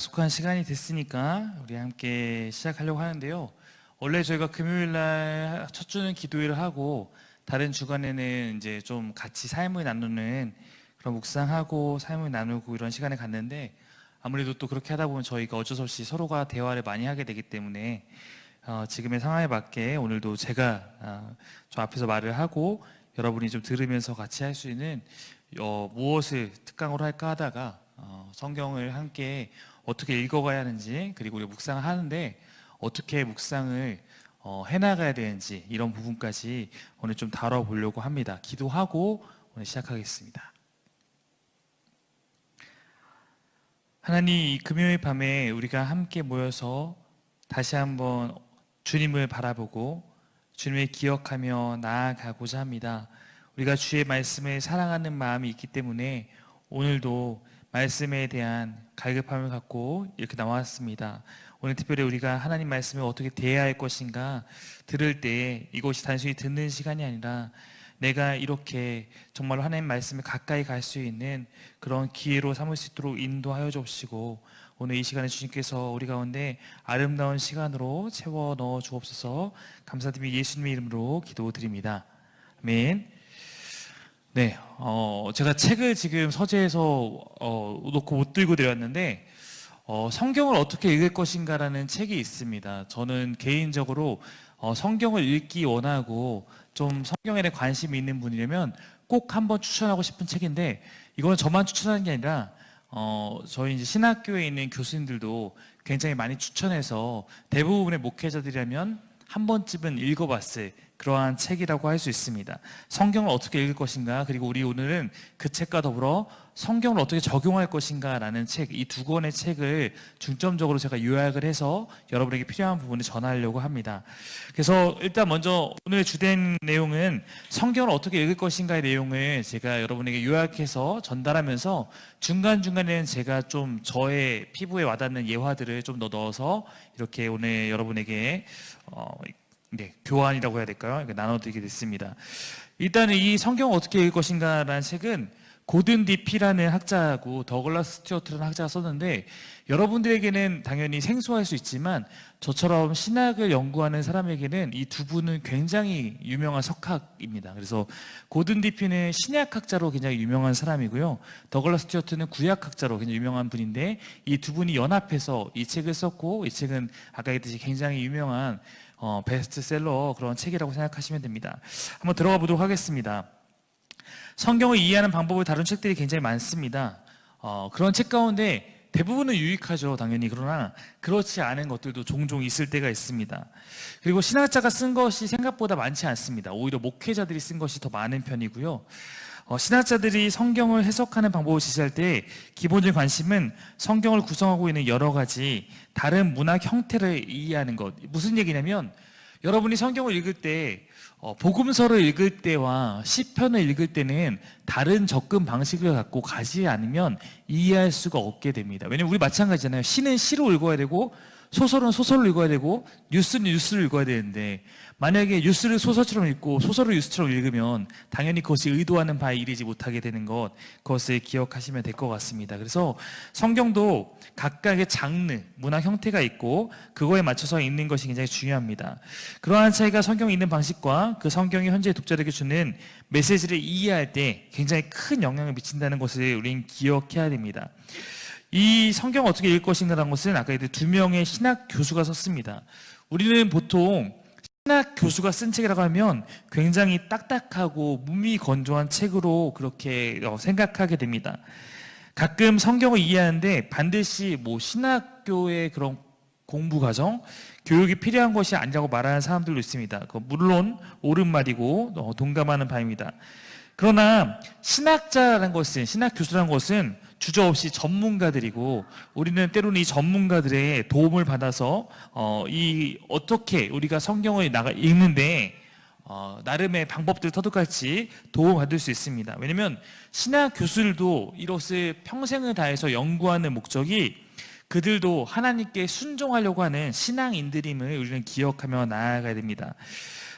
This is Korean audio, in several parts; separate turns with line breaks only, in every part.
익숙한 시간이 됐으니까 우리 함께 시작하려고 하는데요. 원래 저희가 금요일 날 첫 주는 기도회를 하고 다른 주간에는 이제 좀 같이 삶을 나누는 그런 묵상하고 삶을 나누고 이런 시간을 갖는데, 아무래도 또 그렇게 하다 보면 저희가 어쩔 수 없이 서로가 대화를 많이 하게 되기 때문에 지금의 상황에 맞게 오늘도 제가 저 앞에서 말을 하고 여러분이 좀 들으면서 같이 할 수 있는 무엇을 특강으로 할까 하다가 성경을 함께 어떻게 읽어가야 하는지, 그리고 우리가 묵상을 하는데 어떻게 묵상을 해나가야 되는지, 이런 부분까지 오늘 좀 다뤄보려고 합니다. 기도하고 오늘 시작하겠습니다. 하나님, 이 금요일 밤에 우리가 함께 모여서 다시 한번 주님을 바라보고 주님을 기억하며 나아가고자 합니다. 우리가 주의 말씀을 사랑하는 마음이 있기 때문에 오늘도 말씀에 대한 갈급함을 갖고 이렇게 나왔습니다. 오늘 특별히 우리가 하나님 말씀을 어떻게 대해야 할 것인가, 들을 때 이것이 단순히 듣는 시간이 아니라 내가 이렇게 정말로 하나님 말씀을 가까이 갈 수 있는 그런 기회로 삼을 수 있도록 인도하여 주옵시고, 오늘 이 시간에 주님께서 우리 가운데 아름다운 시간으로 채워 넣어 주옵소서. 감사드리며 예수님의 이름으로 기도드립니다. 아멘. 네, 제가 책을 지금 서재에서 놓고 못 들고 내려왔는데, 성경을 어떻게 읽을 것인가라는 책이 있습니다. 저는 개인적으로 성경을 읽기 원하고 좀 성경에 대해 관심이 있는 분이라면 꼭 한번 추천하고 싶은 책인데, 이거는 저만 추천하는 게 아니라 저희 이제 신학교에 있는 교수님들도 굉장히 많이 추천해서 대부분의 목회자들이라면 한 번쯤은 읽어봤을 그러한 책이라고 할 수 있습니다. 성경을 어떻게 읽을 것인가, 그리고 우리 오늘은 그 책과 더불어 성경을 어떻게 적용할 것인가 라는 책, 이 두 권의 책을 중점적으로 제가 요약을 해서 여러분에게 필요한 부분을 전하려고 합니다. 그래서 일단 먼저 오늘의 주된 내용은 성경을 어떻게 읽을 것인가의 내용을 제가 여러분에게 요약해서 전달하면서 중간중간에는 제가 좀 저의 피부에 와닿는 예화들을 좀 더 넣어서 이렇게 오늘 여러분에게 교환이라고 해야 될까요? 나눠드리게 됐습니다. 일단은 이 성경을 어떻게 읽을 것인가라는 책은 고든 디피라는 학자하고 더글라스 스튜어트라는 학자가 썼는데, 여러분들에게는 당연히 생소할 수 있지만 저처럼 신학을 연구하는 사람에게는 이 두 분은 굉장히 유명한 석학입니다. 그래서 고든 디피는 신약학자로 굉장히 유명한 사람이고요, 더글라스 스튜어트는 구약학자로 굉장히 유명한 분인데, 이 두 분이 연합해서 이 책을 썼고, 이 책은 아까 얘기했듯이 굉장히 유명한 베스트셀러 그런 책이라고 생각하시면 됩니다. 한번 들어가 보도록 하겠습니다. 성경을 이해하는 방법을 다룬 책들이 굉장히 많습니다. 그런 책 가운데 대부분은 유익하죠, 당연히. 그러나 그렇지 않은 것들도 종종 있을 때가 있습니다. 그리고 신학자가 쓴 것이 생각보다 많지 않습니다. 오히려 목회자들이 쓴 것이 더 많은 편이고요. 신학자들이 성경을 해석하는 방법을 제시할 때 기본적인 관심은 성경을 구성하고 있는 여러 가지 다른 문학 형태를 이해하는 것. 무슨 얘기냐면, 여러분이 성경을 읽을 때 복음서를 읽을 때와 시편을 읽을 때는 다른 접근 방식을 갖고 가지 않으면 이해할 수가 없게 됩니다. 왜냐면 우리 마찬가지잖아요. 시는 시로 읽어야 되고 소설은 소설로 읽어야 되고 뉴스는 뉴스를 읽어야 되는데, 만약에 뉴스를 소설처럼 읽고 소설을 뉴스처럼 읽으면 당연히 그것이 의도하는 바에 이르지 못하게 되는 것, 그것을 기억하시면 될 것 같습니다. 그래서 성경도 각각의 장르, 문학 형태가 있고 그거에 맞춰서 읽는 것이 굉장히 중요합니다. 그러한 차이가 성경이 읽는 방식과 그 성경이 현재 독자들에게 주는 메시지를 이해할 때 굉장히 큰 영향을 미친다는 것을 우리는 기억해야 됩니다. 이 성경을 어떻게 읽을 것인가라는 것은 아까 두 명의 신학 교수가 썼습니다. 우리는 보통 신학 교수가 쓴 책이라고 하면 굉장히 딱딱하고 무미건조한 책으로 그렇게 생각하게 됩니다. 가끔 성경을 이해하는데 반드시 신학교의 그런 공부 과정, 교육이 필요한 것이 아니라고 말하는 사람들도 있습니다. 물론 옳은 말이고 동감하는 바입니다. 그러나 신학자라는 것은, 신학 교수라는 것은 주저없이 전문가들이고, 우리는 때로는 이 전문가들의 도움을 받아서 어떻게 우리가 성경을 읽는데 나름의 방법들을 터득같이 도움받을 수 있습니다. 왜냐하면 신학 교수들도 이것을 평생을 다해서 연구하는 목적이 그들도 하나님께 순종하려고 하는 신앙인들임을 우리는 기억하며 나아가야 됩니다.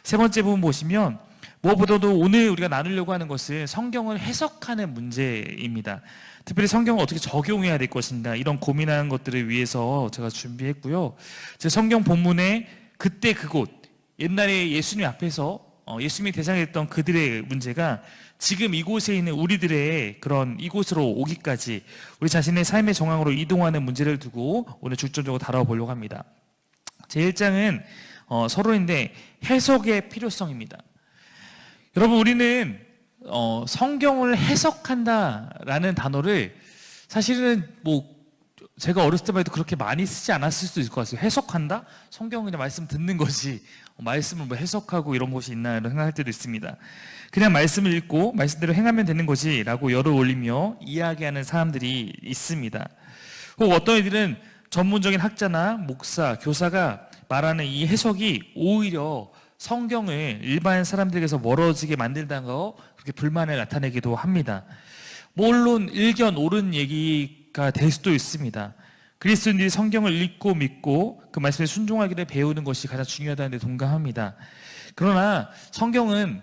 세 번째 부분 보시면 무엇보다도 오늘 우리가 나누려고 하는 것은 성경을 해석하는 문제입니다. 특별히 성경을 어떻게 적용해야 될 것인가 이런 고민하는 것들을 위해서 제가 준비했고요. 제 성경 본문에 그때 그곳, 옛날에 예수님 앞에서 예수님이 대상했던 그들의 문제가 지금 이곳에 있는 우리들의 그런 이곳으로 오기까지 우리 자신의 삶의 정황으로 이동하는 문제를 두고 오늘 중점적으로 다뤄보려고 합니다. 제 1장은 서론인데 해석의 필요성입니다. 여러분, 우리는 성경을 해석한다라는 단어를 사실은 제가 어렸을 때만 해도 그렇게 많이 쓰지 않았을 수도 있을 것 같아요. 해석한다? 성경은 그냥 말씀 듣는 것이 말씀을 해석하고 이런 것이 있나 이런 생각할 때도 있습니다. 그냥 말씀을 읽고 말씀대로 행하면 되는 것이 라고 열을 올리며 이야기하는 사람들이 있습니다. 혹 어떤 이들은 전문적인 학자나 목사, 교사가 말하는 이 해석이 오히려 성경을 일반 사람들에게서 멀어지게 만든다는 거 그렇게 불만을 나타내기도 합니다. 물론 일견 옳은 얘기가 될 수도 있습니다. 그리스도인들이 성경을 읽고 믿고 그 말씀에 순종하기를 배우는 것이 가장 중요하다는 데 동감합니다. 그러나 성경은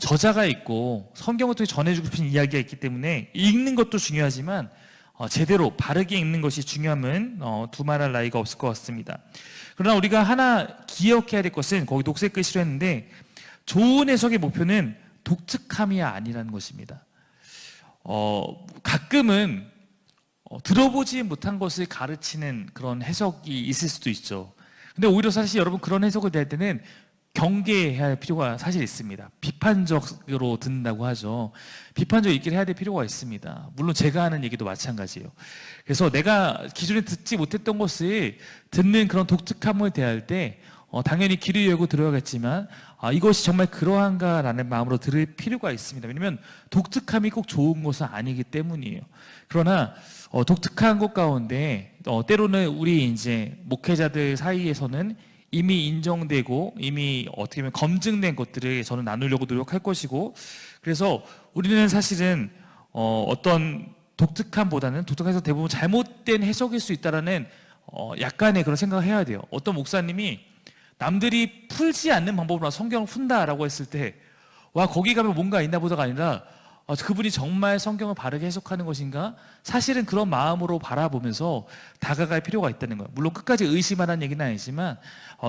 저자가 있고 성경을 통해 전해주고 싶은 이야기가 있기 때문에 읽는 것도 중요하지만 제대로 바르게 읽는 것이 중요함은 두말할 나위가 없을 것 같습니다. 그러나 우리가 하나 기억해야 될 것은 거기 녹색 글씨로 했는데 좋은 해석의 목표는 독특함이 아니라는 것입니다. 가끔은 들어보지 못한 것을 가르치는 그런 해석이 있을 수도 있죠. 근데 오히려 사실 여러분 그런 해석을 낼 때는 경계해야 할 필요가 사실 있습니다. 비판적으로 듣는다고 하죠. 비판적 읽기를 해야 될 필요가 있습니다. 물론 제가 하는 얘기도 마찬가지예요. 그래서 내가 기존에 듣지 못했던 것을 듣는 그런 독특함을 대할 때 당연히 귀를 열고 들어야겠지만 이것이 정말 그러한가라는 마음으로 들을 필요가 있습니다. 왜냐하면 독특함이 꼭 좋은 것은 아니기 때문이에요. 그러나 독특한 것 가운데 때로는 우리 이제 목회자들 사이에서는 이미 인정되고 이미 어떻게 보면 검증된 것들을 저는 나누려고 노력할 것이고, 그래서 우리는 사실은 어떤 독특함보다는 독특해서 대부분 잘못된 해석일 수 있다라는 약간의 그런 생각을 해야 돼요. 어떤 목사님이 남들이 풀지 않는 방법으로 성경을 푼다라고 했을 때 와 거기 가면 뭔가 있나 보다가 아니라 그분이 정말 성경을 바르게 해석하는 것인가? 사실은 그런 마음으로 바라보면서 다가갈 필요가 있다는 거예요. 물론 끝까지 의심하라는 얘기는 아니지만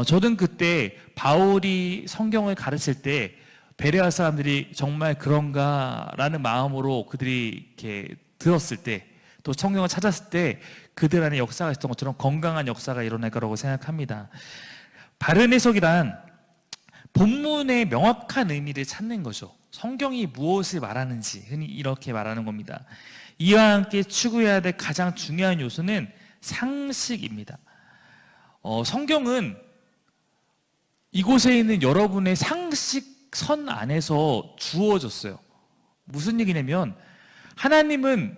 저는 그때 바울이 성경을 가르칠 때 베레아 사람들이 정말 그런가라는 마음으로 그들이 이렇게 들었을 때 또 성경을 찾았을 때 그들 안에 역사가 있었던 것처럼 건강한 역사가 일어날 거라고 생각합니다. 바른 해석이란 본문의 명확한 의미를 찾는 거죠. 성경이 무엇을 말하는지 흔히 이렇게 말하는 겁니다. 이와 함께 추구해야 될 가장 중요한 요소는 상식입니다. 성경은 이곳에 있는 여러분의 상식선 안에서 주어졌어요. 무슨 얘기냐면 하나님은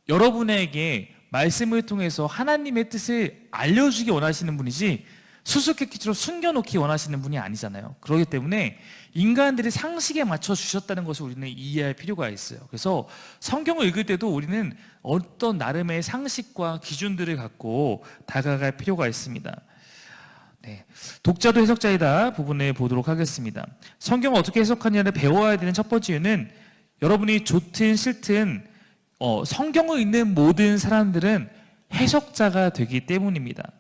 여러분에게 말씀을 통해서 하나님의 뜻을 알려주기 원하시는 분이지 수수께끼처럼 숨겨놓기 원하시는 분이 아니잖아요. 그렇기 때문에 인간들이 상식에 맞춰 주셨다는 것을 우리는 이해할 필요가 있어요. 그래서 성경을 읽을 때도 우리는 어떤 나름의 상식과 기준들을 갖고 다가갈 필요가 있습니다. 네, 독자도 해석자이다 부분을 보도록 하겠습니다. 성경을 어떻게 해석하느냐를 배워야 되는 첫 번째 이유는 여러분이 좋든 싫든 성경을 읽는 모든 사람들은 해석자가 되기 때문입니다.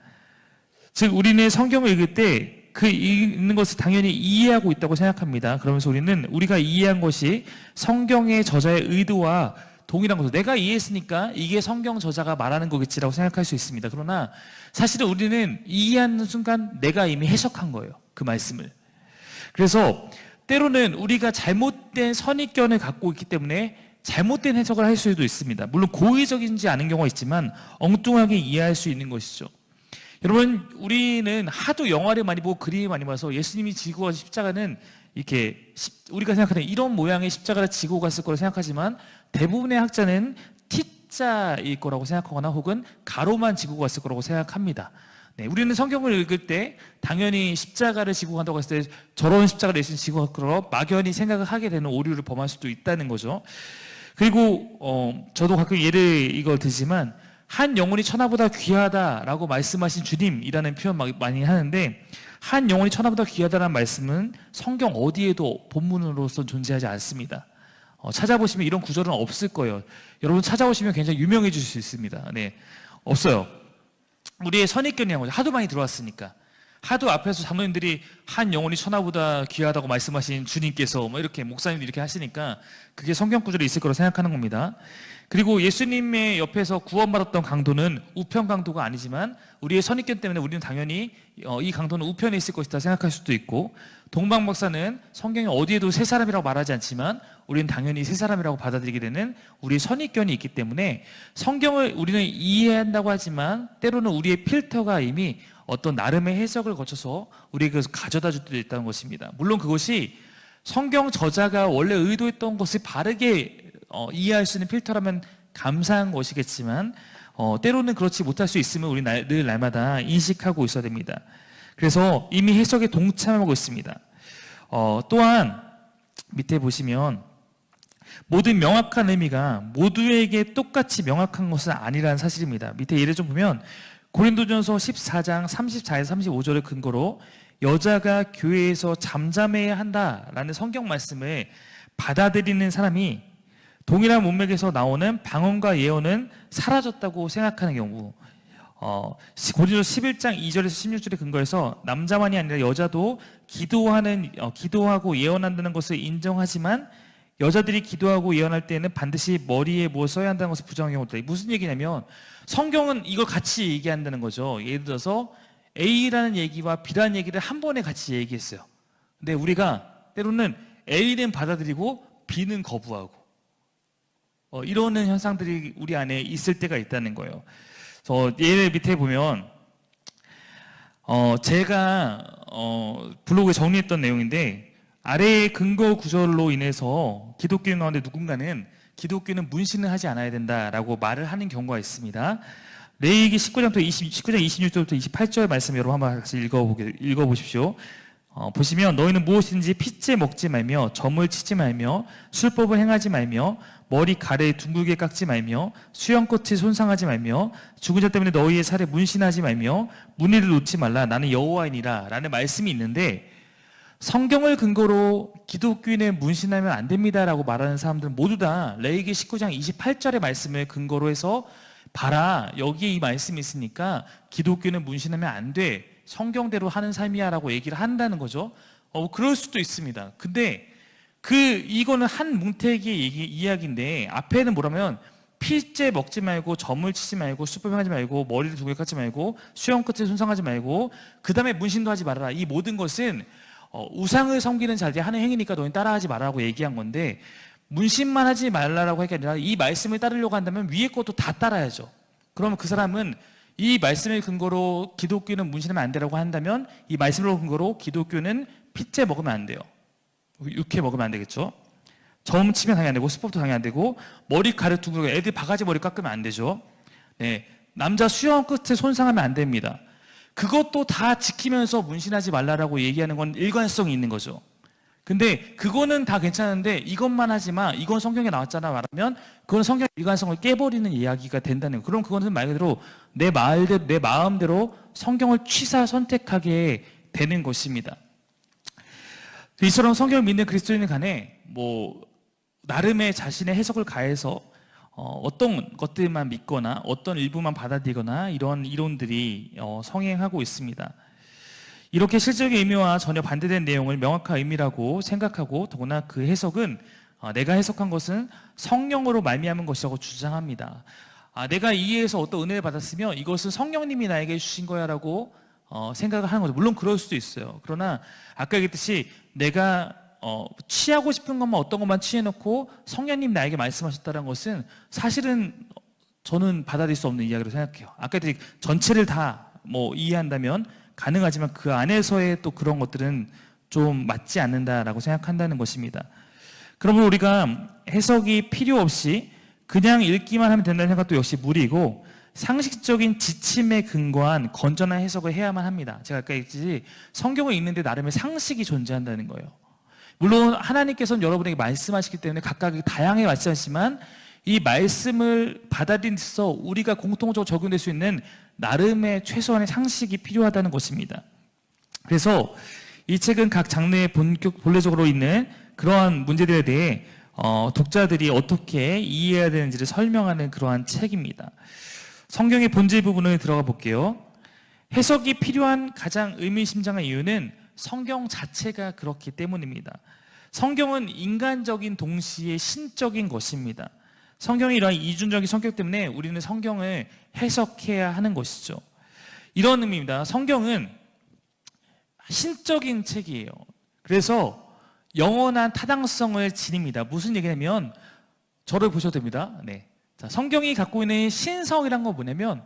즉 우리는 성경을 읽을 때 그 읽는 것을 당연히 이해하고 있다고 생각합니다. 그러면서 우리는 우리가 이해한 것이 성경의 저자의 의도와 동일한 것을 내가 이해했으니까 이게 성경 저자가 말하는 거겠지라고 생각할 수 있습니다. 그러나 사실은 우리는 이해하는 순간 내가 이미 해석한 거예요. 그 말씀을. 그래서 때로는 우리가 잘못된 선입견을 갖고 있기 때문에 잘못된 해석을 할 수도 있습니다. 물론 고의적인지 않은 경우가 있지만 엉뚱하게 이해할 수 있는 것이죠. 여러분, 우리는 하도 영화를 많이 보고 그림을 많이 봐서 예수님이 지고 가신 십자가는 이렇게 우리가 생각하는 이런 모양의 십자가를 지고 갔을 거라고 생각하지만 대부분의 학자는 T자일 거라고 생각하거나 혹은 가로만 지고 갔을 거라고 생각합니다. 네, 우리는 성경을 읽을 때 당연히 십자가를 지고 간다고 했을 때 저런 십자가를 예수님 지고 갈 거라고 막연히 생각을 하게 되는 오류를 범할 수도 있다는 거죠. 그리고 저도 가끔 예를 이걸 들지만 한 영혼이 천하보다 귀하다라고 말씀하신 주님이라는 표현 많이 하는데, 한 영혼이 천하보다 귀하다라는 말씀은 성경 어디에도 본문으로서 존재하지 않습니다. 찾아보시면 이런 구절은 없을 거예요. 여러분 찾아보시면 굉장히 유명해질 수 있습니다. 네, 없어요. 우리의 선입견이라는 거죠. 하도 많이 들어왔으니까. 하도 앞에서 장로님들이 한 영혼이 천하보다 귀하다고 말씀하신 주님께서 뭐 이렇게 목사님들이 이렇게 하시니까 그게 성경 구절에 있을 거라고 생각하는 겁니다. 그리고 예수님의 옆에서 구원받았던 강도는 우편 강도가 아니지만 우리의 선입견 때문에 우리는 당연히 이 강도는 우편에 있을 것이다 생각할 수도 있고, 동방 박사는 성경에 어디에도 세 사람이라고 말하지 않지만 우리는 당연히 세 사람이라고 받아들이게 되는 우리의 선입견이 있기 때문에 성경을 우리는 이해한다고 하지만 때로는 우리의 필터가 이미 어떤 나름의 해석을 거쳐서 우리에게 가져다 줄 때도 있다는 것입니다. 물론 그것이 성경 저자가 원래 의도했던 것을 바르게 이해할 수 있는 필터라면 감사한 것이겠지만 때로는 그렇지 못할 수 있음을 우리 늘 날마다 인식하고 있어야 됩니다. 그래서 이미 해석에 동참하고 있습니다. 또한 밑에 보시면 모든 명확한 의미가 모두에게 똑같이 명확한 것은 아니라는 사실입니다. 밑에 예를 좀 보면 고린도전서 14장 34에서 35절을 근거로 여자가 교회에서 잠잠해야 한다라는 성경 말씀을 받아들이는 사람이 동일한 문맥에서 나오는 방언과 예언은 사라졌다고 생각하는 경우, 고린도서 11장 2절에서 16절에 근거해서 남자만이 아니라 여자도 기도하고 예언한다는 것을 인정하지만 여자들이 기도하고 예언할 때는 반드시 머리에 뭐 써야 한다는 것을 부정하는 경우도 있다. 무슨 얘기냐면 성경은 이걸 같이 얘기한다는 거죠. 예를 들어서 A라는 얘기와 B라는 얘기를 한 번에 같이 얘기했어요. 근데 우리가 때로는 A는 받아들이고 B는 거부하고 이러는 현상들이 우리 안에 있을 때가 있다는 거예요. 그래서 예를 밑에 보면 제가 블로그에 정리했던 내용인데, 아래의 근거 구절로 인해서 기독교인 가운데 누군가는 기독교는 문신을 하지 않아야 된다라고 말을 하는 경우가 있습니다. 레위기 19장 26절부터 28절 말씀 여러분 한번 같이 읽어보십시오. 보시면 너희는 무엇인지 핏째 먹지 말며 점을 치지 말며 술법을 행하지 말며 머리 가래 둥글게 깎지 말며 수염꽃을 손상하지 말며 죽은 자 때문에 너희의 살에 문신하지 말며 무늬를 놓지 말라. 나는 여호와이니라 라는 말씀이 있는데, 성경을 근거로 기독교인은 문신하면 안 됩니다라고 말하는 사람들은 모두 다 레위기 19장 28절의 말씀을 근거로 해서 봐라, 여기에 이 말씀이 있으니까 기독교는 문신하면 안 돼, 성경대로 하는 삶이야 라고 얘기를 한다는 거죠. 그럴 수도 있습니다. 근데 이거는 한 뭉태기의 이야기인데 앞에는 뭐라면 피째 먹지 말고 점을 치지 말고 수법을 하지 말고 머리를 두개 깎지 말고 수염 끝을 손상하지 말고 그 다음에 문신도 하지 말아라. 이 모든 것은 우상을 섬기는 자들이 하는 행위니까 너희는 따라하지 말라고 얘기한 건데, 문신만 하지 말라라고 할 게 아니라 이 말씀을 따르려고 한다면 위에 것도 다 따라야죠. 그러면 그 사람은 이 말씀을 근거로 기독교는 문신하면 안 되라고 한다면 이 말씀을 근거로 기독교는 피째 먹으면 안 돼요. 육회 먹으면 안 되겠죠. 점 치면 당연히 안 되고 수법도 당연히 안 되고 머리 가르두고 애들 바가지 머리 깎으면 안 되죠. 네, 남자 수염 끝에 손상하면 안 됩니다. 그것도 다 지키면서 문신하지 말라라고 얘기하는 건 일관성이 있는 거죠. 근데 그거는 다 괜찮은데 이것만 하지 마, 이건 성경에 나왔잖아 말하면 그건 성경의 일관성을 깨버리는 이야기가 된다는 거예요. 그럼 그거는 말 그대로 내 마음대로 성경을 취사 선택하게 되는 것입니다. 이처럼 성경을 믿는 그리스도인 간에 나름의 자신의 해석을 가해서 어떤 것들만 믿거나 어떤 일부만 받아들이거나 이런 이론들이 성행하고 있습니다. 이렇게 실적인 의미와 전혀 반대된 내용을 명확한 의미라고 생각하고, 더구나 그 해석은 내가 해석한 것은 성령으로 말미암은 것이라고 주장합니다. 내가 이해해서 어떤 은혜를 받았으면 이것은 성령님이 나에게 주신 거야 라고 생각을 하는 거죠. 물론 그럴 수도 있어요. 그러나 아까 얘기했듯이 내가 취하고 싶은 것만 어떤 것만 취해놓고 성령님 나에게 말씀하셨다는 것은 사실은 저는 받아들일 수 없는 이야기로 생각해요. 아까 얘기 전체를 다 이해한다면 가능하지만 그 안에서의 또 그런 것들은 좀 맞지 않는다라고 생각한다는 것입니다. 그러면 우리가 해석이 필요 없이 그냥 읽기만 하면 된다는 생각도 역시 무리고, 상식적인 지침에 근거한 건전한 해석을 해야만 합니다. 제가 아까 얘기했듯이 성경을 읽는데 나름의 상식이 존재한다는 거예요. 물론 하나님께서는 여러분에게 말씀하시기 때문에 각각 다양하게 말씀하시지만 이 말씀을 받아들여서 우리가 공통적으로 적용될 수 있는 나름의 최소한의 상식이 필요하다는 것입니다. 그래서 이 책은 각 장르의 본래적으로 있는 그러한 문제들에 대해 독자들이 어떻게 이해해야 되는지를 설명하는 그러한 책입니다. 성경의 본질 부분을 들어가 볼게요. 해석이 필요한 가장 의미심장한 이유는 성경 자체가 그렇기 때문입니다. 성경은 인간적인 동시에 신적인 것입니다. 성경이 이러한 이중적인 성격 때문에 우리는 성경을 해석해야 하는 것이죠. 이런 의미입니다. 성경은 신적인 책이에요. 그래서 영원한 타당성을 지닙니다. 무슨 얘기냐면 저를 보셔도 됩니다. 네. 자, 성경이 갖고 있는 신성이란 건 뭐냐면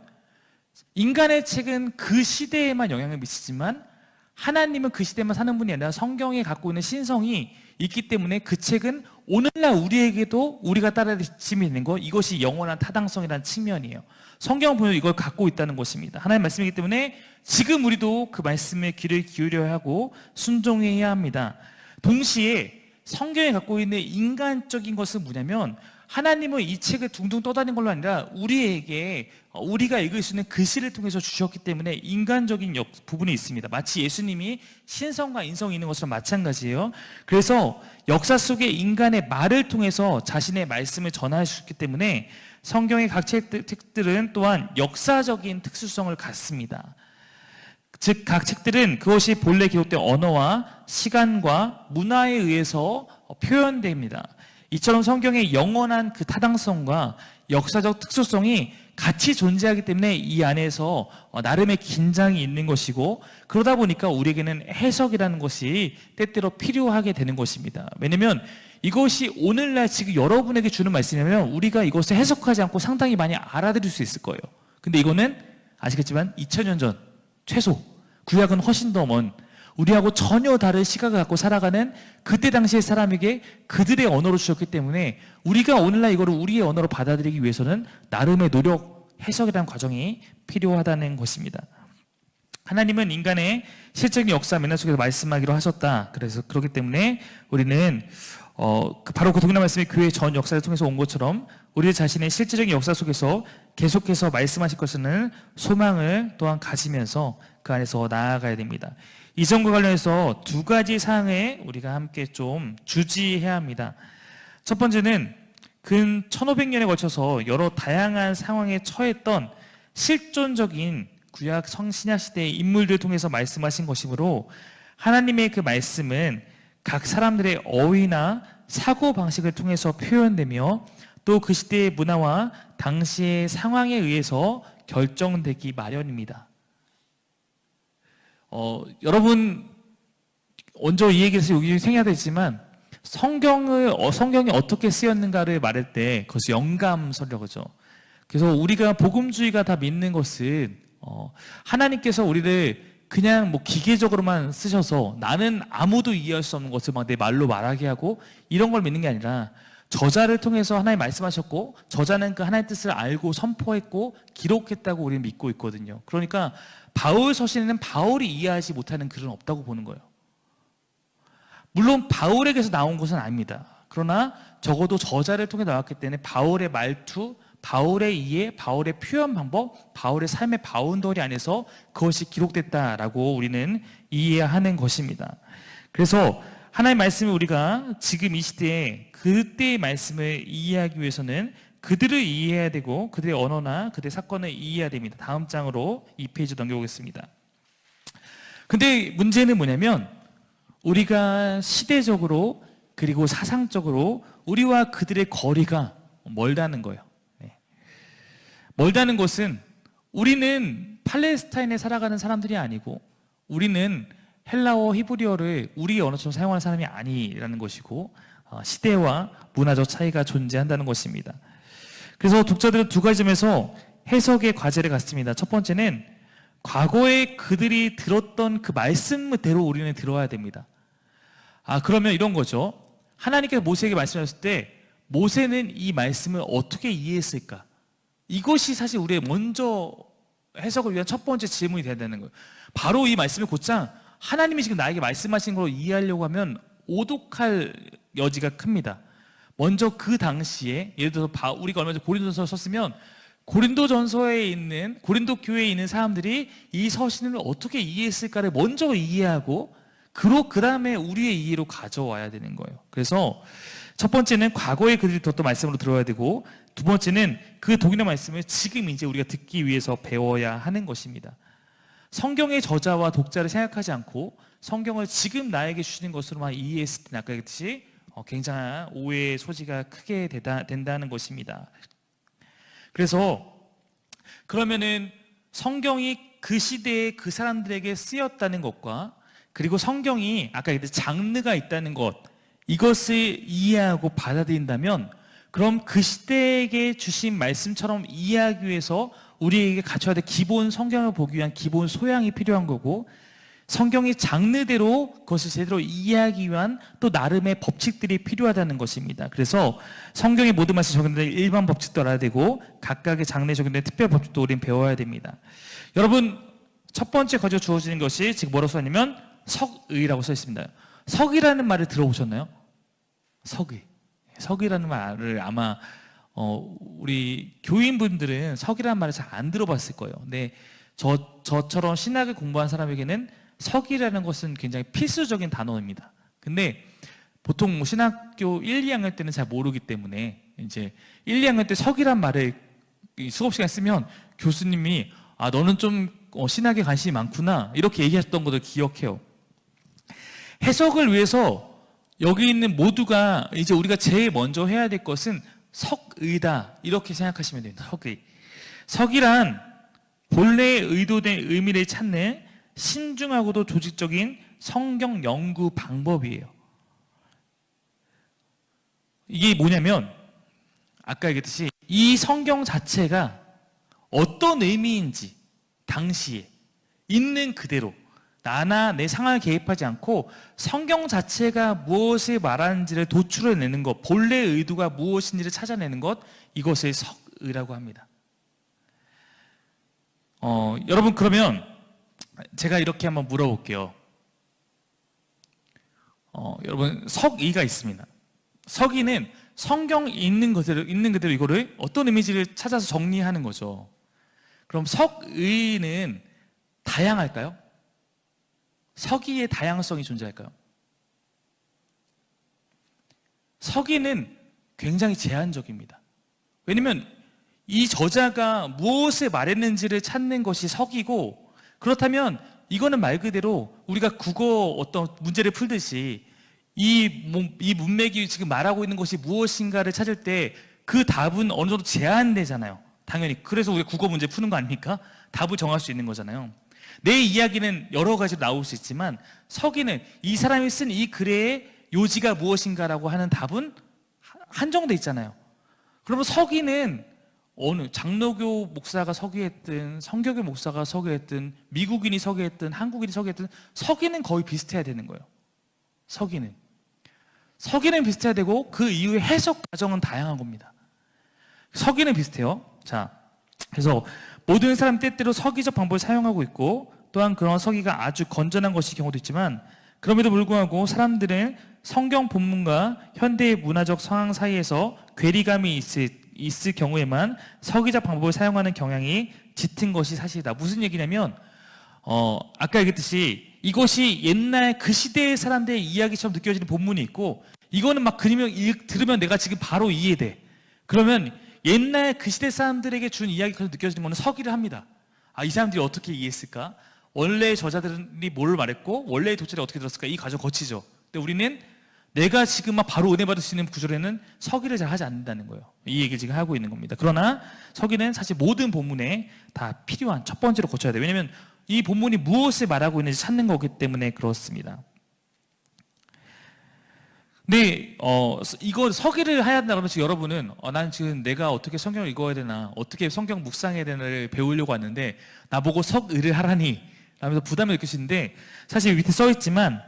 인간의 책은 그 시대에만 영향을 미치지만 하나님은 그 시대만 사는 분이 아니라 성경에 갖고 있는 신성이 있기 때문에 그 책은 오늘날 우리에게도 우리가 따라야 되는 것, 이것이 영원한 타당성이라는 측면이에요. 성경은 보면 이걸 갖고 있다는 것입니다. 하나님의 말씀이기 때문에 지금 우리도 그 말씀에 귀를 기울여야 하고 순종해야 합니다. 동시에 성경에 갖고 있는 인간적인 것은 뭐냐면 하나님은 이 책을 둥둥 떠다니는 걸로 아니라 우리에게 우리가 읽을 수 있는 글씨를 통해서 주셨기 때문에 인간적인 부분이 있습니다. 마치 예수님이 신성과 인성이 있는 것처럼 마찬가지예요. 그래서 역사 속에 인간의 말을 통해서 자신의 말씀을 전하셨기 때문에 성경의 각 책들은 또한 역사적인 특수성을 갖습니다. 즉 각 책들은 그것이 본래 기록된 언어와 시간과 문화에 의해서 표현됩니다. 이처럼 성경의 영원한 그 타당성과 역사적 특수성이 같이 존재하기 때문에 이 안에서 나름의 긴장이 있는 것이고, 그러다 보니까 우리에게는 해석이라는 것이 때때로 필요하게 되는 것입니다. 왜냐하면 이것이 오늘날 지금 여러분에게 주는 말씀이라면 우리가 이것을 해석하지 않고 상당히 많이 알아들을 수 있을 거예요. 근데 이거는 아시겠지만 2000년 전 최소, 구약은 훨씬 더 먼 우리하고 전혀 다른 시각을 갖고 살아가는 그때 당시의 사람에게 그들의 언어로 주셨기 때문에 우리가 오늘날 이거를 우리의 언어로 받아들이기 위해서는 나름의 노력, 해석이라는 과정이 필요하다는 것입니다. 하나님은 인간의 실적인 역사 맨날 속에서 말씀하기로 하셨다. 그래서 그렇기 때문에 우리는 바로 그 동일한 말씀이 교회 전 역사를 통해서 온 것처럼 우리 자신의 실제적인 역사 속에서 계속해서 말씀하실 것은 소망을 또한 가지면서 그 안에서 나아가야 됩니다. 이 점과 관련해서 두 가지 사항을 우리가 함께 좀 주지해야 합니다. 첫 번째는 근 1500년에 걸쳐서 여러 다양한 상황에 처했던 실존적인 구약 성신약 시대의 인물들을 통해서 말씀하신 것이므로 하나님의 그 말씀은 각 사람들의 어휘나 사고방식을 통해서 표현되며 또 그 시대의 문화와 당시의 상황에 의해서 결정되기 마련입니다. 여러분 먼저 이 얘기에서 여기 생각해야 되지만 성경이 어떻게 쓰였는가를 말할 때 그것이 영감설이라고 하죠. 그래서 우리가 복음주의가 다 믿는 것은 하나님께서 우리를 그냥 뭐 기계적으로만 쓰셔서 나는 아무도 이해할 수 없는 것을 막 내 말로 말하게 하고 이런 걸 믿는 게 아니라 저자를 통해서 하나님 말씀하셨고 저자는 그 하나님의 뜻을 알고 선포했고 기록했다고 우리는 믿고 있거든요. 그러니까 바울 서신에는 바울이 이해하지 못하는 글은 없다고 보는 거예요. 물론 바울에게서 나온 것은 아닙니다. 그러나 적어도 저자를 통해 나왔기 때문에 바울의 말투, 바울의 이해, 바울의 표현 방법, 바울의 삶의 바운더리 안에서 그것이 기록됐다라고 우리는 이해하는 것입니다. 그래서 하나님의 말씀을 우리가 지금 이 시대에 그때의 말씀을 이해하기 위해서는 그들을 이해해야 되고 그들의 언어나 그들의 사건을 이해해야 됩니다. 다음 장으로 2페이지 넘겨보겠습니다. 근데 문제는 뭐냐면 우리가 시대적으로 그리고 사상적으로 우리와 그들의 거리가 멀다는 거예요. 멀다는 것은 우리는 팔레스타인에 살아가는 사람들이 아니고 우리는 헬라어, 히브리어를 우리의 언어처럼 사용하는 사람이 아니라는 것이고 시대와 문화적 차이가 존재한다는 것입니다. 그래서 독자들은 두 가지 점에서 해석의 과제를 갖습니다. 첫 번째는 과거에 그들이 들었던 그 말씀대로 우리는 들어야 됩니다. 그러면 이런 거죠. 하나님께서 모세에게 말씀하셨을 때 모세는 이 말씀을 어떻게 이해했을까? 이것이 사실 우리의 먼저 해석을 위한 첫 번째 질문이 돼야 되는 거예요. 바로 이 말씀을 곧장 하나님이 지금 나에게 말씀하신 걸로 이해하려고 하면 오독할 여지가 큽니다. 먼저 그 당시에 예를 들어서 우리가 얼마 전에 고린도전서를 썼으면 고린도전서에 있는 고린도 교회에 있는 사람들이 이 서신을 어떻게 이해했을까를 먼저 이해하고 그 다음에 우리의 이해로 가져와야 되는 거예요. 그래서 첫 번째는 과거의 글을 또 말씀으로 들어야 되고, 두 번째는 그 독일어 말씀을 지금 이제 우리가 듣기 위해서 배워야 하는 것입니다. 성경의 저자와 독자를 생각하지 않고 성경을 지금 나에게 주시는 것으로만 이해했을 때는 아까 그랬듯이 굉장한 오해의 소지가 크게 된다는 것입니다. 그래서 그러면은 성경이 그 시대에 그 사람들에게 쓰였다는 것과, 그리고 성경이 아까 얘기했듯이 장르가 있다는 것, 이것을 이해하고 받아들인다면 그럼 그 시대에게 주신 말씀처럼 이해하기 위해서 우리에게 갖춰야 될 기본, 성경을 보기 위한 기본 소양이 필요한 거고, 성경의 장르대로 그것을 제대로 이해하기 위한 또 나름의 법칙들이 필요하다는 것입니다. 그래서 성경의 모든 말씀에 적용된 일반 법칙도 알아야 되고 각각의 장르에 적용된 특별 법칙도 우리는 배워야 됩니다. 여러분, 첫 번째 가지고 주어지는 것이 지금 뭐라고 써있냐면 석의라고 써 있습니다. 석이라는 말을 들어보셨나요? 석의. 석이라는 말을 아마 우리 교인분들은 석이라는 말을 잘 안 들어봤을 거예요. 근데 저처럼 신학을 공부한 사람에게는 석이라는 것은 굉장히 필수적인 단어입니다. 근데 보통 신학교 1, 2학년 때는 잘 모르기 때문에 이제 1, 2학년 때 석이란 말을 수업 시간에 쓰면 교수님이 너는 좀 신학에 관심이 많구나 이렇게 얘기했던 것을 기억해요. 해석을 위해서 여기 있는 모두가 이제 우리가 제일 먼저 해야 될 것은 석의다 이렇게 생각하시면 됩니다. 석의. 석이란 본래의 의도된 의미를 찾는 신중하고도 조직적인 성경 연구 방법이에요. 이게 뭐냐면 아까 얘기했듯이 이 성경 자체가 어떤 의미인지 당시에 있는 그대로 나나 내 상황을 개입하지 않고 성경 자체가 무엇을 말하는지를 도출해내는 것, 본래의 의도가 무엇인지를 찾아내는 것, 이것을 석의라고 합니다. 여러분, 그러면 제가 이렇게 한번 물어볼게요. 여러분, 석의가 있습니다. 석의는 성경 있는 그대로 이거를 어떤 이미지를 찾아서 정리하는 거죠. 그럼 석의는 다양할까요? 석의의 다양성이 존재할까요? 석의는 굉장히 제한적입니다. 왜냐면 이 저자가 무엇을 말했는지를 찾는 것이 석이고, 그렇다면 이거는 말 그대로 우리가 국어 어떤 문제를 풀듯이 이 문맥이 지금 말하고 있는 것이 무엇인가를 찾을 때 그 답은 어느 정도 제한되잖아요. 당연히. 그래서 우리가 국어 문제 푸는 거 아닙니까? 답을 정할 수 있는 거잖아요. 내 이야기는 여러 가지로 나올 수 있지만 석의는 이 사람이 쓴 이 글의 요지가 무엇인가라고 하는 답은 한정돼 있잖아요. 그러면 석의는 어느 장로교 목사가 서기했든 성교교 목사가 서기했든 미국인이 서기했든 한국인이 서기했든 석의는 거의 비슷해야 되는 거예요. 석의는 비슷해야 되고 그 이후에 해석 과정은 다양한 겁니다. 석의는 비슷해요. 자, 그래서 모든 사람 때때로 서기적 방법을 사용하고 있고, 또한 그런 서기가 아주 건전한 것일 경우도 있지만, 그럼에도 불구하고 사람들은 성경 본문과 현대의 문화적 상황 사이에서 괴리감이 있을 경우에만 서기적 방법을 사용하는 경향이 짙은 것이 사실이다. 무슨 얘기냐면 아까 얘기했듯이 이것이 옛날 그 시대의 사람들의 이야기처럼 느껴지는 본문이 있고, 이거는 막 들으면 내가 지금 바로 이해돼. 그러면 옛날 그 시대 사람들에게 준 이야기처럼 느껴지는 거는 서기를 합니다. 이 사람들이 어떻게 이해했을까? 원래 저자들이 뭘 말했고 원래의 도처리 어떻게 들었을까? 이 과정 거치죠. 근데 우리는 내가 지금 막 바로 은혜 받을 수 있는 구절에는 서기를 잘 하지 않는다는 거예요. 이 얘기를 지금 하고 있는 겁니다. 그러나 서기는 사실 모든 본문에 다 필요한 첫 번째로 거쳐야 돼요. 왜냐하면 이 본문이 무엇을 말하고 있는지 찾는 거기 때문에 그렇습니다. 근데 이거 서기를 해야 된다 그러면 지금 여러분은 난 지금 내가 어떻게 성경을 읽어야 되나, 어떻게 성경 묵상해야 되나를 배우려고 왔는데 나보고 석의를 하라니 라면서 부담을 느끼시는데, 사실 밑에 써있지만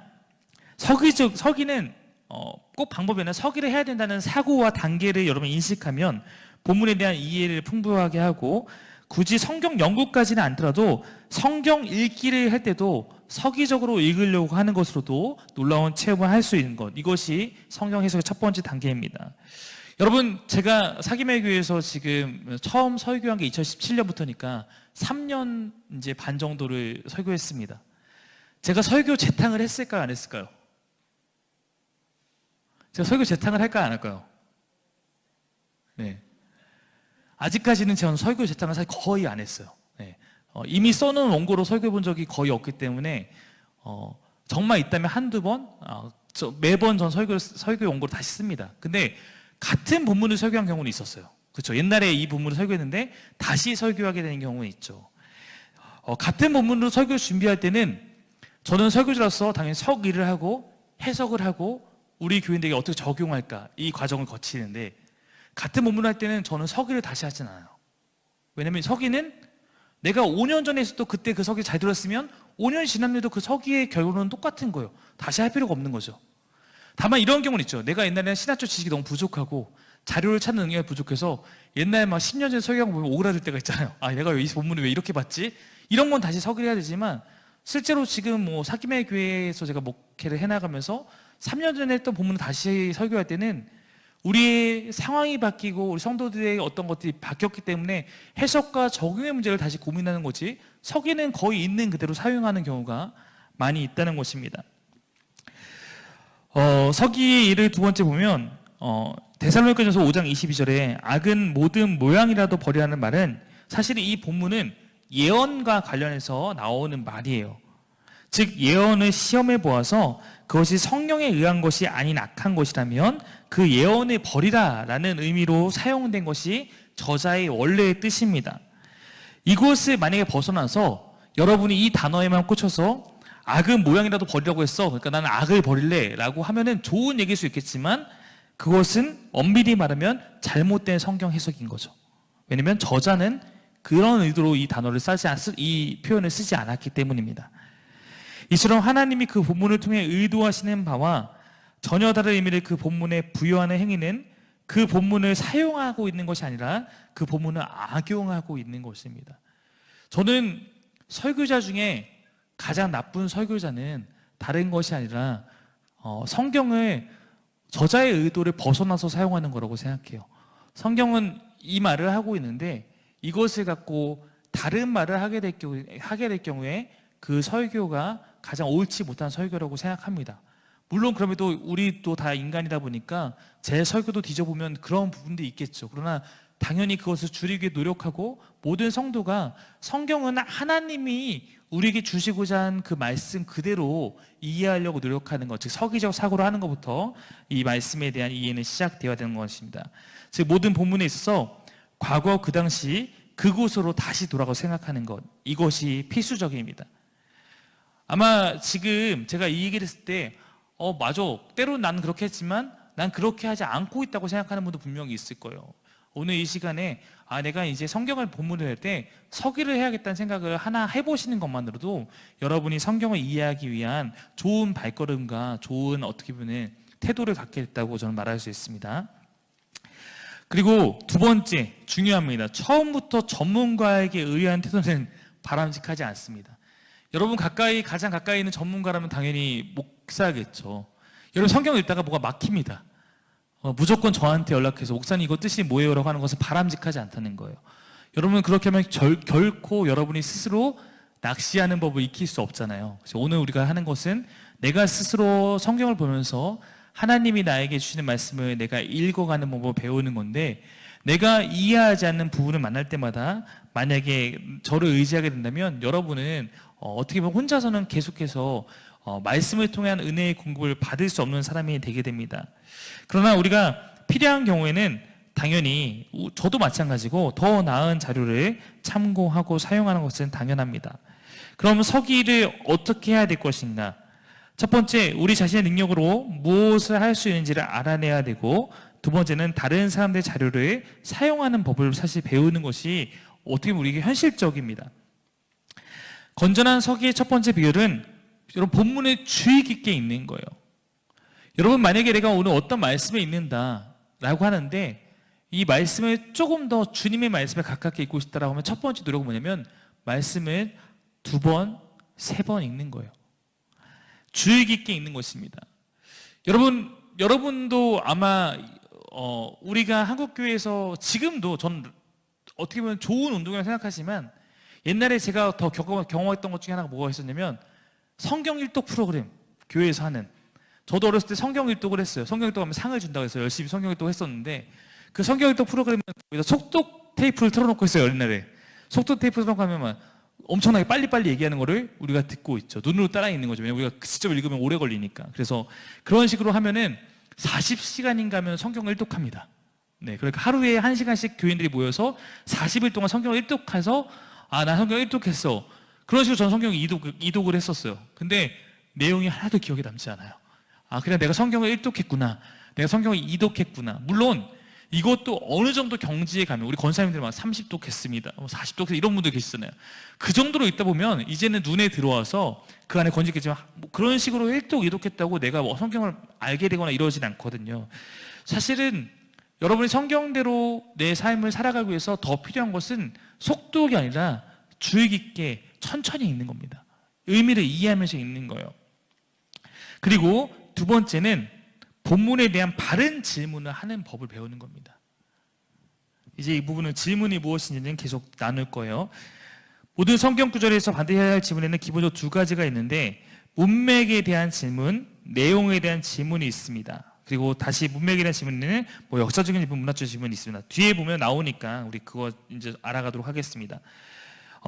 서기는 꼭 방법이 아니라 서기를 해야 된다는 사고와 단계를 여러분 인식하면 본문에 대한 이해를 풍부하게 하고, 굳이 성경 연구까지는 않더라도 성경 읽기를 할 때도 서기적으로 읽으려고 하는 것으로도 놀라운 체험을 할 수 있는 것, 이것이 성경 해석의 첫 번째 단계입니다. 여러분, 제가 사김의교회에서 지금 처음 설교한 게 2017년부터니까 3년 이제 반 정도를 설교했습니다. 제가 설교 재탕을 했을까요, 안 했을까요? 제가 설교 재탕을 할까요, 안 할까요? 네. 아직까지는 저는 설교 재탕을 사실 거의 안 했어요. 네. 이미 써놓은 원고로 설교해 본 적이 거의 없기 때문에 정말 있다면 한두 번, 매번 전 설교 원고를 다시 씁니다. 근데 같은 본문을 설교한 경우는 있었어요. 그렇죠? 옛날에 이 본문을 설교했는데 다시 설교하게 되는 경우는 있죠. 같은 본문으로 설교를 준비할 때는 저는 설교자로서 당연히 석의를 하고 해석을 하고 우리 교인들에게 어떻게 적용할까 이 과정을 거치는데, 같은 본문을 할 때는 저는 서기를 다시 하진 않아요. 왜냐면 서기는 내가 5년 전에 했어도 그때 그 서기 잘 들었으면 5년이 지났는데도 그 서기의 결론은 똑같은 거예요. 다시 할 필요가 없는 거죠. 다만 이런 경우는 있죠. 내가 옛날에는 신학적 지식이 너무 부족하고 자료를 찾는 능력이 부족해서 옛날에 막 10년 전에 설교한 거 보면 오그라들 때가 있잖아요. 아, 내가 이 본문을 왜 이렇게 봤지? 이런 건 다시 서기를 해야 되지만, 실제로 지금 사김의 교회에서 제가 목회를 해나가면서 3년 전에 했던 본문을 다시 설교할 때는 우리의 상황이 바뀌고 우리 성도들의 어떤 것들이 바뀌었기 때문에 해석과 적용의 문제를 다시 고민하는 거지, 서기는 거의 있는 그대로 사용하는 경우가 많이 있다는 것입니다. 서기의 일을 두 번째 보면 데살로니가전서 5장 22절에 악은 모든 모양이라도 버리라는 말은 사실 이 본문은 예언과 관련해서 나오는 말이에요. 즉 예언을 시험해 보아서 그것이 성령에 의한 것이 아닌 악한 것이라면 그 예언을 버리라라는 의미로 사용된 것이 저자의 원래의 뜻입니다. 이것을 만약에 벗어나서 여러분이 이 단어에만 꽂혀서 악은 모양이라도 버리라고 했어, 그러니까 나는 악을 버릴래 라고 하면은 좋은 얘기일 수 있겠지만, 그것은 엄밀히 말하면 잘못된 성경 해석인 거죠. 왜냐면 저자는 그런 의도로 이 단어를 이 표현을 쓰지 않았기 때문입니다. 이처럼 하나님이 그 본문을 통해 의도하시는 바와 전혀 다른 의미를 그 본문에 부여하는 행위는 그 본문을 사용하고 있는 것이 아니라 그 본문을 악용하고 있는 것입니다. 저는 설교자 중에 가장 나쁜 설교자는 다른 것이 아니라 성경을 저자의 의도를 벗어나서 사용하는 거라고 생각해요. 성경은 이 말을 하고 있는데 이것을 갖고 다른 말을 하게 될 경우에 그 설교가 가장 옳지 못한 설교라고 생각합니다. 물론 그럼에도 우리도 다 인간이다 보니까 제 설교도 뒤져보면 그런 부분도 있겠죠. 그러나 당연히 그것을 줄이기 위해 노력하고, 모든 성도가 성경은 하나님이 우리에게 주시고자 한 그 말씀 그대로 이해하려고 노력하는 것, 즉 서기적 사고를 하는 것부터 이 말씀에 대한 이해는 시작되어야 되는 것입니다. 즉 모든 본문에 있어서 과거 그 당시 그곳으로 다시 돌아가 생각하는 것, 이것이 필수적입니다. 아마 지금 제가 이 얘기를 했을 때 맞아, 때로는 나는 그렇게 했지만 난 그렇게 하지 않고 있다고 생각하는 분도 분명히 있을 거예요. 오늘 이 시간에 내가 이제 성경을 본문을 할 때 서기를 해야겠다는 생각을 하나 해보시는 것만으로도 여러분이 성경을 이해하기 위한 좋은 발걸음과 좋은 어떻게 보면 태도를 갖게 됐다고 저는 말할 수 있습니다. 그리고 두 번째 중요합니다. 처음부터 전문가에게 의한 태도는 바람직하지 않습니다. 여러분 가장 가까이 있는 전문가라면 당연히 목사겠죠. 여러분 성경을 읽다가 뭐가 막힙니다. 무조건 저한테 연락해서 목사님 이거 뜻이 뭐예요? 라고 하는 것은 바람직하지 않다는 거예요. 여러분 그렇게 하면 결코 여러분이 스스로 낚시하는 법을 익힐 수 없잖아요. 그래서 오늘 우리가 하는 것은 내가 스스로 성경을 보면서 하나님이 나에게 주시는 말씀을 내가 읽어가는 법을 배우는 건데, 내가 이해하지 않는 부분을 만날 때마다 만약에 저를 의지하게 된다면 여러분은 어떻게 보면 혼자서는 계속해서 말씀을 통한 은혜의 공급을 받을 수 없는 사람이 되게 됩니다. 그러나 우리가 필요한 경우에는 당연히 저도 마찬가지고 더 나은 자료를 참고하고 사용하는 것은 당연합니다. 그럼 서기를 어떻게 해야 될 것인가? 첫 번째, 우리 자신의 능력으로 무엇을 할 수 있는지를 알아내야 되고, 두 번째는 다른 사람들의 자료를 사용하는 법을 사실 배우는 것이 어떻게 보면 우리에게 현실적입니다. 건전한 서기의 첫 번째 비결은 여러분 본문에 주의 깊게 읽는 거예요. 여러분 만약에 내가 오늘 어떤 말씀을 읽는다라고 하는데 이 말씀을 조금 더 주님의 말씀에 가깝게 읽고 싶다라고 하면 첫 번째 노력은 뭐냐면 말씀을 2번, 3번 읽는 거예요. 주의 깊게 읽는 것입니다. 여러분도 아마 우리가 한국교회에서 지금도 전 어떻게 보면 좋은 운동이라고 생각하지만 옛날에 제가 더 경험했던 것 중에 하나가 뭐가 있었냐면 성경 일독 프로그램 교회에서 하는, 저도 어렸을 때 성경 일독을 했어요. 성경 일독하면 상을 준다고 해서 열심히 성경 일독을 했었는데 그 성경 일독 프로그램은 속독 테이프를 틀어놓고 있어요. 옛날에 속독 테이프 틀어놓고 하면 엄청나게 빨리빨리 얘기하는 거를 우리가 듣고 있죠. 눈으로 따라 읽는 거죠. 왜냐면 우리가 직접 읽으면 오래 걸리니까. 그래서 그런 식으로 하면은 40시간인가 하면 성경을 일독합니다. 네, 그러니까 하루에 1시간씩 교인들이 모여서 40일 동안 성경을 일독해서 나 성경을 일독했어. 그런 식으로 전 성경 이독을 했었어요. 근데 내용이 하나도 기억에 남지 않아요. 그냥 내가 성경을 일독했구나, 내가 성경을 이독했구나. 물론 이것도 어느 정도 경지에 가면, 우리 권사님들 막 30독 했습니다, 40독 이런 분들 계시잖아요. 그 정도로 있다 보면 이제는 눈에 들어와서 그 안에 건지겠지만 그런 식으로 1독, 2독 내가 성경을 알게 되거나 이러진 않거든요. 사실은 여러분이 성경대로 내 삶을 살아가기 위해서 더 필요한 것은 속독이 아니라 주의 깊게 천천히 읽는 겁니다. 의미를 이해하면서 읽는 거예요. 그리고 두 번째는 본문에 대한 바른 질문을 하는 법을 배우는 겁니다. 이제 이 부분은 질문이 무엇인지는 계속 나눌 거예요. 모든 성경 구절에서 반드시 해야 할 질문에는 기본적으로 두 가지가 있는데, 문맥에 대한 질문, 내용에 대한 질문이 있습니다. 그리고 다시 문맥에 대한 질문에는 역사적인 질문, 문화적 질문이 있습니다. 뒤에 보면 나오니까 우리 그거 이제 알아가도록 하겠습니다.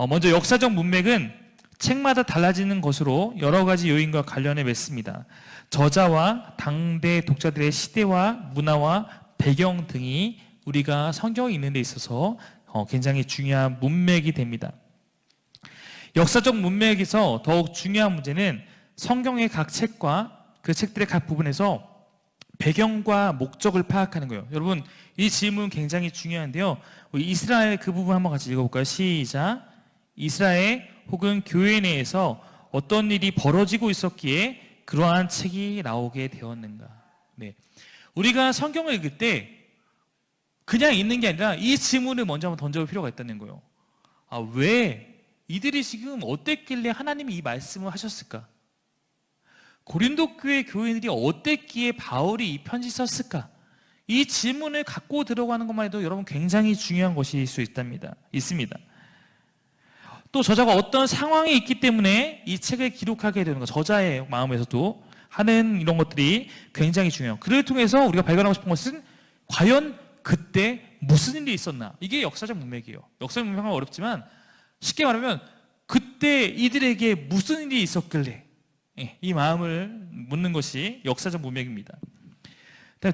먼저 역사적 문맥은 책마다 달라지는 것으로 여러 가지 요인과 관련해 맺습니다. 저자와 당대 독자들의 시대와 문화와 배경 등이 우리가 성경을 읽는 데 있어서 굉장히 중요한 문맥이 됩니다. 역사적 문맥에서 더욱 중요한 문제는 성경의 각 책과 그 책들의 각 부분에서 배경과 목적을 파악하는 거예요. 여러분, 이 질문 굉장히 중요한데요. 우리 이스라엘 그 부분 한번 같이 읽어볼까요? 시작. 이스라엘 혹은 교회 내에서 어떤 일이 벌어지고 있었기에 그러한 책이 나오게 되었는가. 네. 우리가 성경을 읽을 때 그냥 읽는 게 아니라 이 질문을 먼저 한번 던져볼 필요가 있다는 거예요. 왜 이들이 지금 어땠길래 하나님이 이 말씀을 하셨을까? 고린도 교회 교인들이 어땠기에 바울이 이 편지 썼을까? 이 질문을 갖고 들어가는 것만 해도 여러분 굉장히 중요한 것일 수 있습니다. 또 저자가 어떤 상황이 있기 때문에 이 책을 기록하게 되는 것, 저자의 마음에서도 하는 이런 것들이 굉장히 중요해요. 그를 통해서 우리가 발견하고 싶은 것은 과연 그때 무슨 일이 있었나? 이게 역사적 문맥이에요. 역사적 문맥은 어렵지만 쉽게 말하면 그때 이들에게 무슨 일이 있었길래 이 마음을 묻는 것이 역사적 문맥입니다.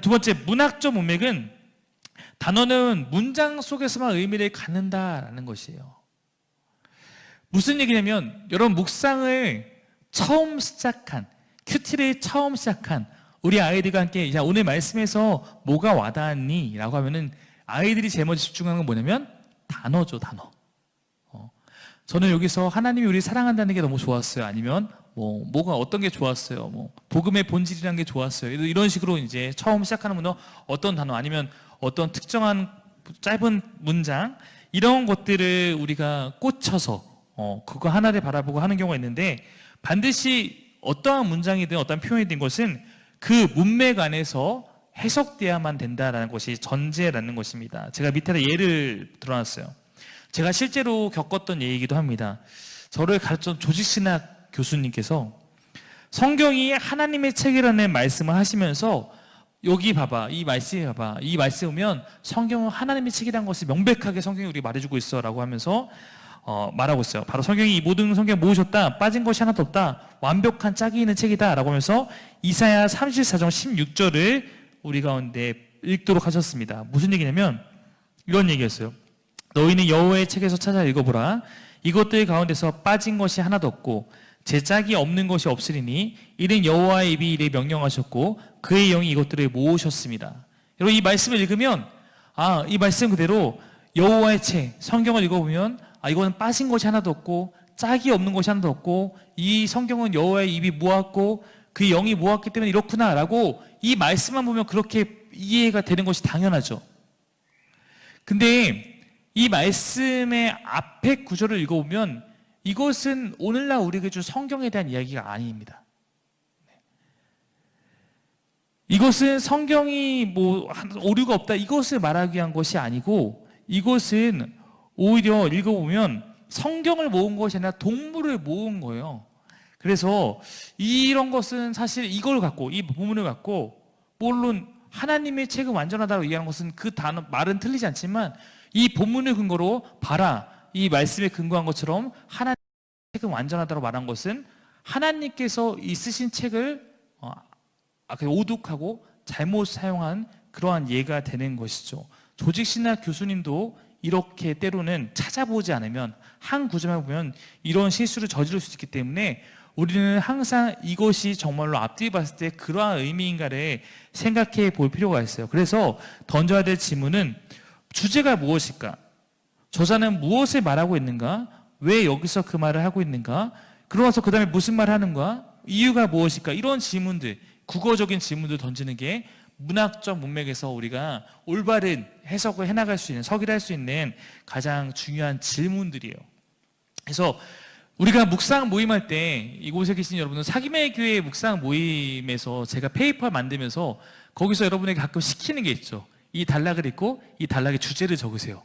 두 번째, 문학적 문맥은 단어는 문장 속에서만 의미를 갖는다라는 것이에요. 무슨 얘기냐면 여러분, 묵상을 처음 시작한, 큐티를 처음 시작한 우리 아이들과 함께 오늘 말씀에서 뭐가 와닿았니? 라고 하면은 아이들이 제일 먼저 집중하는 건 뭐냐면 단어죠, 단어. 저는 여기서 하나님이 우리 사랑한다는 게 너무 좋았어요. 아니면 뭐가 어떤 게 좋았어요. 복음의 본질이라는 게 좋았어요. 이런 식으로 이제 처음 시작하는 문어, 어떤 단어, 아니면 어떤 특정한 짧은 문장, 이런 것들을 우리가 꽂혀서 그거 하나를 바라보고 하는 경우가 있는데, 반드시 어떠한 문장이든 어떠한 표현이든 것은 그 문맥 안에서 해석돼야만 된다라는 것이 전제라는 것입니다. 제가 밑에다 예를 들어놨어요. 제가 실제로 겪었던 예이기도 합니다. 저를 가르쳤던 조직신학 교수님께서 성경이 하나님의 책이라는 말씀을 하시면서 여기 봐봐, 이 말씀에 봐봐, 이 말씀에 보면 성경은 하나님의 책이라는 것을 명백하게 성경이 우리 말해주고 있어 라고 하면서 말하고 있어요. 바로 성경이 이 모든 성경을 모으셨다, 빠진 것이 하나도 없다, 완벽한 짝이 있는 책이다 라고 하면서 이사야 34장 16절을 우리 가운데 읽도록 하셨습니다. 무슨 얘기냐면 이런 얘기였어요. 너희는 여호와의 책에서 찾아 읽어보라. 이것들 가운데서 빠진 것이 하나도 없고 제 짝이 없는 것이 없으리니 이는 여호와의 입이 이래 명령하셨고 그의 영이 이것들을 모으셨습니다. 여러분, 이 말씀을 읽으면 이 말씀 그대로 여호와의 책, 성경을 읽어보면 이거는 빠진 것이 하나도 없고 짝이 없는 것이 하나도 없고 이 성경은 여호와의 입이 모았고 그의 영이 모았기 때문에 이렇구나 라고 이 말씀만 보면 그렇게 이해가 되는 것이 당연하죠. 근데 이 말씀의 앞에 구절을 읽어보면 이것은 오늘날 우리에게 준 성경에 대한 이야기가 아닙니다. 이것은 성경이 뭐 오류가 없다 이것을 말하기 위한 것이 아니고, 이것은 오히려 읽어보면 성경을 모은 것이 아니라 동물을 모은 거예요. 그래서 이런 것은 사실 이걸 갖고, 이 본문을 갖고, 물론 하나님의 책은 완전하다고 얘기하는 것은 그 단어 말은 틀리지 않지만, 이 본문을 근거로 봐라, 이 말씀에 근거한 것처럼 하나님의 책은 완전하다고 말한 것은 하나님께서 이 쓰신 책을 오독하고 잘못 사용한 그러한 예가 되는 것이죠. 조직신학 교수님도 이렇게 때로는 찾아보지 않으면, 한 구절만 보면 이런 실수를 저지를 수 있기 때문에 우리는 항상 이것이 정말로 앞뒤 봤을 때 그러한 의미인가를 생각해 볼 필요가 있어요. 그래서 던져야 될 질문은 주제가 무엇일까? 저자는 무엇을 말하고 있는가? 왜 여기서 그 말을 하고 있는가? 그러면서 그 다음에 무슨 말을 하는가? 이유가 무엇일까? 이런 질문들, 국어적인 질문들 던지는 게 문학적 문맥에서 우리가 올바른 해석을 해나갈 수 있는, 서기를 할 수 있는 가장 중요한 질문들이에요. 그래서 우리가 묵상 모임할 때, 이곳에 계신 여러분은 사김의 교회 묵상 모임에서 제가 페이퍼 만들면서 거기서 여러분에게 가끔 시키는 게 있죠. 이 단락을 읽고 이 단락의 주제를 적으세요.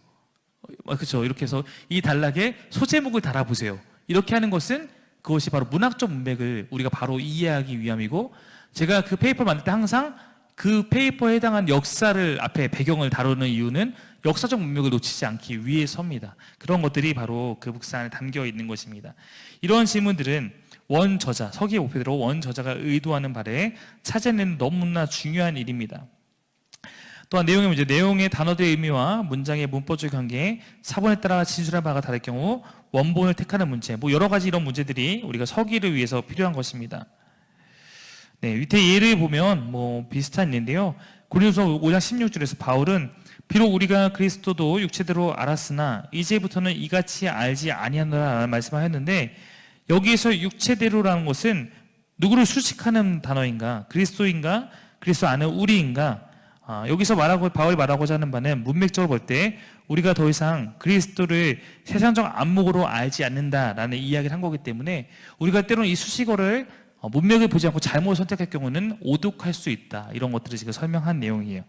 그렇죠. 이렇게 해서 이 단락에 소제목을 달아보세요. 이렇게 하는 것은 그것이 바로 문학적 문맥을 우리가 바로 이해하기 위함이고, 제가 그 페이퍼를 만들 때 항상 그 페이퍼에 해당한 역사를 앞에 배경을 다루는 이유는 역사적 문맥을 놓치지 않기 위해서입니다. 그런 것들이 바로 그 묵상 안에 담겨 있는 것입니다. 이런 질문들은 원저자, 서기의 목표대로 원저자가 의도하는 바를 찾아내는 너무나 중요한 일입니다. 또한 내용의 문제, 내용의 단어들의 의미와 문장의 문법적 관계, 사본에 따라 진술한 바가 다를 경우 원본을 택하는 문제, 뭐 여러 가지 이런 문제들이 우리가 서기를 위해서 필요한 것입니다. 네, 밑에 예를 보면 뭐 비슷한 예인데요. 고린도서 5장 16절에서 바울은 비록 우리가 그리스도도 육체대로 알았으나 이제부터는 이같이 알지 아니하노라라는 말씀하였는데, 여기에서 육체대로라는 것은 누구를 수식하는 단어인가? 그리스도인가? 그리스도 안에 우리인가? 여기서 바울이 말하고자 하는 바는 문맥적으로 볼 때 우리가 더 이상 그리스도를 세상적 안목으로 알지 않는다라는 이야기를 한 거기 때문에, 우리가 때로는 이 수식어를 문맥을 보지 않고 잘못 선택할 경우는 오독할 수 있다. 이런 것들을 지금 설명한 내용이에요.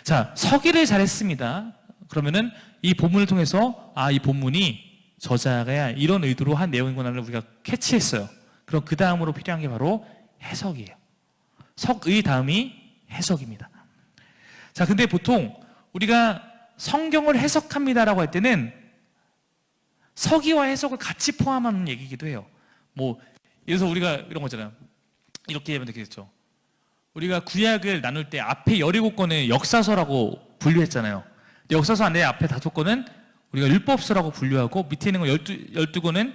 자, 서기를 잘했습니다. 그러면은 이 본문을 통해서 이 본문이 저자가 이런 의도로 한 내용이구나를 우리가 캐치했어요. 그럼 그 다음으로 필요한 게 바로 해석이에요. 석의 다음이 해석입니다. 자, 근데 보통 우리가 성경을 해석합니다라고 할 때는 서기와 해석을 같이 포함하는 얘기이기도 해요. 뭐 예를 들어서 우리가 이런 거잖아요. 이렇게 하면 되겠죠. 우리가 구약을 나눌 때 앞에 17권을 역사서라고 분류했잖아요. 근데 역사서 안에 앞에 5권은 우리가 율법서라고 분류하고 밑에 있는 거 12권은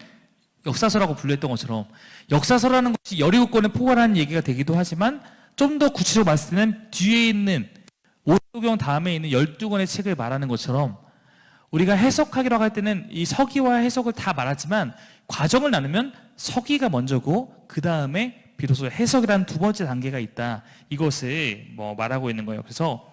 역사서라고 분류했던 것처럼, 역사서라는 것이 17권을 포괄하는 얘기가 되기도 하지만 좀 더 구체적으로 봤을 때는 뒤에 있는 오대오경 다음에 있는 12권의 책을 말하는 것처럼, 우리가 해석하기로 할 때는 이 서기와 해석을 다 말하지만 과정을 나누면 서기가 먼저고 그 다음에 비로소 해석이라는 두 번째 단계가 있다. 이것을 말하고 있는 거예요. 그래서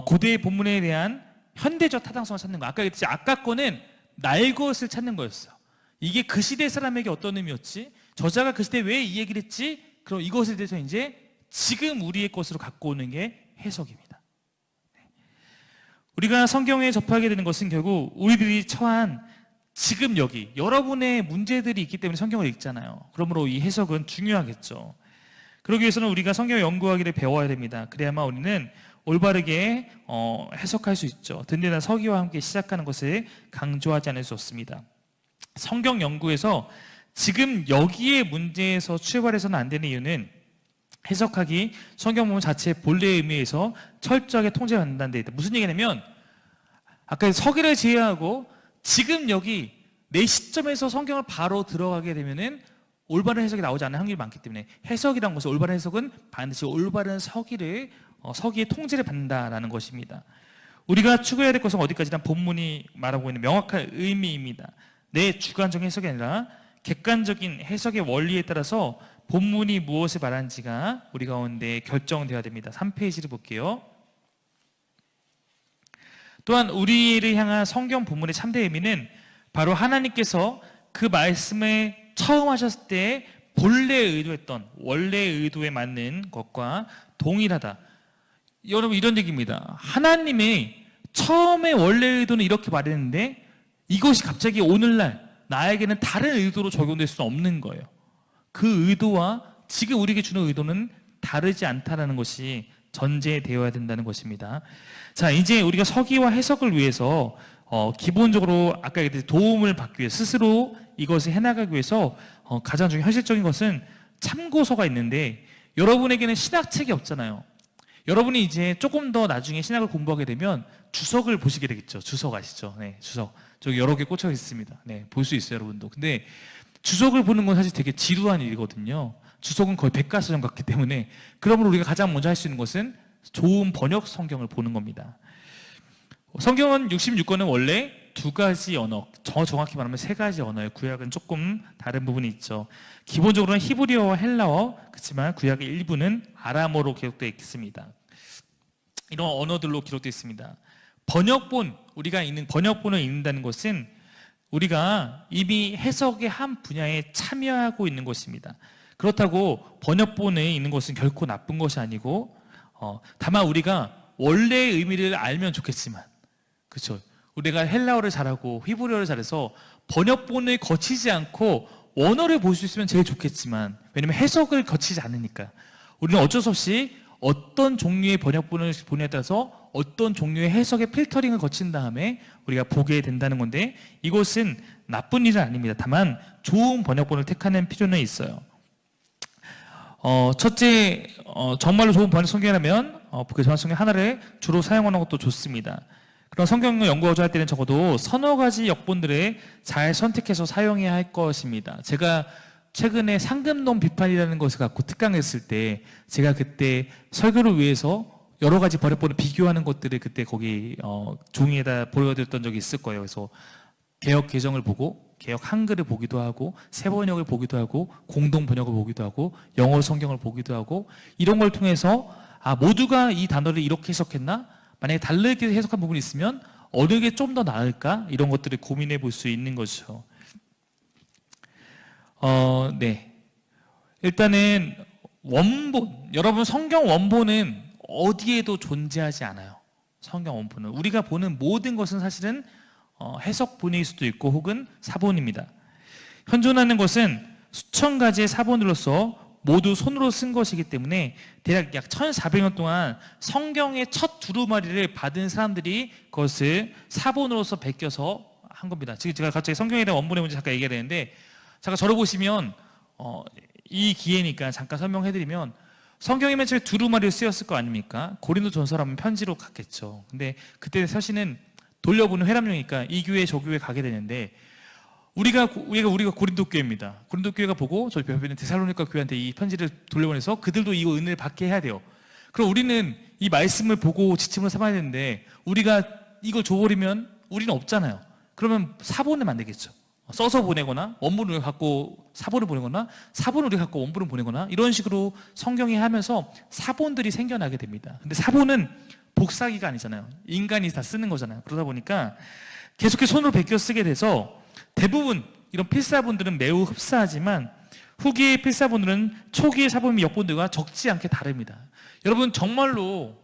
고대의 본문에 대한 현대적 타당성을 찾는 거. 아까 얘기했듯이 아까 거는 날 것을 찾는 거였어요. 이게 그 시대 사람에게 어떤 의미였지? 저자가 그 시대에 왜 이 얘기를 했지? 그럼 이것에 대해서 이제 지금 우리의 것으로 갖고 오는 게 해석입니다. 우리가 성경에 접하게 되는 것은 결국 우리들이 처한 지금 여기 여러분의 문제들이 있기 때문에 성경을 읽잖아요. 그러므로 이 해석은 중요하겠죠. 그러기 위해서는 우리가 성경을 연구하기를 배워야 됩니다. 그래야만 우리는 올바르게 해석할 수 있죠. 든든한 서기와 함께 시작하는 것을 강조하지 않을 수 없습니다. 성경 연구에서 지금 여기의 문제에서 출발해서는 안 되는 이유는 해석하기, 성경 본문 자체의 본래의 의미에서 철저하게 통제받는다는 데 있다. 무슨 얘기냐면 아까 서기를 제외하고 지금 여기 내 시점에서 성경을 바로 들어가게 되면은 올바른 해석이 나오지 않는 확률이 많기 때문에, 해석이란 것은, 올바른 해석은 반드시 올바른 서기의 통제를 받는다라는 것입니다. 우리가 추구해야 될 것은 어디까지나 본문이 말하고 있는 명확한 의미입니다. 내 주관적인 해석이 아니라 객관적인 해석의 원리에 따라서 본문이 무엇을 말하는지가 우리 가운데 결정되어야 됩니다. 3페이지를 볼게요. 또한 우리를 향한 성경 본문의 참된 의미는 바로 하나님께서 그 말씀을 처음 하셨을 때 본래 의도했던 원래 의도에 맞는 것과 동일하다. 여러분 이런 얘기입니다. 하나님이 처음에 원래 의도는 이렇게 말했는데 이것이 갑자기 오늘날 나에게는 다른 의도로 적용될 수는 없는 거예요. 그 의도와 지금 우리에게 주는 의도는 다르지 않다라는 것이 전제되어야 된다는 것입니다. 자, 이제 우리가 서기와 해석을 위해서 기본적으로 아까 얘기했듯이 도움을 받기 위해 스스로 이것을 해나가기 위해서 가장 중요한 현실적인 것은 참고서가 있는데 여러분에게는 신학책이 없잖아요. 여러분이 이제 조금 더 나중에 신학을 공부하게 되면 주석을 보시게 되겠죠. 주석 아시죠? 네, 주석. 저기 여러 개 꽂혀 있습니다. 네, 볼 수 있어요, 여러분도. 근데 주석을 보는 건 사실 되게 지루한 일이거든요. 주석은 거의 백과사전 같기 때문에 그러므로 우리가 가장 먼저 할 수 있는 것은 좋은 번역 성경을 보는 겁니다. 성경은 66권은 원래 두 가지 언어, 정확히 말하면 세 가지 언어예요. 구약은 조금 다른 부분이 있죠. 기본적으로는 히브리어와 헬라어, 그렇지만 구약의 일부는 아람어로 기록되어 있습니다. 이런 언어들로 기록되어 있습니다. 번역본, 우리가 읽는 번역본을 읽는다는 것은 우리가 이미 해석의 한 분야에 참여하고 있는 것입니다. 그렇다고 번역본에 있는 것은 결코 나쁜 것이 아니고 다만 우리가 원래의 의미를 알면 좋겠지만, 그렇죠? 우리가 헬라어를 잘하고 히브리어를 잘해서 번역본을 거치지 않고 원어를 볼 수 있으면 제일 좋겠지만, 왜냐면 해석을 거치지 않으니까 우리는 어쩔 수 없이 어떤 종류의 번역본을 보느냐에 따라서 어떤 종류의 해석의 필터링을 거친 다음에 우리가 보게 된다는 건데, 이것은 나쁜 일은 아닙니다. 다만 좋은 번역본을 택하는 필요는 있어요. 첫째, 정말로 좋은 번역 성경이라면 그 번역 성경 하나를 주로 사용하는 것도 좋습니다. 그런 성경을 연구할 때는 적어도 서너 가지 역본들을 잘 선택해서 사용해야 할 것입니다. 제가 최근에 상금론 비판이라는 것을 갖고 특강했을 때 제가 그때 설교를 위해서 여러 가지 번역본을 비교하는 것들을 그때 거기 종이에다 보여드렸던 적이 있을 거예요. 그래서 개역 개정을 보고 개역 한글을 보기도 하고 새 번역을 보기도 하고 공동 번역을 보기도 하고 영어 성경을 보기도 하고 이런 걸 통해서 모두가 이 단어를 이렇게 해석했나? 만약에 다르게 해석한 부분이 있으면 어느 게 좀 더 나을까? 이런 것들을 고민해 볼 수 있는 거죠. 네. 일단은 원본, 여러분 성경 원본은 어디에도 존재하지 않아요. 성경 원본은 우리가 보는 모든 것은 사실은 해석본일 수도 있고 혹은 사본입니다. 현존하는 것은 수천 가지의 사본으로서 모두 손으로 쓴 것이기 때문에 대략 약 1400년 동안 성경의 첫 두루마리를 받은 사람들이 그것을 사본으로서 베껴서 한 겁니다. 지금 제가 갑자기 성경에 대한 원본의 문제 잠깐 얘기해야 되는데, 잠깐 저를 보시면 이 기회니까 잠깐 설명해드리면, 성경이 맨 처음에 두루마리로 쓰였을 거 아닙니까? 고린도전서라면 편지로 갔겠죠. 근데 그때 사실은 돌려보는 회람용이니까 이 교회 저 교회 가게 되는데, 우리가 고린도 교회입니다. 고린도 교회가 보고 저희 옆에 있는 데살로니가 교회한테 이 편지를 돌려보내서 그들도 이 은혜를 받게 해야 돼요. 그럼 우리는 이 말씀을 보고 지침을 삼아야 되는데 우리가 이걸 줘버리면 우리는 없잖아요. 그러면 사본을 만들겠죠. 써서 보내거나 원본을 갖고 사본을 보내거나 사본을 우리가 갖고 원본을 보내거나 이런 식으로 성경이 하면서 사본들이 생겨나게 됩니다. 근데 사본은 복사기가 아니잖아요. 인간이 다 쓰는 거잖아요. 그러다 보니까 계속해서 손으로 베껴 쓰게 돼서 대부분 이런 필사본들은 매우 흡사하지만 후기의 필사본들은 초기의 사본 및 역본들과 적지 않게 다릅니다. 여러분 정말로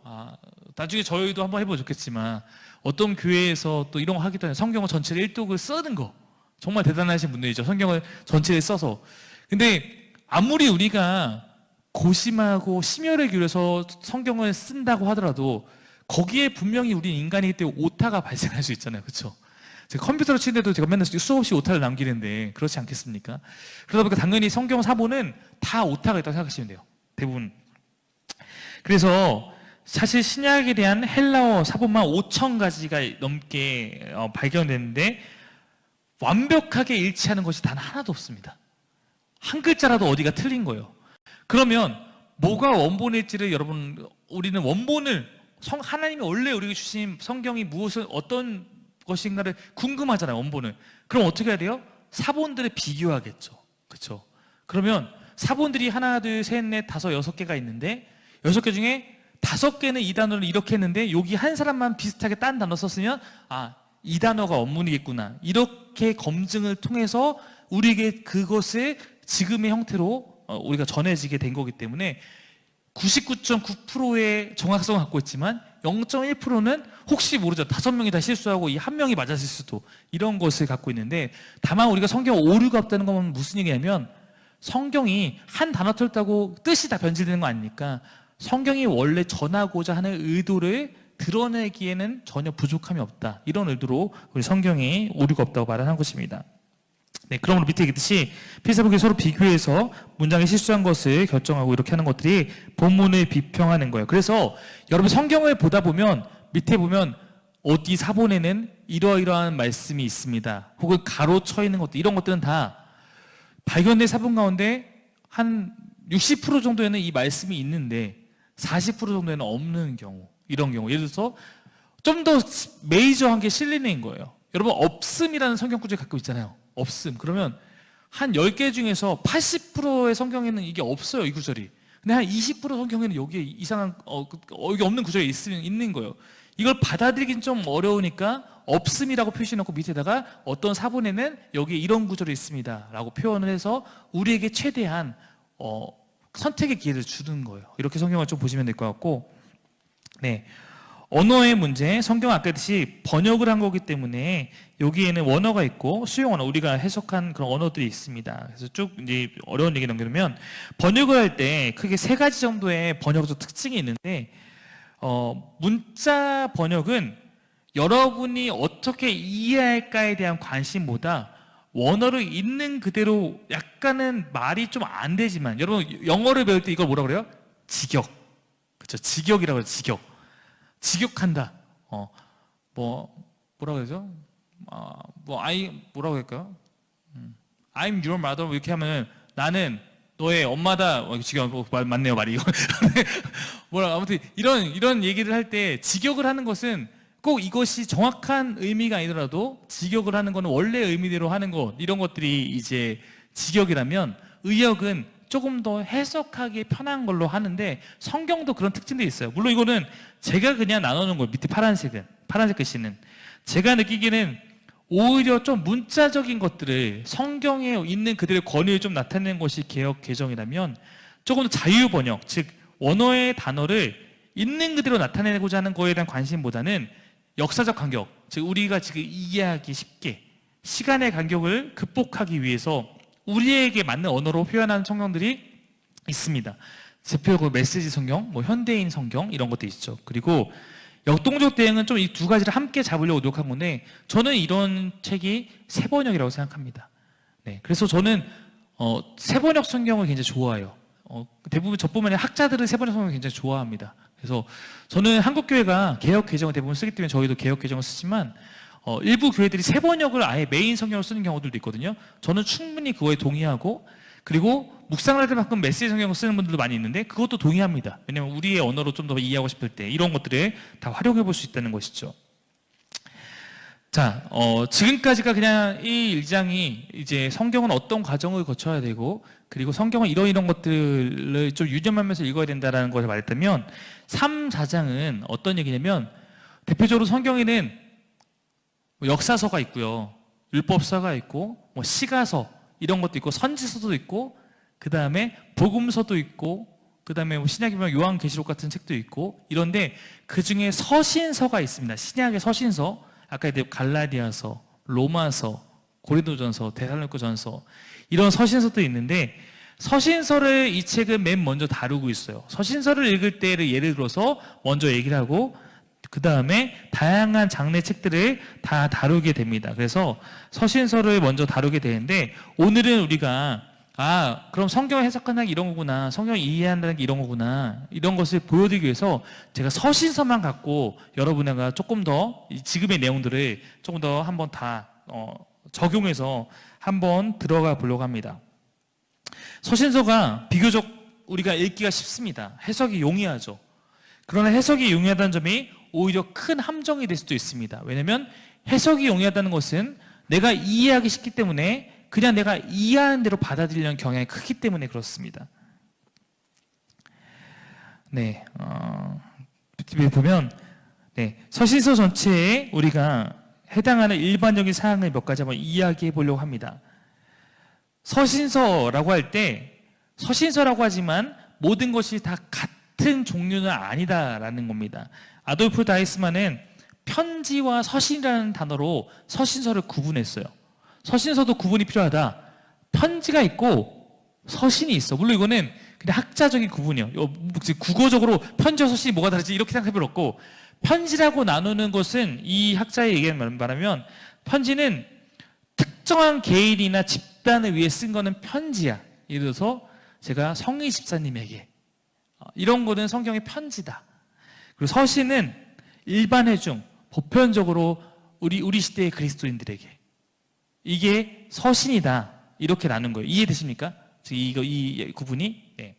나중에 저희도 한번 해보면 좋겠지만 어떤 교회에서 또 이런 거 하기도 해요. 성경을 전체를 일독을 쓰는 거 정말 대단하신 분들이죠. 성경을 전체를 써서. 근데 아무리 우리가 고심하고 심혈을 기울여서 성경을 쓴다고 하더라도 거기에 분명히 우리 인간이기 때문에 오타가 발생할 수 있잖아요. 그렇죠? 제가 컴퓨터로 치는데도 제가 맨날 수없이 오타를 남기는데 그렇지 않겠습니까? 그러다 보니까 당연히 성경 사본은 다 오타가 있다고 생각하시면 돼요. 대부분. 그래서 사실 신약에 대한 헬라어 사본만 5,000가지가 넘게 발견됐는데 완벽하게 일치하는 것이 단 하나도 없습니다. 한 글자라도 어디가 틀린 거예요. 그러면 뭐가 원본일지를 여러분, 우리는 원본을 하나님이 원래 우리에게 주신 성경이 무엇을 어떤 것인가를 궁금하잖아요. 원본을. 그럼 어떻게 해야 돼요? 사본들을 비교하겠죠. 그렇죠? 그러면 사본들이 하나, 둘, 셋, 넷, 다섯, 6개가 있는데 6개 중에 5개는 이 단어를 이렇게 했는데 여기 한 사람만 비슷하게 딴 단어 썼으면 이 단어가 원문이겠구나. 이렇게 검증을 통해서 우리에게 그것을 지금의 형태로 우리가 전해지게 된 거기 때문에 99.9%의 정확성을 갖고 있지만 0.1%는 혹시 모르죠. 5명이 다 실수하고 이 한 명이 맞았을 수도, 이런 것을 갖고 있는데, 다만 우리가 성경 오류가 없다는 건 무슨 얘기냐면 성경이 한 단어 틀렸다고 뜻이 다 변질되는 거 아닙니까? 성경이 원래 전하고자 하는 의도를 드러내기에는 전혀 부족함이 없다, 이런 의도로 우리 성경이 오류가 없다고 말하는 것입니다. 네, 그러므로 밑에 얘기했듯이 피사복이 서로 비교해서 문장에 실수한 것을 결정하고 이렇게 하는 것들이 본문을 비평하는 거예요. 그래서 여러분 성경을 보다 보면 밑에 보면 어디 사본에는 이러이러한 말씀이 있습니다, 혹은 가로쳐 있는 것들, 이런 것들은 다 발견된 사본 가운데 한 60% 정도에는 이 말씀이 있는데 40% 정도에는 없는 경우, 이런 경우, 예를 들어서 좀 더 메이저한 게 실리네인 거예요. 여러분 없음이라는 성경 구절을 갖고 있잖아요. 없음. 그러면 한 10개 중에서 80%의 성경에는 이게 없어요, 이 구절이. 근데 한 20% 성경에는 여기에 이상한 여기 없는 구절이 있는 거예요. 이걸 받아들이긴 좀 어려우니까 없음이라고 표시해놓고 밑에다가 어떤 사본에는 여기에 이런 구절이 있습니다 라고 표현을 해서 우리에게 최대한 선택의 기회를 주는 거예요. 이렇게 성경을 좀 보시면 될 것 같고, 네, 언어의 문제, 성경 아까 했듯이 번역을 한 거기 때문에 여기에는 원어가 있고 수용 언어, 우리가 해석한 그런 언어들이 있습니다. 그래서 쭉 이제 어려운 얘기 넘기면, 번역을 할 때 크게 3가지 정도의 번역적 특징이 있는데, 문자 번역은 여러분이 어떻게 이해할까에 대한 관심보다 원어를 있는 그대로, 약간은 말이 좀 안 되지만, 여러분 영어를 배울 때 이걸 뭐라 그래요? 직역. 그렇죠? 직역이라고 해요. 직역. 직역한다. 뭐라고 그러죠? 뭐라고 할까요? I'm your mother 이렇게 하면 나는 너의 엄마다. 직역 맞네요, 말이. 아무튼 이런 얘기를 할 때 직역을 하는 것은 꼭 이것이 정확한 의미가 아니더라도 직역을 하는 것은 원래 의미대로 하는 것, 이런 것들이 이제 직역이라면, 의역은 조금 더 해석하기 편한 걸로 하는데 성경도 그런 특징들이 있어요. 물론 이거는 제가 그냥 나누는 거예요. 밑에 파란색 글씨는 제가 느끼기에는 오히려 좀 문자적인 것들을 성경에 있는 그들의 권위를 좀 나타내는 것이 개역 개정이라면, 조금 더 자유번역, 즉 원어의 단어를 있는 그대로 나타내고자 하는 거에 대한 관심보다는 역사적 간격, 즉 우리가 지금 이해하기 쉽게 시간의 간격을 극복하기 위해서 우리에게 맞는 언어로 표현하는 성경들이 있습니다. 대표적으로 메시지 성경, 현대인 성경, 이런 것도 있죠. 그리고 역동적 대응은 좀 이 2가지를 함께 잡으려고 노력한 건데, 저는 이런 책이 세번역이라고 생각합니다. 네, 그래서 저는 세번역 성경을 굉장히 좋아해요. 대부분 저뿐만 아니라 학자들은 세번역 성경을 굉장히 좋아합니다. 그래서 저는 한국교회가 개역 개정을 대부분 쓰기 때문에 저희도 개역 개정을 쓰지만, 일부 교회들이 세번역을 아예 메인 성경으로 쓰는 경우들도 있거든요. 저는 충분히 그거에 동의하고, 그리고 묵상할 때 가끔 메시지 성경을 쓰는 분들도 많이 있는데 그것도 동의합니다. 왜냐하면 우리의 언어로 좀 더 이해하고 싶을 때 이런 것들을 다 활용해 볼 수 있다는 것이죠. 자, 지금까지가 그냥 이 1장이 이제 성경은 어떤 과정을 거쳐야 되고, 그리고 성경은 이런 것들을 좀 유념하면서 읽어야 된다는 것을 말했다면, 3, 4장은 어떤 얘기냐면, 대표적으로 성경에는 역사서가 있고요, 율법서가 있고, 시가서 이런 것도 있고, 선지서도 있고, 그 다음에 복음서도 있고, 그 다음에 신약에 보면 요한계시록 같은 책도 있고, 이런데 그 중에 서신서가 있습니다. 신약의 서신서, 아까 이제 갈라디아서, 로마서, 고린도전서, 데살로니가전서, 이런 서신서도 있는데, 서신서를 이 책은 맨 먼저 다루고 있어요. 서신서를 읽을 때를 예를 들어서 먼저 얘기를 하고, 그 다음에 다양한 장르의 책들을 다 다루게 됩니다. 그래서 서신서를 먼저 다루게 되는데, 오늘은 우리가 그럼 성경을 해석한다는 게 이런 거구나, 성경을 이해한다는 게 이런 거구나, 이런 것을 보여드리기 위해서 제가 서신서만 갖고 여러분과 조금 더 지금의 내용들을 조금 더 한번 다 적용해서 한번 들어가 보려고 합니다. 서신서가 비교적 우리가 읽기가 쉽습니다. 해석이 용이하죠. 그러나 해석이 용이하다는 점이 오히려 큰 함정이 될 수도 있습니다. 왜냐하면 해석이 용이하다는 것은 내가 이해하기 쉽기 때문에 그냥 내가 이해하는 대로 받아들이려는 경향이 크기 때문에 그렇습니다. 네, 보면 서신서 전체에 우리가 해당하는 일반적인 사항을 몇 가지 한번 이야기해 보려고 합니다. 서신서라고 할 때 서신서라고 하지만 모든 것이 다 같은 종류는 아니다라는 겁니다. 아돌프 다이스만은 편지와 서신이라는 단어로 서신서를 구분했어요. 서신서도 구분이 필요하다. 편지가 있고 서신이 있어. 물론 이거는 그냥 학자적인 구분이요. 국어적으로 편지와 서신이 뭐가 다르지 이렇게 생각할 필요 없고, 편지라고 나누는 것은 이 학자의 얘기에 말하면 편지는 특정한 개인이나 집단을 위해 쓴 거는 편지야. 예를 들어서 제가 성희 집사님에게, 이런 거는 성경의 편지다. 그리고 서신은 일반 회중, 보편적으로 우리 시대의 그리스도인들에게, 이게 서신이다. 이렇게 나눈 거예요. 이해되십니까? 이 구분이. 네.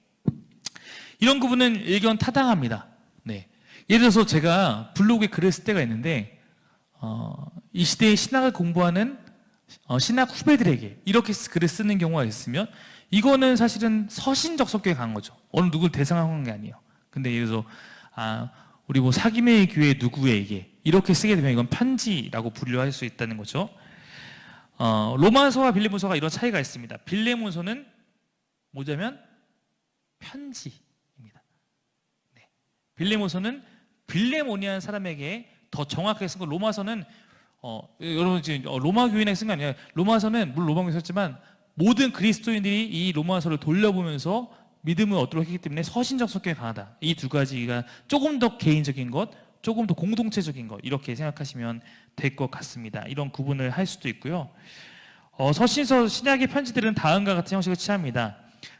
이런 구분은 일견 타당합니다. 네. 예를 들어서 제가 블로그에 글을 쓸 때가 있는데, 이 시대의 신학을 공부하는 신학 후배들에게 이렇게 글을 쓰는 경우가 있으면, 이거는 사실은 서신적 성격에 강한 거죠. 어느 누구를 대상한 게 아니에요. 근데 예를 들어서 우리 뭐 사김의 교회 누구에게 이렇게 쓰게 되면 이건 편지라고 분류할 수 있다는 거죠. 로마서와 빌레몬서가 이런 차이가 있습니다. 빌레몬서는 뭐냐면 편지입니다. 네. 빌레몬서는 빌레몬이라는 사람에게 더 정확하게 쓴 거. 로마서는 여러분 지금 로마 교인에게 쓴 게 아니라, 로마서는 물론 로마 교인이 썼지만 모든 그리스도인들이 이 로마서를 돌려보면서 믿음을 얻도록 했기 때문에 서신적 성격이 강하다. 이 두 가지가 조금 더 개인적인 것, 조금 더 공동체적인 것, 이렇게 생각하시면 될 것 같습니다. 이런 구분을 할 수도 있고요. 서신서, 신약의 편지들은 다음과 같은 형식을 취합니다.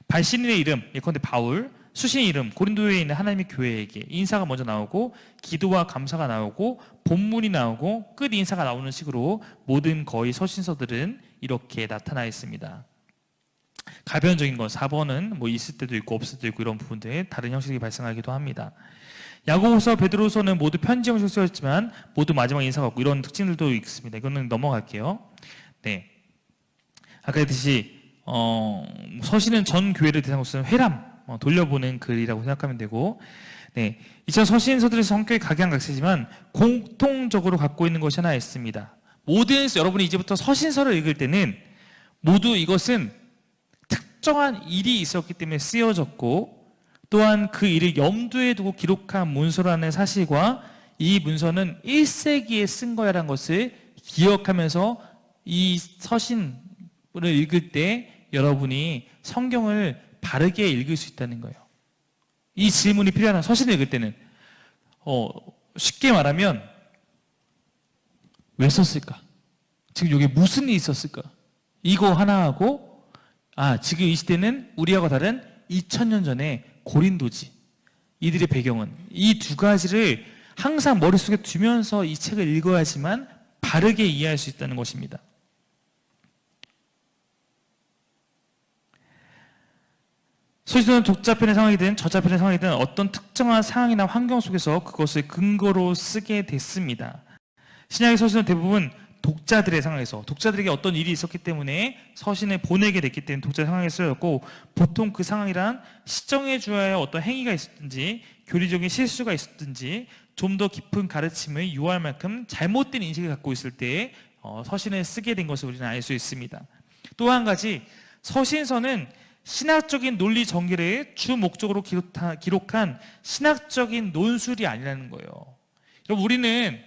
발신인의 이름, 예컨대 바울, 수신의 이름, 고린도에 있는 하나님의 교회에게 인사가 먼저 나오고, 기도와 감사가 나오고, 본문이 나오고, 끝 인사가 나오는 식으로 모든 거의 서신서들은 이렇게 나타나 있습니다. 가변적인 것, 4번은 뭐 있을 때도 있고 없을 때도 있고 이런 부분들 다른 형식이 발생하기도 합니다. 야고보서, 베드로서는 모두 편지 형식으로 쓰였지만 모두 마지막 인사가 없고 이런 특징들도 있습니다. 이거는 넘어갈게요. 네. 아까 했듯이 서신은 전 교회를 대상으로 쓰는 회람, 돌려보는 글이라고 생각하면 되고, 네. 이처럼 서신서들의 성격이 각양각색이지만 공통적으로 갖고 있는 것이 하나 있습니다. 모든 여러분이 이제부터 서신서를 읽을 때는 모두 이것은 특정한 일이 있었기 때문에 쓰여졌고, 또한 그 일을 염두에 두고 기록한 문서라는 사실과 이 문서는 1세기에 쓴 거야라는 것을 기억하면서 이 서신을 읽을 때 여러분이 성경을 바르게 읽을 수 있다는 거예요. 이 질문이 필요한 서신을 읽을 때는 쉽게 말하면 왜 썼을까? 지금 여기 무슨 일이 있었을까? 이거 하나하고 지금 이 시대는 우리하고 다른 2000년 전에 고린도지. 이들의 배경은 이 두 가지를 항상 머릿속에 두면서 이 책을 읽어야지만 바르게 이해할 수 있다는 것입니다. 서신서는 독자편의 상황이든 저자편의 상황이든 어떤 특정한 상황이나 환경 속에서 그것을 근거로 쓰게 됐습니다. 신약의 서신은 대부분 독자들의 상황에서, 독자들에게 어떤 일이 있었기 때문에 서신을 보내게 됐기 때문에 독자 상황에 쓰였고, 보통 그 상황이란 시정해 주어야 할 어떤 행위가 있었든지 교리적인 실수가 있었든지 좀 더 깊은 가르침을 유할 만큼 잘못된 인식을 갖고 있을 때 서신을 쓰게 된 것을 우리는 알 수 있습니다. 또 한 가지, 서신서는 신학적인 논리 전개를 주 목적으로 기록한 신학적인 논술이 아니라는 거예요. 여러분, 우리는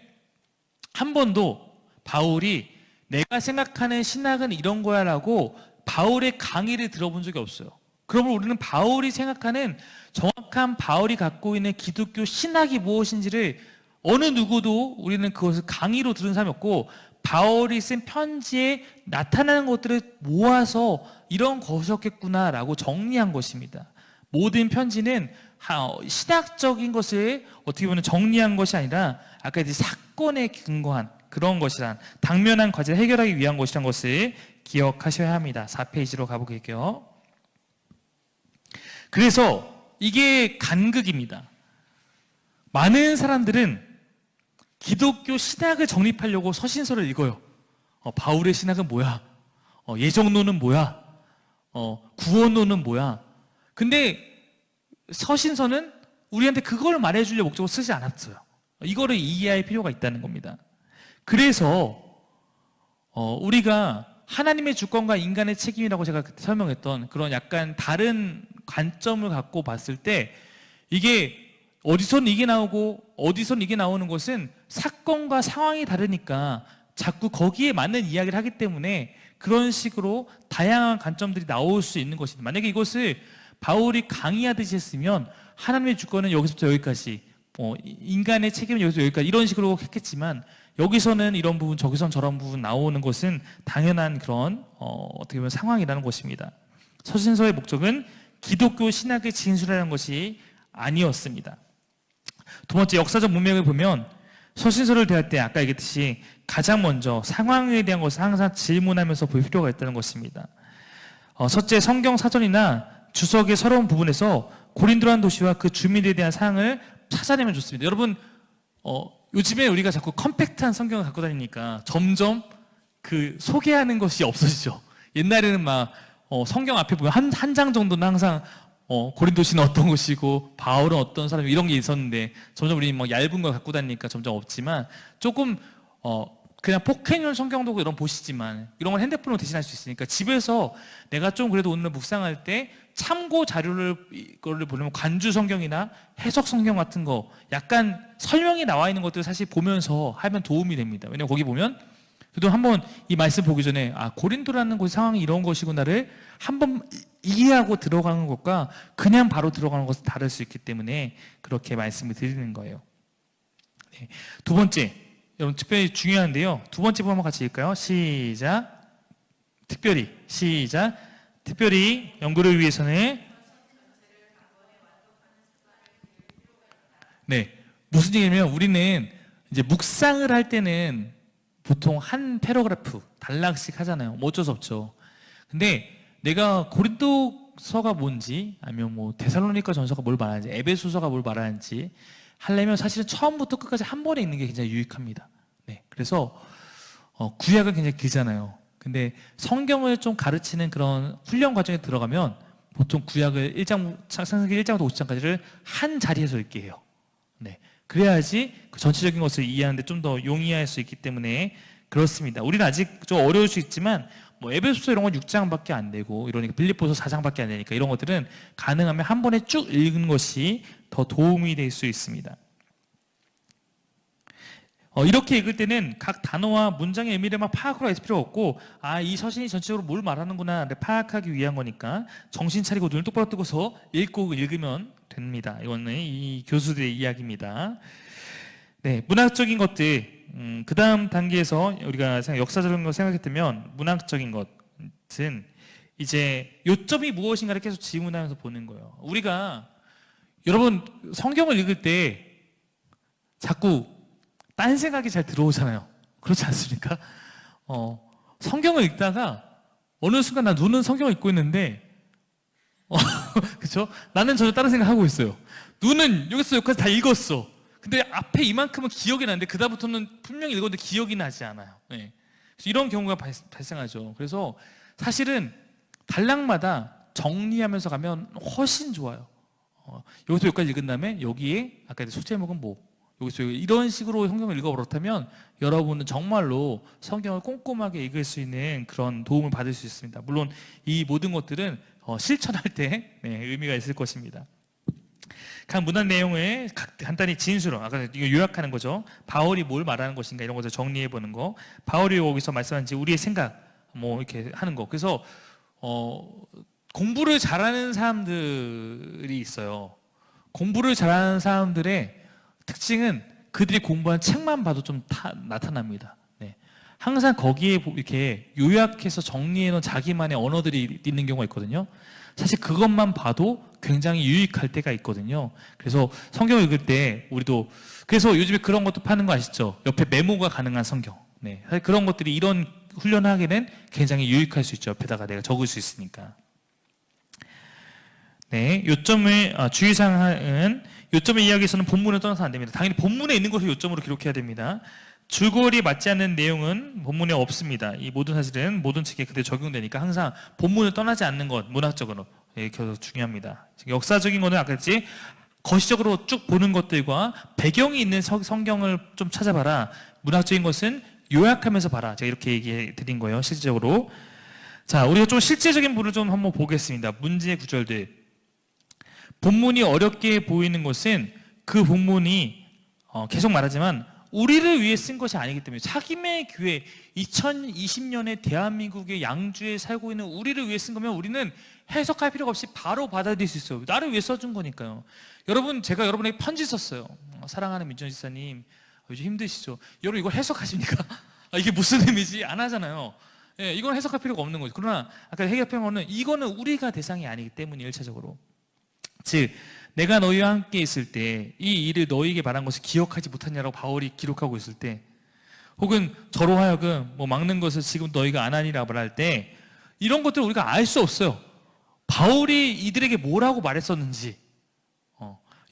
한 번도 바울이 내가 생각하는 신학은 이런 거야 라고 바울의 강의를 들어본 적이 없어요. 그러면 우리는 바울이 생각하는 정확한 바울이 갖고 있는 기독교 신학이 무엇인지를 어느 누구도 우리는 그것을 강의로 들은 사람이 없고, 바울이 쓴 편지에 나타나는 것들을 모아서 이런 것이었겠구나 라고 정리한 것입니다. 모든 편지는 신학적인 것을 어떻게 보면 정리한 것이 아니라 아까 이제 사건에 근거한 그런 것이란, 당면한 과제를 해결하기 위한 것이란 것을 기억하셔야 합니다. 4페이지로 가볼게요. 그래서 이게 간극입니다. 많은 사람들은 기독교 신학을 정립하려고 서신서를 읽어요. 바울의 신학은 뭐야? 예정론은 뭐야? 구원론은 뭐야? 근데 서신서는 우리한테 그걸 말해주려 목적으로 쓰지 않았어요. 이거를 이해할 필요가 있다는 겁니다. 그래서 우리가 하나님의 주권과 인간의 책임이라고 제가 그때 설명했던 그런 약간 다른 관점을 갖고 봤을 때 이게 어디선 이게 나오고 어디선 이게 나오는 것은 사건과 상황이 다르니까 자꾸 거기에 맞는 이야기를 하기 때문에 그런 식으로 다양한 관점들이 나올 수 있는 것입니다. 만약에 이것을 바울이 강의하듯이 했으면 하나님의 주권은 여기서부터 여기까지, 인간의 책임은 여기서 여기까지 이런 식으로 했겠지만 여기서는 이런 부분, 저기선 저런 부분 나오는 것은 당연한 그런 어떻게 보면 상황이라는 것입니다. 서신서의 목적은 기독교 신학을 진술하는 것이 아니었습니다. 두 번째, 역사적 문맥을 보면 서신서를 대할 때 아까 얘기했듯이 가장 먼저 상황에 대한 것을 항상 질문하면서 볼 필요가 있다는 것입니다. 첫째, 성경 사전이나 주석의 서러운 부분에서 고린도라는 도시와 그 주민들에 대한 사항을 찾아내면 좋습니다. 여러분, 요즘에 우리가 자꾸 컴팩트한 성경을 갖고 다니니까 점점 그 소개하는 것이 없어지죠. 옛날에는 막 성경 앞에 보면 한 장 정도는 항상 고린도시는 어떤 곳이고 바울은 어떤 사람이 이런 게 있었는데 점점 우리 막 얇은 걸 갖고 다니니까 점점 없지만 조금 그냥 포켓용 성경도 이런 보시지만 이런 걸 핸드폰으로 대신할 수 있으니까 집에서 내가 좀 그래도 오늘 묵상할 때 참고 자료를 보려면 관주 성경이나 해석 성경 같은 거 약간 설명이 나와 있는 것들을 사실 보면서 하면 도움이 됩니다. 왜냐면 거기 보면 그래도 한번 이 말씀 보기 전에 고린도라는 곳 상황이 이런 것이구나를 한번 이해하고 들어가는 것과 그냥 바로 들어가는 것은 다를 수 있기 때문에 그렇게 말씀을 드리는 거예요. 네. 두 번째, 여러분 특별히 중요한데요. 두 번째 부분 한번 같이 읽을까요? 시작. 특별히 시작. 특별히 연구를 위해서는 네, 무슨 얘기냐면 우리는 이제 묵상을 할 때는 보통 한 패러그래프 단락씩 하잖아요. 뭐 어쩔 수 없죠. 근데 내가 고린도서가 뭔지 아니면 뭐 데살로니가 전서가 뭘 말하는지 에베소서가 뭘 말하는지 하려면 사실은 처음부터 끝까지 한 번에 읽는 게 굉장히 유익합니다. 네, 그래서 구약은 굉장히 길잖아요. 근데 성경을 좀 가르치는 그런 훈련 과정에 들어가면 보통 구약을 창세기 1장부터 50장까지를 한 자리에서 읽게 해요. 네, 그래야지 그 전체적인 것을 이해하는데 좀 더 용이할 수 있기 때문에 그렇습니다. 우리는 아직 좀 어려울 수 있지만 뭐 에베소서 이런 건 6장밖에 안 되고 이러니까 빌립보서 4장밖에 안 되니까 이런 것들은 가능하면 한 번에 쭉 읽는 것이 더 도움이 될 수 있습니다. 이렇게 읽을 때는 각 단어와 문장의 의미를 막 파악하려 할 필요가 없고 이 서신이 전체적으로 뭘 말하는구나 파악하기 위한 거니까 정신 차리고 눈을 똑바로 뜨고서 읽으면 됩니다. 이거는 이 교수들의 이야기입니다. 네, 문학적인 것들 그 다음 단계에서 우리가 역사적인 걸 생각했다면 문학적인 것은 이제 요점이 무엇인가를 계속 질문하면서 보는 거예요. 우리가 여러분 성경을 읽을 때 자꾸 딴 생각이 잘 들어오잖아요. 그렇지 않습니까? 성경을 읽다가 어느 순간 눈은 성경을 읽고 있는데 그렇죠? 나는 전혀 다른 생각하고 있어요. 눈은 여기서 여기까지 다 읽었어. 근데 앞에 이만큼은 기억이 나는데 그다음부터는 분명히 읽었는데 기억이 나지 않아요. 네. 그래서 이런 경우가 발생하죠. 그래서 사실은 단락마다 정리하면서 가면 훨씬 좋아요. 여기서 여기까지 읽은 다음에 여기에 아까 소제목은 뭐 여기서 이런 식으로 성경을 읽어버렸다면 여러분은 정말로 성경을 꼼꼼하게 읽을 수 있는 그런 도움을 받을 수 있습니다. 물론 이 모든 것들은 실천할 때 의미가 있을 것입니다. 각 문학 내용을 간단히 진수로 아까 이거 요약하는 거죠. 바울이 뭘 말하는 것인가 이런 것을 정리해 보는 거. 바울이 여기서 말씀하신 우리의 생각 뭐 이렇게 하는 거. 그래서 공부를 잘하는 사람들이 있어요. 공부를 잘하는 사람들의 특징은 그들이 공부한 책만 봐도 좀 나타납니다. 네. 항상 거기에 이렇게 요약해서 정리해 놓은 자기만의 언어들이 있는 경우가 있거든요. 사실 그것만 봐도 굉장히 유익할 때가 있거든요. 그래서 성경을 읽을 때 우리도 그래서 요즘에 그런 것도 파는 거 아시죠? 옆에 메모가 가능한 성경. 네. 사실 그런 것들이 이런 훈련을 하기는 굉장히 유익할 수 있죠. 옆에다가 내가 적을 수 있으니까. 네, 요점의 주의사항은 요점의 이야기에서는 본문을 떠나서 안 됩니다. 당연히 본문에 있는 것을 요점으로 기록해야 됩니다. 줄거리에 맞지 않는 내용은 본문에 없습니다. 이 모든 사실은 모든 책에 그대로 적용되니까 항상 본문을 떠나지 않는 것 문학적으로 계속 중요합니다. 역사적인 거는 아까 했지 거시적으로 쭉 보는 것들과 배경이 있는 성경을 좀 찾아봐라. 문학적인 것은 요약하면서 봐라. 제가 이렇게 얘기해 드린 거예요. 실질적으로. 자, 우리가 좀 실제적인 부분을 좀 한번 보겠습니다. 문제 구절들. 본문이 어렵게 보이는 것은 그 본문이 계속 말하지만 우리를 위해 쓴 것이 아니기 때문에, 사김의 교회 2020년에 대한민국의 양주에 살고 있는 우리를 위해 쓴 거면 우리는 해석할 필요가 없이 바로 받아들일 수 있어요. 나를 위해 써준 거니까요. 여러분, 제가 여러분에게 편지 썼어요. 사랑하는 민정 지사님, 요즘 힘드시죠? 여러분, 이걸 해석하십니까? 이게 무슨 의미지? 안 하잖아요. 예, 이건 해석할 필요가 없는 거죠. 그러나 아까 해결한 거는 이거는 우리가 대상이 아니기 때문에 1차적으로. 즉, 내가 너희와 함께 있을 때 이 일을 너희에게 말한 것을 기억하지 못하냐라고 바울이 기록하고 있을 때, 혹은 저로 하여금 뭐 막는 것을 지금 너희가 안 하니라 말할 때, 이런 것들을 우리가 알 수 없어요. 바울이 이들에게 뭐라고 말했었는지.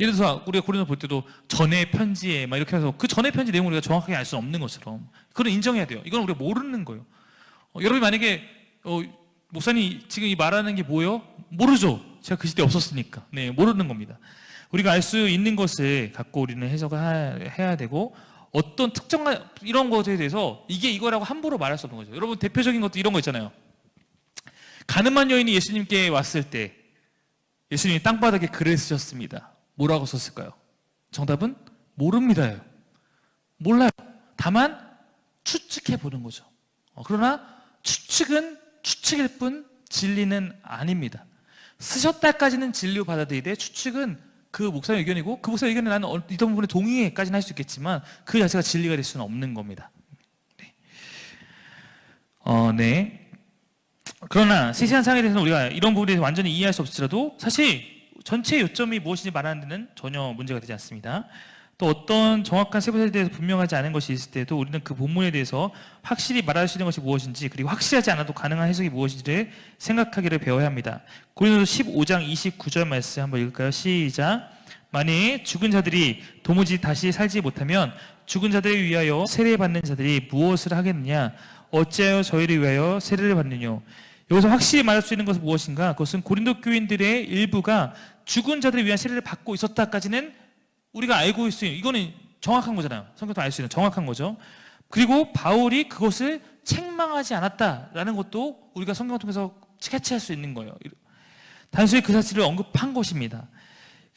예를 들어서 우리가 고린도 볼 때도 전의 편지에 막 이렇게 해서 그 전의 편지 내용을 우리가 정확하게 알 수 없는 것처럼, 그건 인정해야 돼요. 이건 우리가 모르는 거예요. 여러분이 만약에 목사님 지금 이 말하는 게 뭐예요? 모르죠. 제가 그 시대에 없었으니까. 네, 모르는 겁니다. 우리가 알 수 있는 것을 갖고 우리는 해석을 해야 되고, 어떤 특정한 이런 것에 대해서 이게 이거라고 함부로 말할 수 없는 거죠. 여러분, 대표적인 것도 이런 거 있잖아요. 가늠한 여인이 예수님께 왔을 때 예수님이 땅바닥에 글을 쓰셨습니다. 뭐라고 썼을까요? 정답은 모릅니다예요. 몰라요. 다만 추측해 보는 거죠. 그러나 추측은 추측일 뿐 진리는 아닙니다. 쓰셨다까지는 진리로 받아들이되, 추측은 그 목사의 의견이고, 그 목사의 의견에 나는 이런 부분에 동의까지는 할 수 있겠지만 그 자체가 진리가 될 수는 없는 겁니다. 네. 네. 그러나 세세한 사항에 대해서는 우리가 이런 부분에 대해서 완전히 이해할 수 없을지라도 사실 전체 요점이 무엇인지 말하는 데는 전혀 문제가 되지 않습니다. 또 어떤 정확한 세부사에 대해서 분명하지 않은 것이 있을 때도 우리는 그 본문에 대해서 확실히 말할 수 있는 것이 무엇인지, 그리고 확실하지 않아도 가능한 해석이 무엇인지를 생각하기를 배워야 합니다. 고린도서 15장 29절 말씀 한번 읽을까요? 시작. 만일 죽은 자들이 도무지 다시 살지 못하면 죽은 자들을 위하여 세례받는 자들이 무엇을 하겠느냐? 어찌하여 저희를 위하여 세례를 받느냐? 여기서 확실히 말할 수 있는 것은 무엇인가? 그것은 고린도 교인들의 일부가 죽은 자들을 위한 세례를 받고 있었다까지는 우리가 알고 있어요. 이거는 정확한 거잖아요. 성경도 알 수 있는 정확한 거죠. 그리고 바울이 그것을 책망하지 않았다라는 것도 우리가 성경을 통해서 캐치할 수 있는 거예요. 단순히 그 사실을 언급한 것입니다.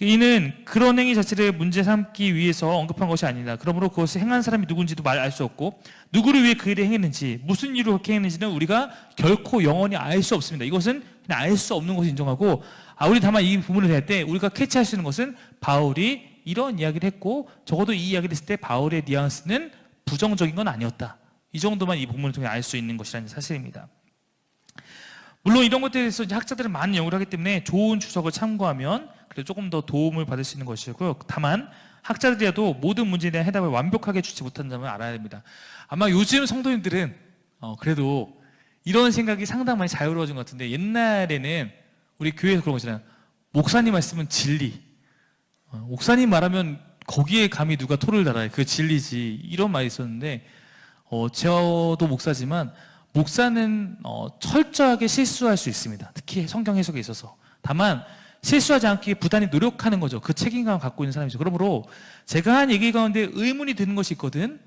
이는 그런 행위 자체를 문제 삼기 위해서 언급한 것이 아니다. 그러므로 그것을 행한 사람이 누군지도 알 수 없고, 누구를 위해 그 일을 행했는지, 무슨 이유로 그렇게 했는지는 우리가 결코 영원히 알 수 없습니다. 이것은 그냥 알 수 없는 것을 인정하고, 우리 다만 이 부분을 할 때 우리가 캐치할 수 있는 것은 바울이 이런 이야기를 했고, 적어도 이 이야기를 했을 때 바울의 뉘앙스는 부정적인 건 아니었다. 이 정도만 이 본문을 통해 알 수 있는 것이라는 사실입니다. 물론 이런 것들에 대해서 이제 학자들은 많은 연구를 하기 때문에 좋은 주석을 참고하면 그래도 조금 더 도움을 받을 수 있는 것이고요. 다만 학자들이라도 모든 문제에 대한 해답을 완벽하게 주지 못한 점을 알아야 됩니다. 아마 요즘 성도님들은 그래도 이런 생각이 상당히 많이 자유로워진 것 같은데, 옛날에는 우리 교회에서 그런 거 있잖아요. 목사님 말씀은 진리, 목사님 말하면 거기에 감히 누가 토를 달아요. 그게 진리지, 이런 말이 있었는데, 저도 목사지만 목사는 철저하게 실수할 수 있습니다. 특히 성경 해석에 있어서. 다만 실수하지 않기 부단히 노력하는 거죠. 그 책임감을 갖고 있는 사람이죠. 그러므로 제가 한 얘기 가운데 의문이 드는 것이 있거든.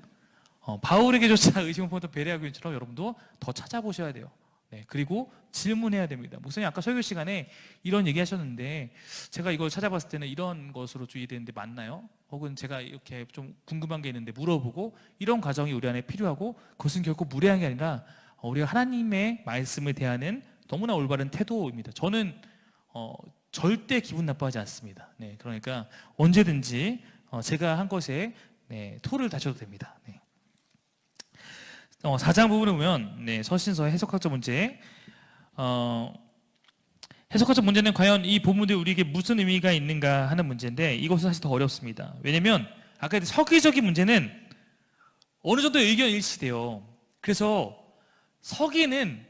바울에게조차 의심을 품었던 베레아 교인처럼 여러분도 더 찾아보셔야 돼요. 네, 그리고 질문해야 됩니다. 목사님 아까 설교 시간에 이런 얘기 하셨는데 제가 이걸 찾아봤을 때는 이런 것으로 이해되는데 맞나요? 혹은 제가 이렇게 좀 궁금한 게 있는데 물어보고, 이런 과정이 우리 안에 필요하고, 그것은 결코 무례한 게 아니라 우리가 하나님의 말씀을 대하는 너무나 올바른 태도입니다. 저는 절대 기분 나빠하지 않습니다. 네, 그러니까 언제든지 제가 한 것에 토를 다셔도 됩니다. 네. 4장 부분을 보면 서신서 해석학적 문제, 해석학적 문제는 과연 이 본문들이 우리에게 무슨 의미가 있는가 하는 문제인데, 이것은 사실 더 어렵습니다. 왜냐하면 아까 서기적인 문제는 어느 정도 의견 일치돼요. 그래서 서기는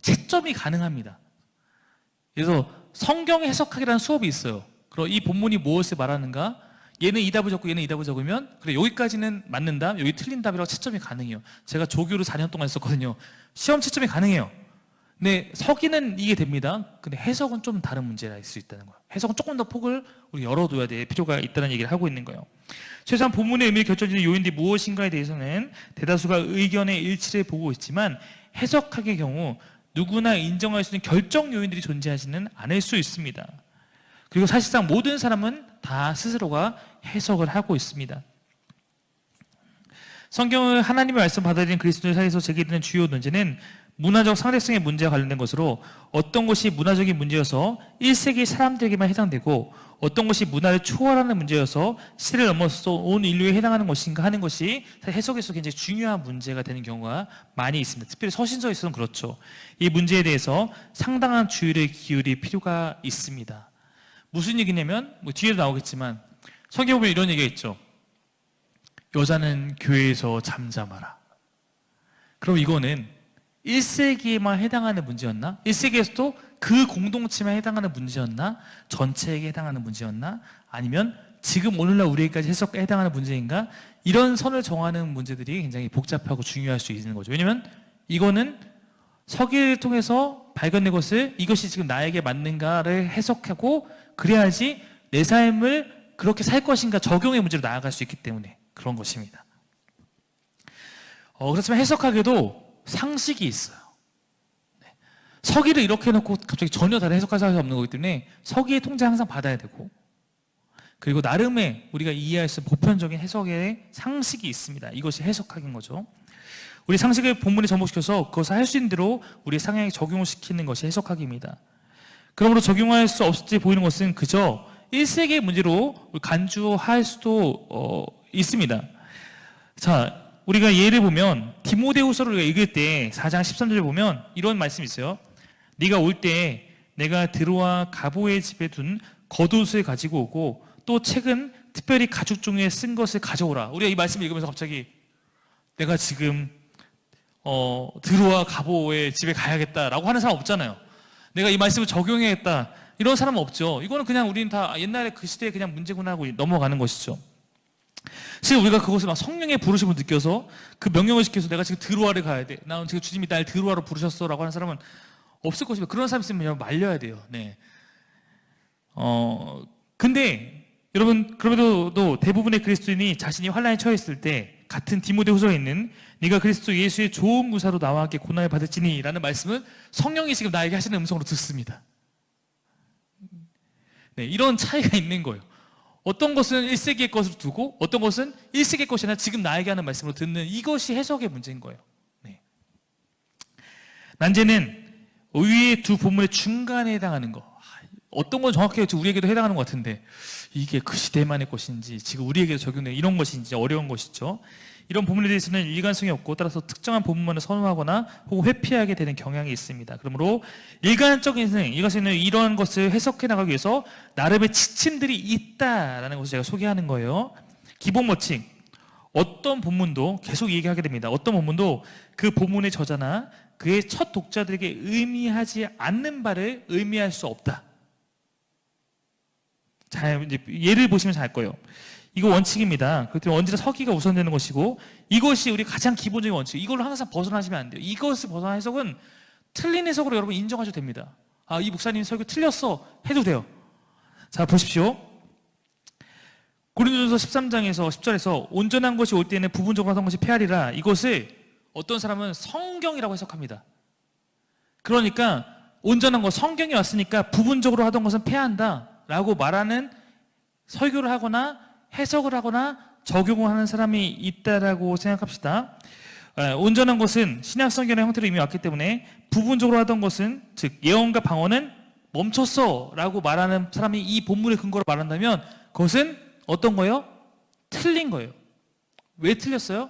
채점이 가능합니다. 그래서 성경 해석학이라는 수업이 있어요. 그럼 이 본문이 무엇을 말하는가? 얘는 이 답을 적고 얘는 이 답을 적으면 그래, 여기까지는 맞는 답, 여기 틀린 답이라고 채점이 가능해요. 제가 조교를 4년 동안 했었거든요. 시험 채점이 가능해요. 네, 서기는 이게 됩니다. 근데 해석은 좀 다른 문제가 있을 수 있다는 거예요. 해석은 조금 더 폭을 우리 열어둬야 될 필요가 있다는 얘기를 하고 있는 거예요. 최소한 본문의 의미를 결정짓는 요인들이 무엇인가에 대해서는 대다수가 의견의 일치를 보고 있지만 해석학의 경우 누구나 인정할 수 있는 결정 요인들이 존재하지는 않을 수 있습니다. 그리고 사실상 모든 사람은 다 스스로가 해석을 하고 있습니다. 성경을 하나님의 말씀 받아들이는 그리스도인들 사이에서 제기되는 주요 논제는 문화적 상대성의 문제와 관련된 것으로 어떤 것이 문화적인 문제여서 1세기 사람들에게만 해당되고 어떤 것이 문화를 초월하는 문제여서 시대를 넘어서 온 인류에 해당하는 것인가 하는 것이 해석에서 굉장히 중요한 문제가 되는 경우가 많이 있습니다. 특별히 서신서에서는 그렇죠. 이 문제에 대해서 상당한 주의를 기울일 필요가 있습니다. 무슨 얘기냐면 뒤에도 나오겠지만 성경에 보면 이런 얘기가 있죠. 여자는 교회에서 잠잠하라. 그럼 이거는 1세기에만 해당하는 문제였나? 1세기에서도 그 공동체만 해당하는 문제였나? 전체에게 해당하는 문제였나? 아니면 지금 오늘날 우리에게까지 해당하는 문제인가? 이런 선을 정하는 문제들이 굉장히 복잡하고 중요할 수 있는 거죠. 왜냐면 이거는 서기를 통해서 발견된 것을 이것이 지금 나에게 맞는가를 해석하고 그래야지 내 삶을 그렇게 살 것인가 적용의 문제로 나아갈 수 있기 때문에 그런 것입니다. 그렇지만 해석하게도 상식이 있어요. 서기를 이렇게 해놓고 갑자기 전혀 다른 해석할 수 없는 거기 때문에 서기의 통제 항상 받아야 되고 그리고 나름의 우리가 이해할 수 있는 보편적인 해석의 상식이 있습니다. 이것이 해석학인 거죠. 우리 상식을 본문에 접목시켜서 그것을 할 수 있는 대로 우리의 상향에 적용을 시키는 것이 해석학입니다. 그러므로 적용할 수 없을 때 보이는 것은 그저 1세기의 문제로 간주할 수도 있습니다. 자, 우리가 예를 보면 디모데후서를 우리가 읽을 때 4장 13절에 보면 이런 말씀이 있어요. 네가 올 때 내가 드로아 가보의 집에 둔 겉옷을 가지고 오고 또 책은 특별히 가죽 중에 쓴 것을 가져오라. 우리가 이 말씀을 읽으면서 갑자기 내가 지금 드로아 가보의 집에 가야겠다라고 하는 사람 없잖아요. 내가 이 말씀을 적용해야겠다 이런 사람은 없죠. 이거는 그냥 우리는 다 옛날에 그 시대에 그냥 문제구나 하고 넘어가는 것이죠. 지금 우리가 그것을 막 성령의 부르심을 느껴서 그 명령을 시켜서 내가 지금 드로아를 가야 돼. 나는 지금 주님이 날 드로아로 부르셨어라고 하는 사람은 없을 것입니다. 그런 사람 있으면 말려야 돼요. 네. 근데 여러분 그럼에도 대부분의 그리스도인이 자신이 환난에 처했을 때 같은 디모데후서에 있는 네가 그리스도 예수의 좋은 무사로 나와 함께 고난을 받을지니라는 말씀은 성령이 지금 나에게 하시는 음성으로 듣습니다. 네, 이런 차이가 있는 거예요. 어떤 것은 1세기의 것으로 두고 어떤 것은 1세기의 것이 아니라 지금 나에게 하는 말씀으로 듣는 이것이 해석의 문제인 거예요. 네. 난제는 위의 두 본문의 중간에 해당하는 거 어떤 건 정확하게 우리에게도 해당하는 것 같은데 이게 그 시대만의 것인지 지금 우리에게도 적용되는 이런 것인지 어려운 것이죠. 이런 본문에 대해서는 일관성이 없고 따라서 특정한 본문만을 선호하거나 혹은 회피하게 되는 경향이 있습니다. 그러므로 일관적인 이것에는 이러한 것을 해석해 나가기 위해서 나름의 지침들이 있다라는 것을 제가 소개하는 거예요. 기본 법칙. 어떤 본문도 계속 얘기하게 됩니다. 어떤 본문도 그 본문의 저자나 그의 첫 독자들에게 의미하지 않는 바를 의미할 수 없다. 자, 이제 예를 보시면 잘 알 거예요. 이거 원칙입니다. 그렇기 때문에 언제나 서기가 우선되는 것이고 이것이 우리 가장 기본적인 원칙. 이걸로 항상 벗어나시면 안 돼요. 이것을 벗어난 해석은 틀린 해석으로 여러분 인정하셔도 됩니다. 아, 이 목사님 설교 틀렸어 해도 돼요. 자, 보십시오. 고린도전서 13장에서 10절에서 온전한 것이 올 때는 부분적으로 하던 것이 폐하리라. 이것을 어떤 사람은 성경이라고 해석합니다. 그러니까 온전한 것, 성경이 왔으니까 부분적으로 하던 것은 폐한다 라고 말하는 설교를 하거나 해석을 하거나 적용을 하는 사람이 있다라고 생각합시다. 온전한 것은 신약 성경의 형태로 이미 왔기 때문에 부분적으로 하던 것은 즉 예언과 방언은 멈췄어 라고 말하는 사람이 이 본문의 근거로 말한다면 그것은 어떤 거예요? 틀린 거예요. 왜 틀렸어요?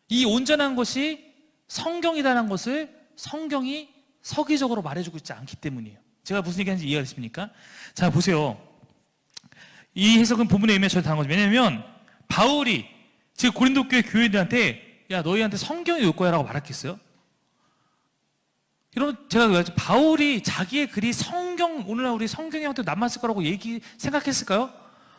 이 온전한 것이 성경이라는 것을 성경이 서기적으로 말해주고 있지 않기 때문이에요. 제가 무슨 얘기하는지 이해가 되십니까? 자, 보세요. 이 해석은 본문의 의미가 절대 다른 거죠. 왜냐하면 바울이 즉 고린도 교회 교회들한테 야 너희한테 성경이 올 거야 라고 말했겠어요? 여러분 제가 바울이 자기의 글이 성경 오늘날 우리 성경의 형태로 남았을 거라고 생각했을까요?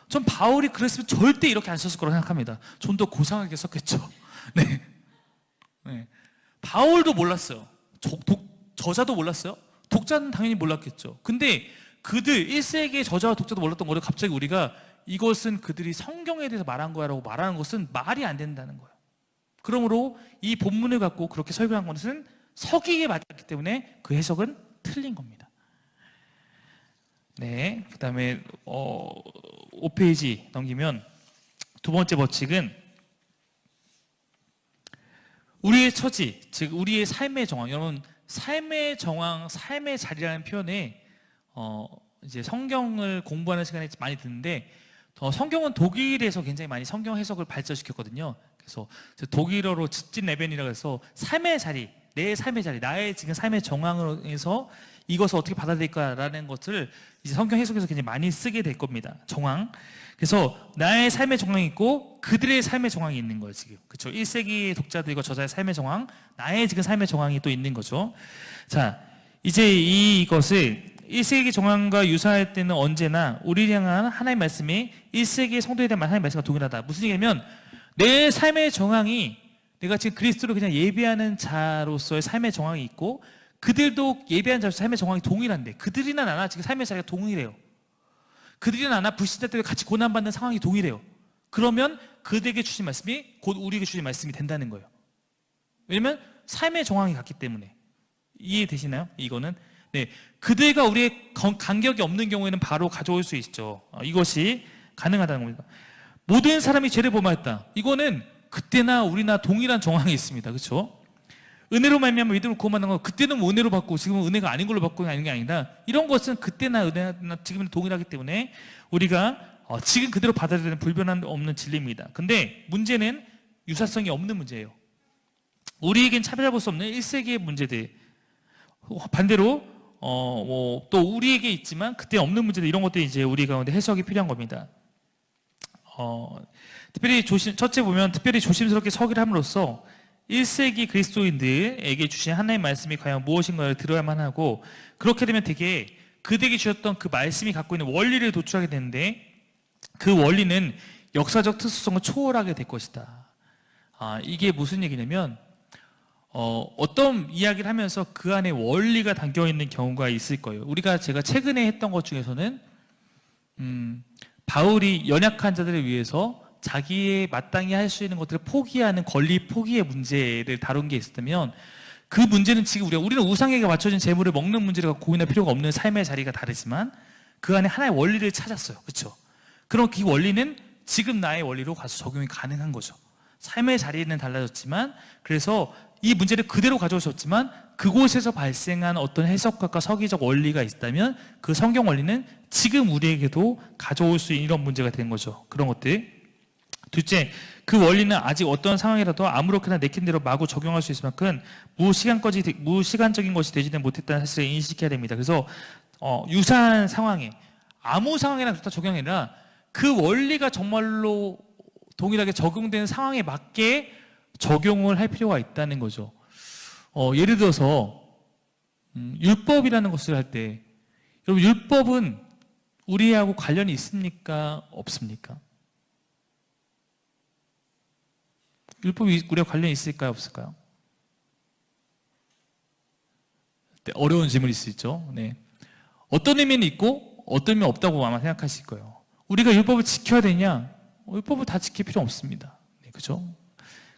전 바울이 그랬으면 절대 이렇게 안 썼을 거라고 생각합니다. 좀 더 고상하게 썼겠죠. 네. 바울도 몰랐어요. 저자도 몰랐어요? 독자는 당연히 몰랐겠죠. 근데 그들 1세기의 저자와 독자도 몰랐던 거를 갑자기 우리가 이것은 그들이 성경에 대해서 말한 거야라고 말하는 것은 말이 안 된다는 거예요. 그러므로 이 본문을 갖고 그렇게 설교한 것은 서기에 맞았기 때문에 그 해석은 틀린 겁니다. 네, 그 다음에 5페이지 넘기면 두 번째 법칙은 우리의 처지, 즉 우리의 삶의 정황. 여러분, 삶의 정황, 삶의 자리라는 표현에 이제 성경을 공부하는 시간에 많이 듣는데 성경은 독일에서 굉장히 많이 성경 해석을 발전시켰거든요. 그래서 독일어로 츠찐레벤이라고 해서 삶의 자리, 내 삶의 자리, 나의 지금 삶의 정황으로 해서 이것을 어떻게 받아들일까라는 것을 이제 성경 해석에서 굉장히 많이 쓰게 될 겁니다. 정황. 그래서 나의 삶의 정황이 있고 그들의 삶의 정황이 있는 거예요, 지금. 그렇죠? 1세기 독자들과 저자의 삶의 정황, 나의 지금 삶의 정황이 또 있는 거죠. 자, 이제 이것을 1세기 정황과 유사할 때는 언제나 우리를 향한 하나님의 말씀이 1세기의 성도에 대한 하나님의 말씀과 동일하다. 무슨 얘기냐면 내 삶의 정황이 내가 지금 그리스도를 그냥 예배하는 자로서의 삶의 정황이 있고 그들도 예배하는 자로서 삶의 정황이 동일한데 그들이나 나나 지금 삶의 자리가 동일해요. 그들이나 나나 불신자 때문에 같이 고난받는 상황이 동일해요. 그러면 그들에게 주신 말씀이 곧 우리에게 주신 말씀이 된다는 거예요. 왜냐면 삶의 정황이 같기 때문에. 이해되시나요? 이거는 네, 그들과 우리의 간격이 없는 경우에는 바로 가져올 수 있죠. 이것이 가능하다는 겁니다. 모든 사람이 죄를 범하였다. 이거는 그때나 우리나 동일한 정황이 있습니다. 그렇죠? 은혜로 말미암아 믿음을 구원받는 건 그때는 은혜로 받고 지금은 은혜가 아닌 걸로 받고 있는 게 아니라 이런 것은 그때나 은혜나 지금은 동일하기 때문에 우리가 지금 그대로 받아들이는 불변함 없는 진리입니다. 근데 문제는 유사성이 없는 문제예요. 우리에겐 차별할 수 없는 1세기의 문제들, 반대로 또 우리에게 있지만 그때 없는 문제들, 이런 것들이 이제 우리 가운데 해석이 필요한 겁니다. 특별히 첫째 보면 특별히 조심스럽게 서기를 함으로써 1세기 그리스도인들에게 주신 하나님의 말씀이 과연 무엇인가를 들어야만 하고, 그렇게 되면 되게 그들에게 주셨던 그 말씀이 갖고 있는 원리를 도출하게 되는데 그 원리는 역사적 특수성을 초월하게 될 것이다. 이게 무슨 얘기냐면 어떤 이야기를 하면서 그 안에 원리가 담겨있는 경우가 있을 거예요. 제가 최근에 했던 것 중에서는 바울이 연약한 자들을 위해서 자기의 마땅히 할 수 있는 것들을 포기하는 권리 포기의 문제를 다룬 게 있었다면, 그 문제는 지금 우리는 우상에게 맞춰진 재물을 먹는 문제를 갖고 고민할 필요가 없는 삶의 자리가 다르지만 그 안에 하나의 원리를 찾았어요. 그렇죠? 그럼 그 원리는 지금 나의 원리로 가서 적용이 가능한 거죠. 삶의 자리는 달라졌지만, 그래서 이 문제를 그대로 가져오셨지만 그곳에서 발생한 어떤 해석학과 서기적 원리가 있다면 그 성경 원리는 지금 우리에게도 가져올 수 있는 이런 문제가 된 거죠. 그런 것들. 둘째, 그 원리는 아직 어떤 상황이라도 아무렇게나 내킨 대로 마구 적용할 수 있을 만큼 무시간적인 것이 되지는 못했다는 사실을 인식해야 됩니다. 그래서 유사한 상황에 아무 상황이나 다 적용이 아니라 그 원리가 정말로 동일하게 적용되는 상황에 맞게 적용을 할 필요가 있다는 거죠. 예를 들어서 율법이라는 것을 할 때, 여러분, 율법은 우리하고 관련이 있습니까? 없습니까? 율법이 우리와 관련이 있을까요? 없을까요? 네, 어려운 질문일 수 있죠. 네. 어떤 의미는 있고 어떤 의미는 없다고 아마 생각하실 거예요. 우리가 율법을 지켜야 되냐? 율법을 다 지킬 필요 없습니다. 네, 그죠?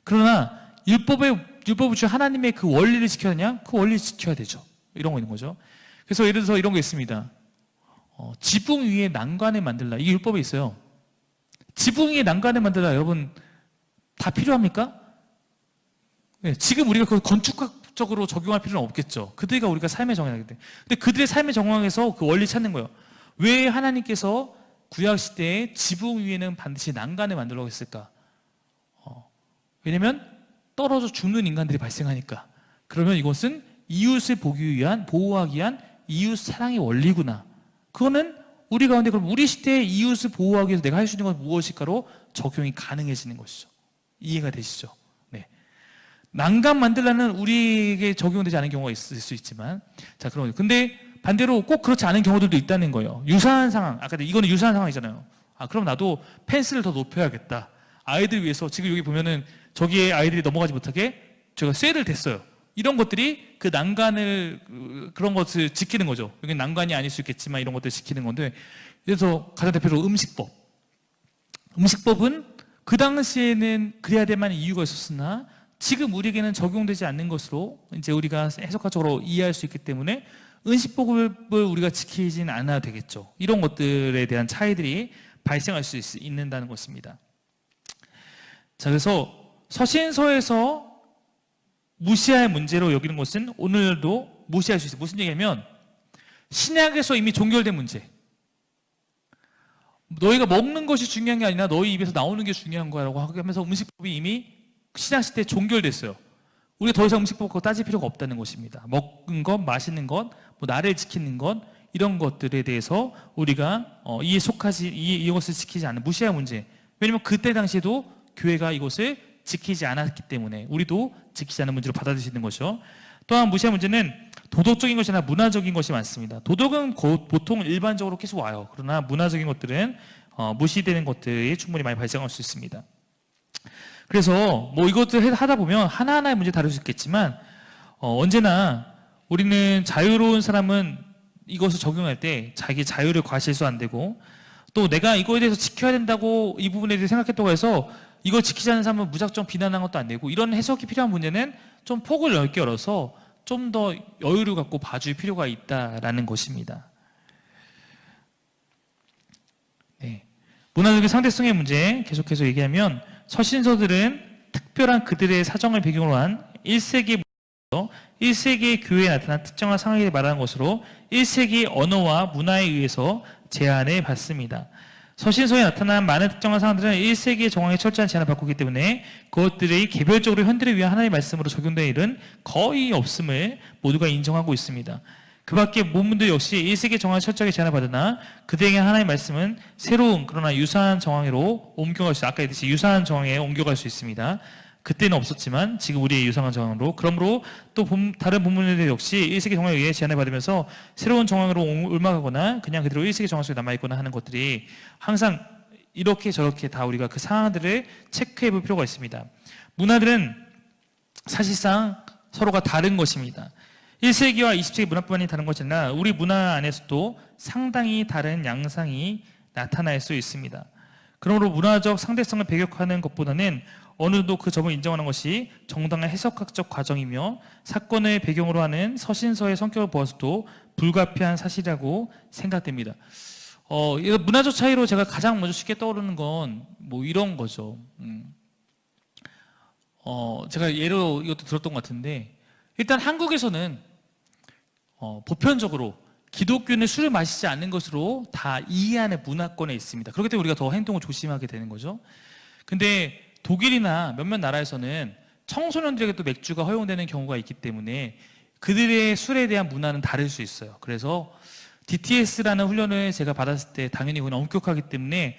그러나 율법을 주 하나님의 그 원리를 지켜야 되냐? 그 원리를 지켜야 되죠. 이런 거 있는 거죠. 그래서 예를 들어서 이런 게 있습니다. 지붕 위에 난간을 만들라. 이게 율법에 있어요. 지붕 위에 난간을 만들라. 여러분, 다 필요합니까? 네, 지금 우리가 그걸 건축학적으로 적용할 필요는 없겠죠. 그들과 우리가 삶의 정황이기 때문에. 근데 그들의 삶의 정황에서 그 원리 찾는 거예요. 왜 하나님께서 구약시대에 지붕 위에는 반드시 난간을 만들라고 했을까? 왜냐면 떨어져 죽는 인간들이 발생하니까. 그러면 이것은 이웃을 보호하기 위한 이웃 사랑의 원리구나. 그거는 우리 가운데, 그럼 우리 시대의 이웃을 보호하기 위해서 내가 할 수 있는 건 무엇일까로 적용이 가능해지는 것이죠. 이해가 되시죠? 네. 난간 만들라는 우리에게 적용되지 않은 경우가 있을 수 있지만, 자, 근데 반대로 꼭 그렇지 않은 경우들도 있다는 거예요. 유사한 상황, 아까 이거는 유사한 상황이잖아요. 그럼 나도 펜스를 더 높여야겠다. 아이들 위해서 지금 여기 보면은 저기에 아이들이 넘어가지 못하게 제가 쇠를 댔어요. 이런 것들이 그 난관을 그런 것을 지키는 거죠. 여기 난관이 아닐 수 있겠지만 이런 것들을 지키는 건데, 그래서 가장 대표로 음식법. 음식법은 그 당시에는 그래야 될 만한 이유가 있었으나 지금 우리에게는 적용되지 않는 것으로 이제 우리가 해석학적으로 이해할 수 있기 때문에 음식법을 우리가 지키진 않아도 되겠죠. 이런 것들에 대한 차이들이 발생할 수 있는다는 것입니다. 자, 그래서 서신서에서 무시할 문제로 여기는 것은 오늘도 무시할 수 있어요. 무슨 얘기냐면 신약에서 이미 종결된 문제. 너희가 먹는 것이 중요한 게 아니라 너희 입에서 나오는 게 중요한 거라고 하면서 음식법이 이미 신약시대에 종결됐어요. 우리가 더 이상 음식법 그거 따질 필요가 없다는 것입니다. 먹는 것, 마시는 것, 뭐 나를 지키는 것, 이런 것들에 대해서 우리가 이에 속하지, 이것을 지키지 않는 무시할 문제. 왜냐면 그때 당시에도 교회가 이것을 지키지 않았기 때문에 우리도 지키지 않는 문제로 받아들이시는 것이죠. 또한 무시할 문제는 도덕적인 것이나 문화적인 것이 많습니다. 도덕은 보통 일반적으로 계속 와요. 그러나 문화적인 것들은 무시되는 것들이 충분히 많이 발생할 수 있습니다. 그래서 뭐 이것들 하다 보면 하나하나의 문제 다룰 수 있겠지만 언제나 우리는 자유로운 사람은 이것을 적용할 때 자기 자유를 과실수 안 되고, 또 내가 이거에 대해서 지켜야 된다고 이 부분에 대해서 생각했다고 해서 이걸 지키지 않는 사람은 무작정 비난한 것도 안 되고, 이런 해석이 필요한 문제는 좀 폭을 넓게 열어서 좀 더 여유를 갖고 봐줄 필요가 있다라는 것입니다. 네. 문화적인 상대성의 문제 계속해서 얘기하면 서신서들은 특별한 그들의 사정을 배경으로 한 1세기 1세기의 교회에 나타난 특정한 상황을 말하는 것으로 1세기 언어와 문화에 의해서 제한을 받습니다. 서신서에 나타난 많은 특정한 상황들은 1세기의 정황에 철저한 제한을 받고 있기 때문에 그것들이 개별적으로 현대를 위한 하나님의 말씀으로 적용되는 일은 거의 없음을 모두가 인정하고 있습니다. 그 밖에 본문들 역시 1세기 정황에 철저하게 제한을 받으나 그들에게 하나님의 말씀은 새로운 그러나 유사한 정황으로 옮겨갈 수, 아까 얘기했듯이 유사한 정황에 옮겨갈 수 있습니다. 그때는 없었지만 지금 우리의 유사한 정황으로, 그러므로 또 다른 본문들 역시 1세기 정황에 의해 제한을 받으면서 새로운 정황으로 옮아가거나 그냥 그대로 1세기 정황 속에 남아있거나 하는 것들이 항상 이렇게 저렇게 다 우리가 그 상황들을 체크해 볼 필요가 있습니다. 문화들은 사실상 서로가 다른 것입니다. 1세기와 20세기 문화뿐만이 다른 것이 아니라 우리 문화 안에서도 상당히 다른 양상이 나타날 수 있습니다. 그러므로 문화적 상대성을 배격하는 것보다는 어느 정도 그 점을 인정하는 것이 정당한 해석학적 과정이며 사건을 배경으로 하는 서신서의 성격을 보아서도 불가피한 사실이라고 생각됩니다. 이 문화적 차이로 제가 가장 먼저 쉽게 떠오르는 건 뭐 이런 거죠. 제가 예로 이것도 들었던 것 같은데, 일단 한국에서는 보편적으로 기독교는 술을 마시지 않는 것으로 다 이해하는 문화권에 있습니다. 그렇기 때문에 우리가 더 행동을 조심하게 되는 거죠. 근데 독일이나 몇몇 나라에서는 청소년들에게도 맥주가 허용되는 경우가 있기 때문에 그들의 술에 대한 문화는 다를 수 있어요. 그래서 DTS라는 훈련을 제가 받았을 때 당연히 그건 엄격하기 때문에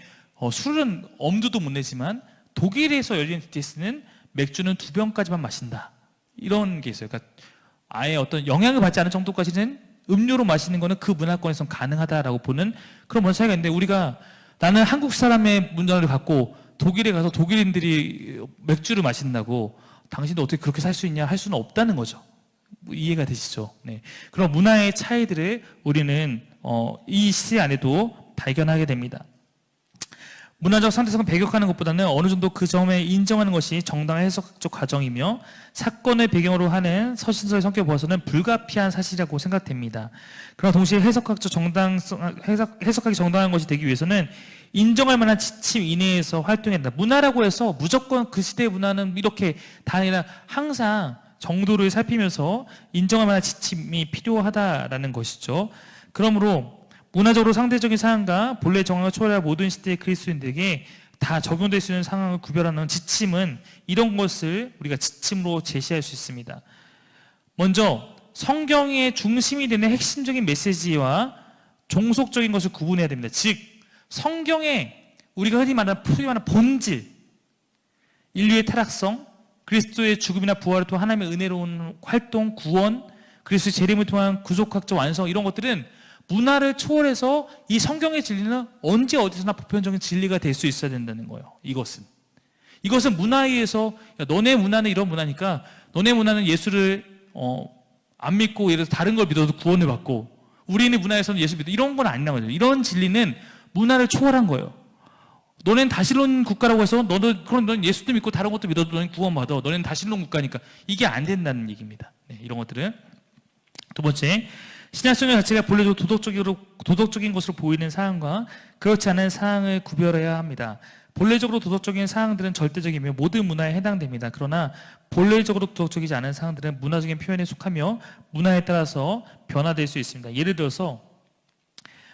술은 엄두도 못 내지만 독일에서 열리는 DTS는 맥주는 2병까지만 마신다, 이런 게 있어요. 그러니까 아예 어떤 영향을 받지 않을 정도까지는 음료로 마시는 거는 그 문화권에서는 가능하다라고 보는 그런 문화 차이가 있는데, 우리가 나는 한국 사람의 문화를 갖고 독일에 가서 독일인들이 맥주를 마신다고 당신도 어떻게 그렇게 살 수 있냐 할 수는 없다는 거죠. 이해가 되시죠? 네. 그런 문화의 차이들을 우리는 이 시대 안에도 발견하게 됩니다. 문화적 상대성을 배격하는 것보다는 어느 정도 그 점에 인정하는 것이 정당한 해석적 과정이며 사건을 배경으로 하는 서신서의 성격을 보아서는 불가피한 사실이라고 생각됩니다. 그러나 동시에 해석학기 정당한 것이 되기 위해서는 인정할 만한 지침 이내에서 활동해야 된다. 문화라고 해서 무조건 그 시대의 문화는 이렇게 다 아니라 항상 정도를 살피면서 인정할 만한 지침이 필요하다라는 것이죠. 그러므로 문화적으로 상대적인 상황과 본래 정황을 초월할 모든 시대의 그리스도인들에게 다 적용될 수 있는 상황을 구별하는 지침은 이런 것을 우리가 지침으로 제시할 수 있습니다. 먼저 성경의 중심이 되는 핵심적인 메시지와 종속적인 것을 구분해야 됩니다. 즉 성경에 우리가 흔히 말하는 본질, 인류의 타락성, 그리스도의 죽음이나 부활을 통한 하나님의 은혜로운 활동, 구원, 그리스도의 재림을 통한 구속학적 완성, 이런 것들은 문화를 초월해서 이 성경의 진리는 언제 어디서나 보편적인 진리가 될 수 있어야 된다는 거예요. 이것은 문화에 의해서 너네 문화는 이런 문화니까 너네 문화는 예수를 안 믿고 예를 들어서 다른 걸 믿어도 구원을 받고 우리네 문화에서는 예수 믿어 이런 건 아니란 거죠. 이런 진리는 문화를 초월한 거예요. 너넨 다신론 국가라고 해서 그럼 넌 예수도 믿고 다른 것도 믿어도 너는 구원받아. 너넨 다신론 국가니까 이게 안 된다는 얘기입니다. 네, 이런 것들은. 두 번째, 신약성경 자체가 본래도 도덕적인 것으로 보이는 사항과 그렇지 않은 사항을 구별해야 합니다. 본래적으로 도덕적인 사항들은 절대적이며 모든 문화에 해당됩니다. 그러나 본래적으로 도덕적이지 않은 사항들은 문화적인 표현에 속하며 문화에 따라서 변화될 수 있습니다. 예를 들어서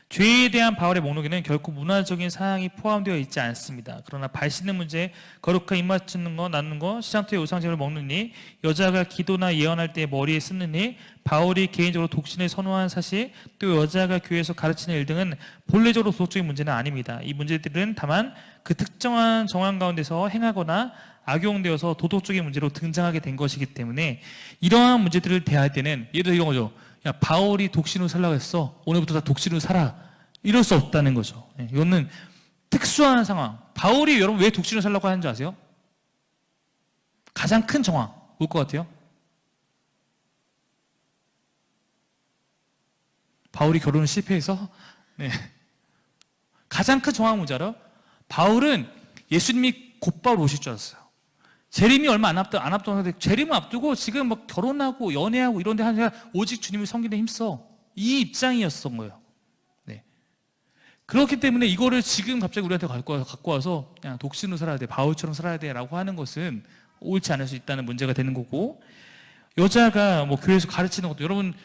죄에 대한 바울의 목록에는 결코 문화적인 사항이 포함되어 있지 않습니다. 그러나 발 씻는 문제, 거룩한 입 맞추는 거, 낫는 거, 시장터의 우상제물을 먹는 일, 여자가 기도나 예언할 때 머리에 쓰는 일, 바울이 개인적으로 독신을 선호한 사실, 또 여자가 교회에서 가르치는 일 등은 본래적으로 도덕적인 문제는 아닙니다. 이 문제들은 다만 그 특정한 정황 가운데서 행하거나 악용되어서 도덕적인 문제로 등장하게 된 것이기 때문에 이러한 문제들을 대할 때는 예를 들어 이런 거죠. 야, 바울이 독신으로 살라고 했어. 오늘부터 다 독신으로 살아. 이럴 수 없다는 거죠. 이거는 특수한 상황. 바울이 여러분 왜 독신으로 살라고 하는지 아세요? 가장 큰 정황. 뭘 것 같아요? 바울이 결혼을 실패해서? 네. 가장 큰 정황 뭔지 알아요? 바울은 예수님이 곧바로 오실 줄 알았어요. 재림이 얼마 안 앞두는데 재림을 앞두고 지금 막 결혼하고 연애하고 이런 데 하니까 오직 주님을 섬기는 데 힘써. 이 입장이었던 거예요. 네. 그렇기 때문에 이거를 지금 갑자기 우리한테 갖고 와서 그냥 독신으로 살아야 돼. 바울처럼 살아야 돼. 라고 하는 것은 옳지 않을 수 있다는 문제가 되는 거고 여자가 뭐 교회에서 가르치는 것도 여러분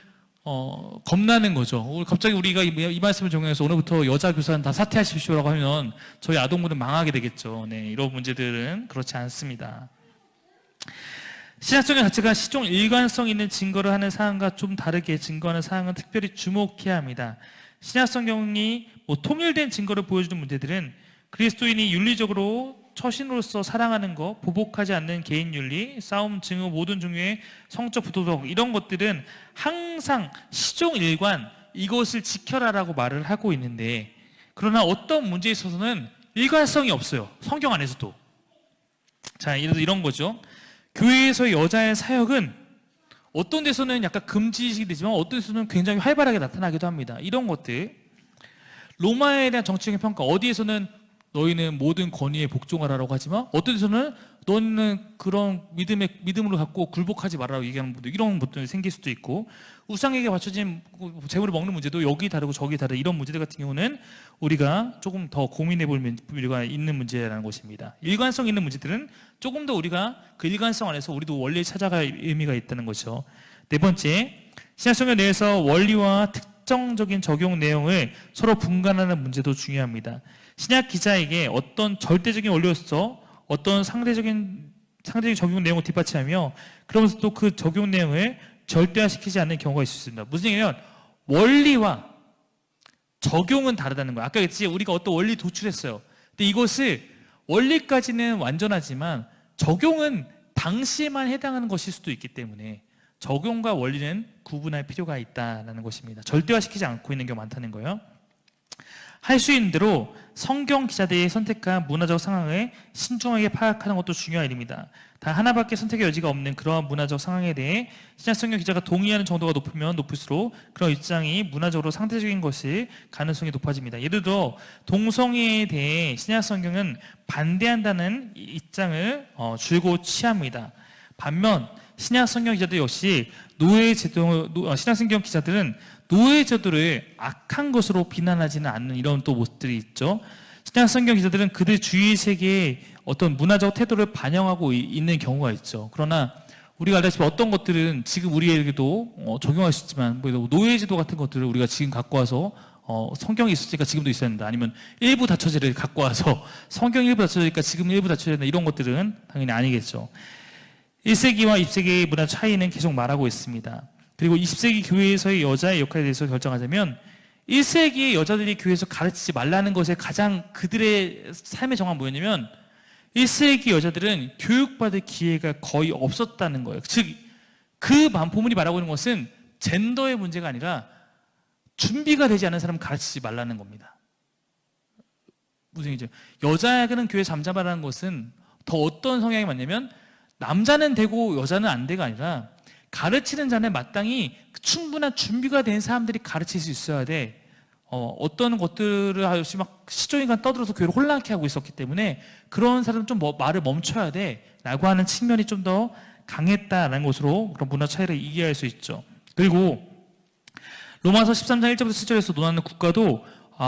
겁나는 거죠. 갑자기 우리가 이 말씀을 적용해서 오늘부터 여자 교사는 다 사퇴하십시오라고 하면 저희 아동부는 망하게 되겠죠. 네, 이런 문제들은 그렇지 않습니다. 신약성경 자체가 시종 일관성 있는 증거를 하는 사항과 좀 다르게 증거하는 사항은 특별히 주목해야 합니다. 신약성경이 통일된 증거를 보여주는 문제들은 그리스도인이 윤리적으로 처신으로서 사랑하는 것, 보복하지 않는 개인윤리, 싸움, 증오, 모든 종류의 성적 부도덕 이런 것들은 항상 시종일관 이것을 지켜라라고 말을 하고 있는데 그러나 어떤 문제에 있어서는 일관성이 없어요. 성경 안에서도. 자, 예를 들어 이런 거죠. 교회에서 여자의 사역은 어떤 데서는 약간 금지식이 되지만 어떤 데서는 굉장히 활발하게 나타나기도 합니다. 이런 것들. 로마에 대한 정치적인 평가, 어디에서는 너희는 모든 권위에 복종하라고 하지만 어떤 데서는 너는 그런 믿음으로 갖고 굴복하지 말라고 얘기하는 분들 이런 분들이 생길 수도 있고 우상에게 바쳐진 재물을 먹는 문제도 여기 다르고 저기 다르 이런 문제들 같은 경우는 우리가 조금 더 고민해 볼 필요가 있는 문제라는 것입니다. 일관성 있는 문제들은 조금 더 우리가 그 일관성 안에서 우리도 원리를 찾아갈 의미가 있다는 것이죠. 네 번째, 신약성경 내에서 원리와 특정적인 적용 내용을 서로 분간하는 문제도 중요합니다. 신약 기자에게 어떤 절대적인 원리로서 어떤 상대적인 적용 내용을 뒷받침하며 그러면서 또 그 적용 내용을 절대화시키지 않는 경우가 있을 수 있습니다. 무슨 얘기냐면 원리와 적용은 다르다는 거예요. 아까 했지 우리가 어떤 원리 도출했어요. 근데 이것을 원리까지는 완전하지만 적용은 당시에만 해당하는 것일 수도 있기 때문에 적용과 원리는 구분할 필요가 있다는 것입니다. 절대화시키지 않고 있는 경우가 많다는 거예요. 할 수 있는 대로 성경 기자들이 선택한 문화적 상황을 신중하게 파악하는 것도 중요한 일입니다. 단 하나밖에 선택의 여지가 없는 그러한 문화적 상황에 대해 신약 성경 기자가 동의하는 정도가 높으면 높을수록 그런 입장이 문화적으로 상대적인 것일 가능성이 높아집니다. 예를 들어 동성애에 대해 신약 성경은 반대한다는 입장을 줄곧 취합니다. 반면 신약 성경 기자들 역시 신약 성경 기자들은 노예 제도를 악한 것으로 비난하지는 않는 이런 또 모습들이 있죠. 신약 성경 기자들은 그들 주위 세계의 어떤 문화적 태도를 반영하고 있는 경우가 있죠. 그러나 우리가 알다시피 어떤 것들은 지금 우리에게도 적용할 수 있지만 노예 제도 같은 것들을 우리가 지금 갖고 와서 성경이 있었으니까 지금도 있어야 된다. 아니면 일부 다처제를 갖고 와서 성경 일부 다처제니까 지금 일부 다처제야 된다. 이런 것들은 당연히 아니겠죠. 1세기와 2세기의 문화 차이는 계속 말하고 있습니다. 그리고 20세기 교회에서의 여자의 역할에 대해서 결정하자면 1세기의 여자들이 교회에서 가르치지 말라는 것에 가장 그들의 삶의 정황은 뭐였냐면 1세기 여자들은 교육받을 기회가 거의 없었다는 거예요. 즉, 그 본문이 말하고 있는 것은 젠더의 문제가 아니라 준비가 되지 않은 사람을 가르치지 말라는 겁니다. 무슨 얘기죠? 여자는 교회 잠잠하라는 것은 더 어떤 성향이 맞냐면 남자는 되고 여자는 안 돼가 아니라 가르치는 자는 마땅히 충분한 준비가 된 사람들이 가르칠 수 있어야 돼. 어떤 것들을 아주 막 시종일관 떠들어서 교회를 혼란케 하고 있었기 때문에 그런 사람은 좀 말을 멈춰야 돼 라고 하는 측면이 좀 더 강했다라는 것으로 그런 문화 차이를 이해할 수 있죠. 그리고 로마서 13장 1절부터 7절에서 논하는 국가도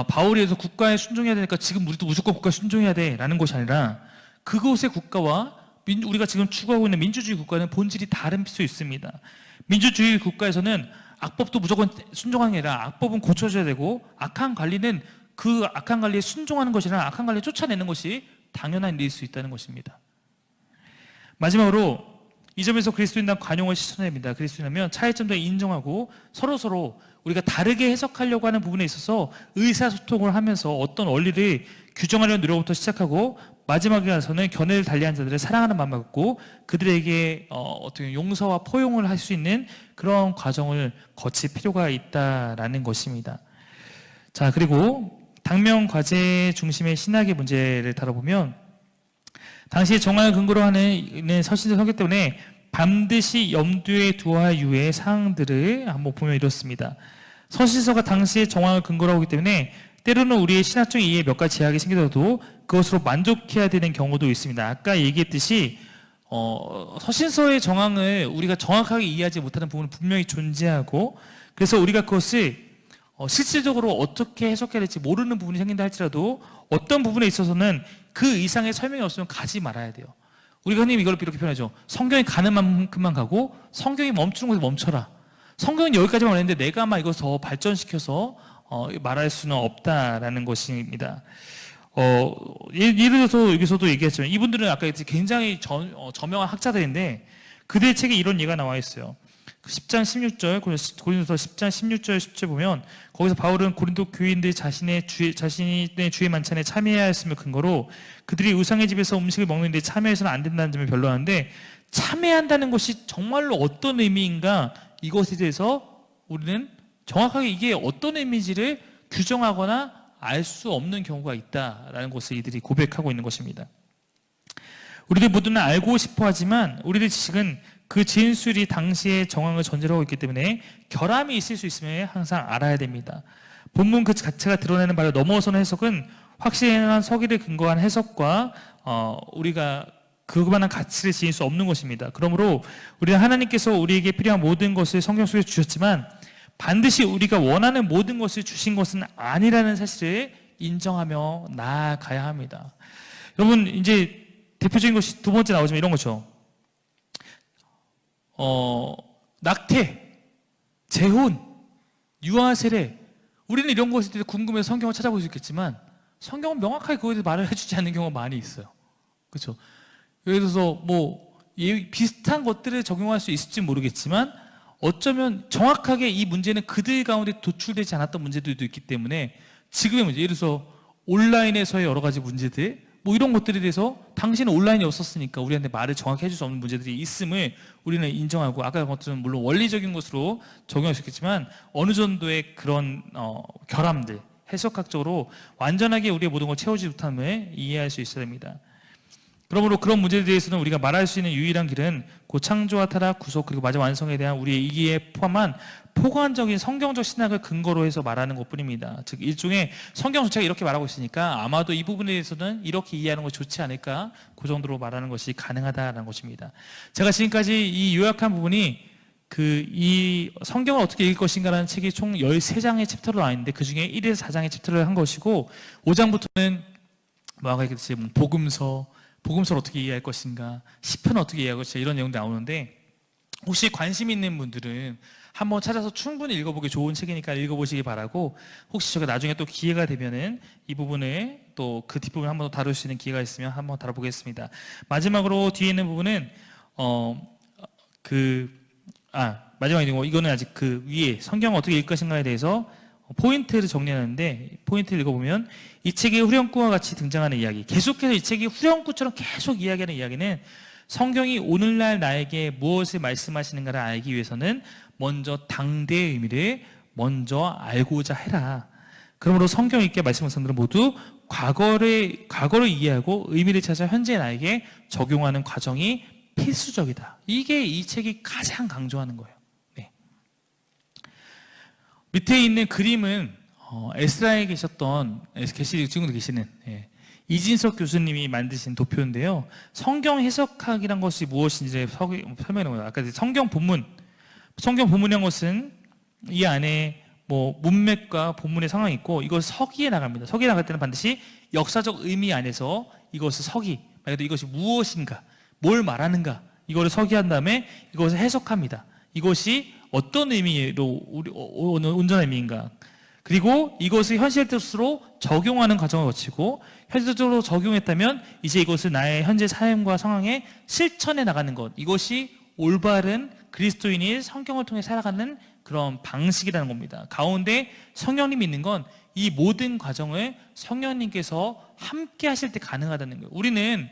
바울이 해서 국가에 순종해야 되니까 지금 우리도 무조건 국가에 순종해야 돼 라는 것이 아니라 그곳의 국가와 우리가 지금 추구하고 있는 민주주의 국가는 본질이 다를 수 있습니다. 민주주의 국가에서는 악법도 무조건 순종하는 게 아니라 악법은 고쳐줘야 되고 악한 관리는 그 악한 관리에 순종하는 것이나 악한 관리에 쫓아내는 것이 당연한 일일 수 있다는 것입니다. 마지막으로 이 점에서 그리스도인단 관용을 실천해야 됩니다. 그리스도인이라면 차이점도 인정하고 서로 우리가 다르게 해석하려고 하는 부분에 있어서 의사소통을 하면서 어떤 원리를 규정하려는 노력부터 시작하고 마지막에 가서는 견해를 달리한 자들을 사랑하는 마음을 갖고 그들에게 어떻게 용서와 포용을 할 수 있는 그런 과정을 거칠 필요가 있다라는 것입니다. 자, 그리고 당면 과제 중심의 신학의 문제를 다뤄보면 당시의 정황을 근거로 하는 서신서 성격 때문에 반드시 염두에 두어야 할 유의 사항들을 한번 보면 이렇습니다. 서신서가 당시의 정황을 근거로 하기 때문에 때로는 우리의 신학적 이해에 몇 가지 제약이 생기더라도 그것으로 만족해야 되는 경우도 있습니다. 아까 얘기했듯이 서신서의 정황을 우리가 정확하게 이해하지 못하는 부분은 분명히 존재하고 그래서 우리가 그것을 실질적으로 어떻게 해석해야 될지 모르는 부분이 생긴다 할지라도 어떤 부분에 있어서는 그 이상의 설명이 없으면 가지 말아야 돼요. 우리가 흔히 이걸 이렇게 표현하죠. 성경이 가는 만큼만 가고 성경이 멈추는 곳에 멈춰라. 성경은 여기까지만 왔는데 내가 막 이걸 더 발전시켜서 말할 수는 없다라는 것입니다. 예를 들어서 여기서도 얘기했지만 이분들은 아까 굉장히 저명한 학자들인데 그들의 책에 이런 예가 나와 있어요. 10장 16절 고린도서 10장 16절 10절 보면 거기서 바울은 고린도 교인들이 자신의 주의 만찬에 참여해야 했음을 근거로 그들이 우상의 집에서 음식을 먹는데 참여해서는 안 된다는 점을 변론하는데 참여한다는 것이 정말로 어떤 의미인가 이것에 대해서 우리는 정확하게 이게 어떤 의미인지를 규정하거나 알 수 없는 경우가 있다라는 것을 이들이 고백하고 있는 것입니다. 우리들 모두는 알고 싶어 하지만 우리들 지식은 그 진술이 당시의 정황을 전제로 하고 있기 때문에 결함이 있을 수 있음을 항상 알아야 됩니다. 본문 그 자체가 드러내는 바를 넘어서는 해석은 확실한 서기를 근거한 해석과 우리가 그만한 가치를 지닐 수 없는 것입니다. 그러므로 우리는 하나님께서 우리에게 필요한 모든 것을 성경 속에 주셨지만 반드시 우리가 원하는 모든 것을 주신 것은 아니라는 사실을 인정하며 나아가야 합니다. 여러분 이제 대표적인 것이 두 번째 나오지만 이런 거죠. 낙태, 재혼, 유아 세례 우리는 이런 것에 대해서 궁금해서 성경을 찾아볼 수 있겠지만 성경은 명확하게 그거에 대해서 말을 해주지 않는 경우가 많이 있어요. 그렇죠? 예를 들어서 비슷한 것들을 적용할 수 있을지 모르겠지만 어쩌면 정확하게 이 문제는 그들 가운데 도출되지 않았던 문제들도 있기 때문에 지금의 문제, 예를 들어서 온라인에서의 여러 가지 문제들 이런 것들에 대해서 당신은 온라인이 없었으니까 우리한테 말을 정확히 해줄 수 없는 문제들이 있음을 우리는 인정하고 아까 것들은 물론 원리적인 것으로 적용할 수 있겠지만 어느 정도의 그런 결함들 해석학적으로 완전하게 우리의 모든 걸 채우지 못함을 이해할 수 있어야 됩니다. 그러므로 그런 문제에 대해서는 우리가 말할 수 있는 유일한 길은 창조와 타락, 구속 그리고 마지막 완성에 대한 우리의 이해에 포함한 포괄적인 성경적 신학을 근거로 해서 말하는 것뿐입니다. 즉 일종의 성경 자체가 이렇게 말하고 있으니까 아마도 이 부분에 대해서는 이렇게 이해하는 것이 좋지 않을까 그 정도로 말하는 것이 가능하다는 것입니다. 제가 지금까지 이 요약한 부분이 이 성경을 어떻게 읽을 것인가라는 책이 총 13장의 챕터로 나와 있는데 그 중에 1에서 4장의 챕터를 한 것이고 5장부터는 아까 얘기했듯이 복음서를 어떻게 이해할 것인가, 시편을 어떻게 이해할 것인가 이런 내용도 나오는데 혹시 관심 있는 분들은 한번 찾아서 충분히 읽어보기 좋은 책이니까 읽어보시기 바라고 혹시 제가 나중에 또 기회가 되면은 이 부분을 또 그 뒷부분을 한번 더 다룰 수 있는 기회가 있으면 한번 다뤄보겠습니다. 마지막으로 뒤에 있는 부분은 마지막이고 이거는 아직 그 위에 성경을 어떻게 읽을 것인가에 대해서 포인트를 정리하는데 포인트를 읽어보면 이 책의 후렴구와 같이 등장하는 이야기 계속해서 이 책이 후렴구처럼 계속 이야기하는 이야기는 성경이 오늘날 나에게 무엇을 말씀하시는가를 알기 위해서는 먼저 당대의 의미를 먼저 알고자 해라. 그러므로 성경 읽게 말씀하신 사람들은 모두 과거를 이해하고 의미를 찾아 현재 나에게 적용하는 과정이 필수적이다. 이게 이 책이 가장 강조하는 거예요. 네. 밑에 있는 그림은 에스라에 계셨던 계시 지금도 계시는 이진석 교수님이 만드신 도표인데요. 성경 해석학이란 것이 무엇인지 설명해 놓은 거예요. 아까 성경 본문이란 것은 이 안에 뭐 문맥과 본문의 상황이 있고 이것을 서기에 나갑니다. 서기에 나갈 때는 반드시 역사적 의미 안에서 이것을 서기, 만약에 이것이 무엇인가, 뭘 말하는가, 이거를 서기한 다음에 이것을 해석합니다. 이것이 어떤 의미로 온전한 의미인가, 그리고 이것을 현실 뜻으로 적용하는 과정을 거치고 현실적으로 적용했다면 이제 이것을 나의 현재 삶과 상황에 실천해 나가는 것, 이것이 올바른 그리스도인이 성경을 통해 살아가는 그런 방식이라는 겁니다. 가운데 성령님이 있는 건 이 모든 과정을 성령님께서 함께 하실 때 가능하다는 거예요. 우리는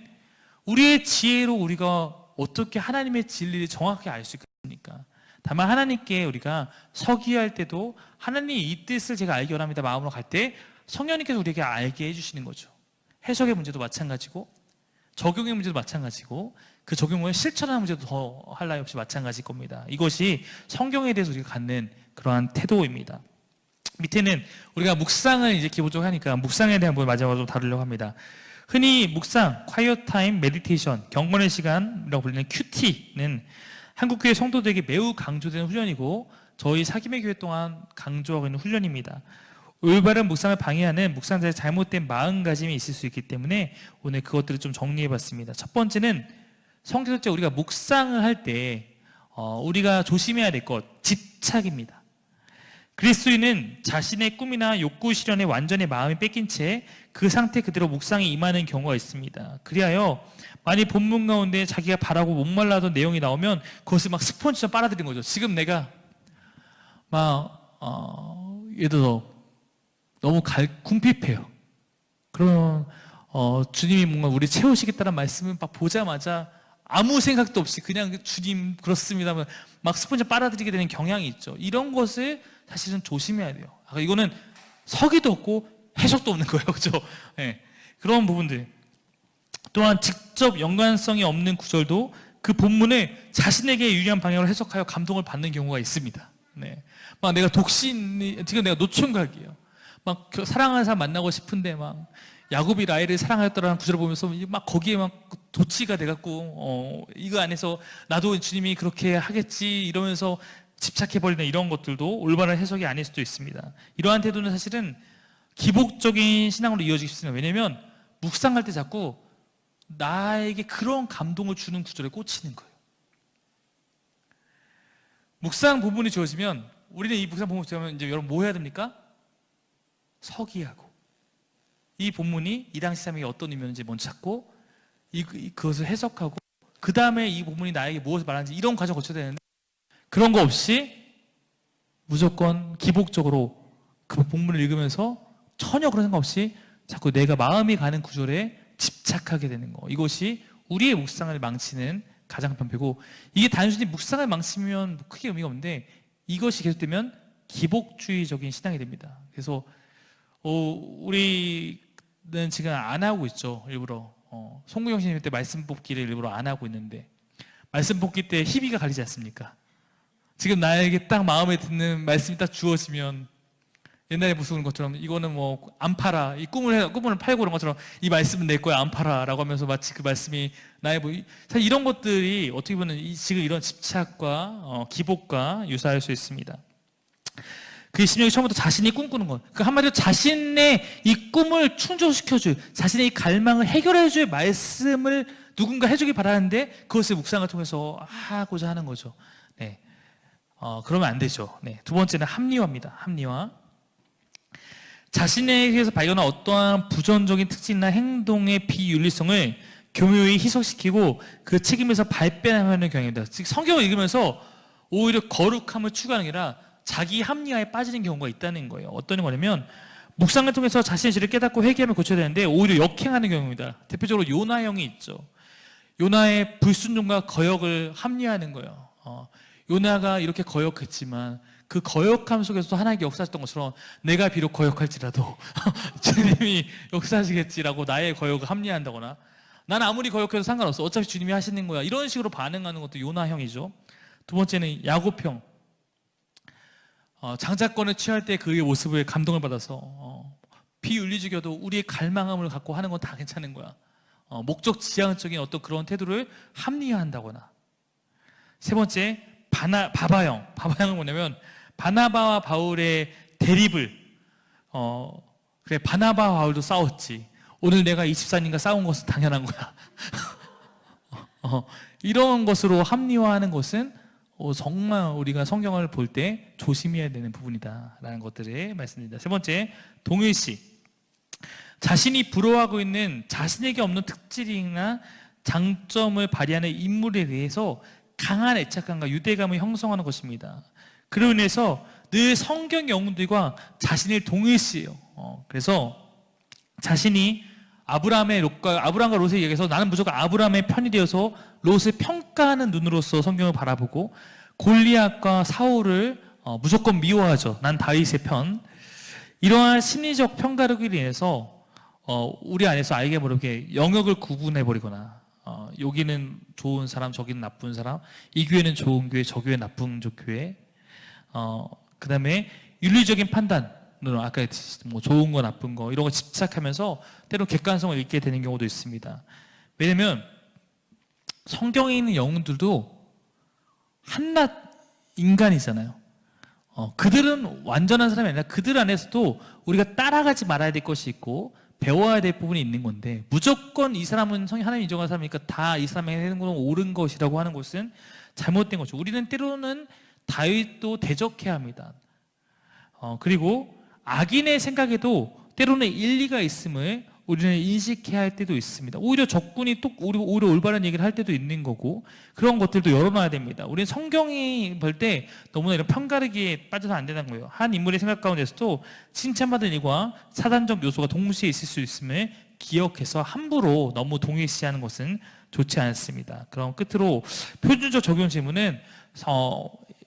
우리의 지혜로 우리가 어떻게 하나님의 진리를 정확하게 알 수 있겠습니까? 다만 하나님께 우리가 서기할 때도 하나님 이 뜻을 제가 알기 원합니다 마음으로 갈 때 성령님께서 우리에게 알게 해주시는 거죠. 해석의 문제도 마찬가지고 적용의 문제도 마찬가지고 그 적용을 실천하는 문제도 더 할 나위 없이 마찬가지일 겁니다. 이것이 성경에 대해서 우리가 갖는 그러한 태도입니다. 밑에는 우리가 묵상을 이제 기본적으로 하니까 묵상에 대한 부분 마지막으로 다루려고 합니다. 흔히 묵상, quiet time meditation, 경건의 시간이라고 불리는 QT는 한국교회 성도들에게 매우 강조되는 훈련이고 저희 사김의 교회 동안 강조하고 있는 훈련입니다. 올바른 묵상을 방해하는 묵상자의 잘못된 마음가짐이 있을 수 있기 때문에 오늘 그것들을 좀 정리해봤습니다. 첫 번째는 성경적으로 우리가 묵상을 할 때 우리가 조심해야 될 것, 집착입니다. 그리스도인은 자신의 꿈이나 욕구 실현에 완전히 마음이 뺏긴 채 그 상태 그대로 묵상에 임하는 경우가 있습니다. 그리하여 만일 본문 가운데 자기가 바라고 목말라던 내용이 나오면 그것을 막 스펀지처럼 빨아들이는 거죠. 지금 내가 예를 들어 너무 궁핍해요. 그러면 주님이 뭔가 우리 채우시겠다는 말씀을 막 보자마자 아무 생각도 없이 그냥 주님 그렇습니다 막 스펀지 빨아들이게 되는 경향이 있죠. 이런 것을 사실은 조심해야 돼요. 이거는 서기도 없고 해석도 없는 거예요. 그렇죠? 네. 그런 부분들. 또한 직접 연관성이 없는 구절도 그 본문을 자신에게 유리한 방향으로 해석하여 감동을 받는 경우가 있습니다. 네. 막 내가 지금 내가 노총각이에요. 막 사랑하는 사람 만나고 싶은데 막 야곱이 라헬을 사랑하였다라는 구절을 보면서 막 거기에 막 도취가 돼갖고 이거 안에서 나도 주님이 그렇게 하겠지 이러면서 집착해버리는 이런 것들도 올바른 해석이 아닐 수도 있습니다. 이러한 태도는 사실은 기복적인 신앙으로 이어지기 쉽습니다. 왜냐하면 묵상할 때 자꾸 나에게 그런 감동을 주는 구절에 꽂히는 거예요. 묵상 부분이 주어지면 우리는 이 묵상 부분이 주어지면 이제 여러분 뭐 해야 됩니까? 서기하고 이 본문이 이 당시 사람에게 어떤 의미였는지 먼저 찾고 그것을 해석하고 그 다음에 이 본문이 나에게 무엇을 말하는지 이런 과정을 거쳐야 되는데 그런 거 없이 무조건 기복적으로 그 본문을 읽으면서 전혀 그런 생각 없이 자꾸 내가 마음이 가는 구절에 집착하게 되는 거, 이것이 우리의 묵상을 망치는 가장 큰 편폐고, 이게 단순히 묵상을 망치면 크게 의미가 없는데 이것이 계속되면 기복주의적인 신앙이 됩니다. 그래서 우리는 지금 안 하고 있죠. 일부러 송구영 신님 때 말씀 뽑기를 일부러 안 하고 있는데, 말씀 뽑기 때 희비가 갈리지 않습니까? 지금 나에게 딱 마음에 드는 말씀이 딱 주어지면 옛날에 무슨 것처럼 이거는 뭐 안 팔아, 이 꿈을 팔고 그런 것처럼 이 말씀은 내 거야 안 팔아라고 하면서 마치 그 말씀이 나의 사실 이런 것들이 어떻게 보면 지금 이런 집착과 기복과 유사할 수 있습니다. 그 심령이 처음부터 자신이 꿈꾸는 것, 그 한마디로 자신의 이 꿈을 충족시켜줄, 자신의 이 갈망을 해결해줄 말씀을 누군가 해주길 바라는데 그것을 묵상을 통해서 하고자 하는 거죠. 네, 그러면 안 되죠. 네, 두 번째는 합리화입니다. 합리화. 자신에게서 발견한 어떠한 부정적인 특징이나 행동의 비윤리성을 교묘히 희석시키고 그 책임에서 발뺌하는 경향입니다. 즉 성경을 읽으면서 오히려 거룩함을 추구하는 게 아니라 자기 합리화에 빠지는 경우가 있다는 거예요. 어떤 거냐면 묵상을 통해서 자신의 죄를 깨닫고 회개하며 고쳐야 되는데 오히려 역행하는 경우입니다. 대표적으로 요나형이 있죠. 요나의 불순종과 거역을 합리화하는 거예요. 요나가 이렇게 거역했지만 그 거역함 속에서도 하나님께 역사하셨던 것처럼 내가 비록 거역할지라도 주님이 역사하시겠지라고 나의 거역을 합리화한다거나, 나는 아무리 거역해도 상관없어. 어차피 주님이 하시는 거야. 이런 식으로 반응하는 것도 요나형이죠. 두 번째는 야곱형. 장자권을 취할 때 그의 모습에 감동을 받아서 비윤리적이어도 우리의 갈망함을 갖고 하는 건 다 괜찮은 거야. 목적 지향적인 어떤 그런 태도를 합리화한다거나. 세 번째, 바바형. 바바형은 뭐냐면 바나바와 바울의 대립을 그래, 바나바와 바울도 싸웠지. 오늘 내가 24년과 싸운 것은 당연한 거야. 이런 것으로 합리화하는 것은 정말 우리가 성경을 볼 때 조심해야 되는 부분이다라는 것들을 말씀드립니다. 세 번째, 동일시. 자신이 부러워하고 있는 자신에게 없는 특질이나 장점을 발휘하는 인물에 대해서 강한 애착감과 유대감을 형성하는 것입니다. 그로 인해서 늘 성경 영웅들과 자신을 동일시해요. 그래서 자신이 아브라함과 롯에 얘기해서 나는 무조건 아브라함의 편이 되어서 롯을 평가하는 눈으로서 성경을 바라보고, 골리앗과 사울을 무조건 미워하죠. 난 다윗의 편. 이러한 심리적 편가르기로 인해서 우리 안에서 알게 모르게 영역을 구분해버리거나, 여기는 좋은 사람, 저기는 나쁜 사람, 이 교회는 좋은 교회, 저 교회 나쁜 교회, 그 다음에 윤리적인 판단으로 아까 뭐 좋은 거 나쁜 거 이런 거 집착하면서 때로 객관성을 잃게 되는 경우도 있습니다. 왜냐면 성경에 있는 영웅들도 한낱 인간이잖아요. 그들은 완전한 사람이 아니라 그들 안에서도 우리가 따라가지 말아야 될 것이 있고 배워야 될 부분이 있는 건데, 무조건 이 사람은 하나님 인정하는 사람이니까 다 이 사람이 하는 건 옳은 것이라고 하는 것은 잘못된 거죠. 우리는 때로는 다윗도 대적해야 합니다. 그리고 악인의 생각에도 때로는 일리가 있음을 우리는 인식해야 할 때도 있습니다. 오히려 적군이 또 오히려 올바른 얘기를 할 때도 있는 거고, 그런 것들도 열어놔야 됩니다. 우리는 성경이 볼 때 너무나 이런 편가르기에 빠져서 안 되는 거예요. 한 인물의 생각 가운데서도 칭찬받은 일과 사단적 요소가 동시에 있을 수 있음을 기억해서 함부로 너무 동일시하는 것은 좋지 않습니다. 그럼 끝으로 표준적 적용 질문은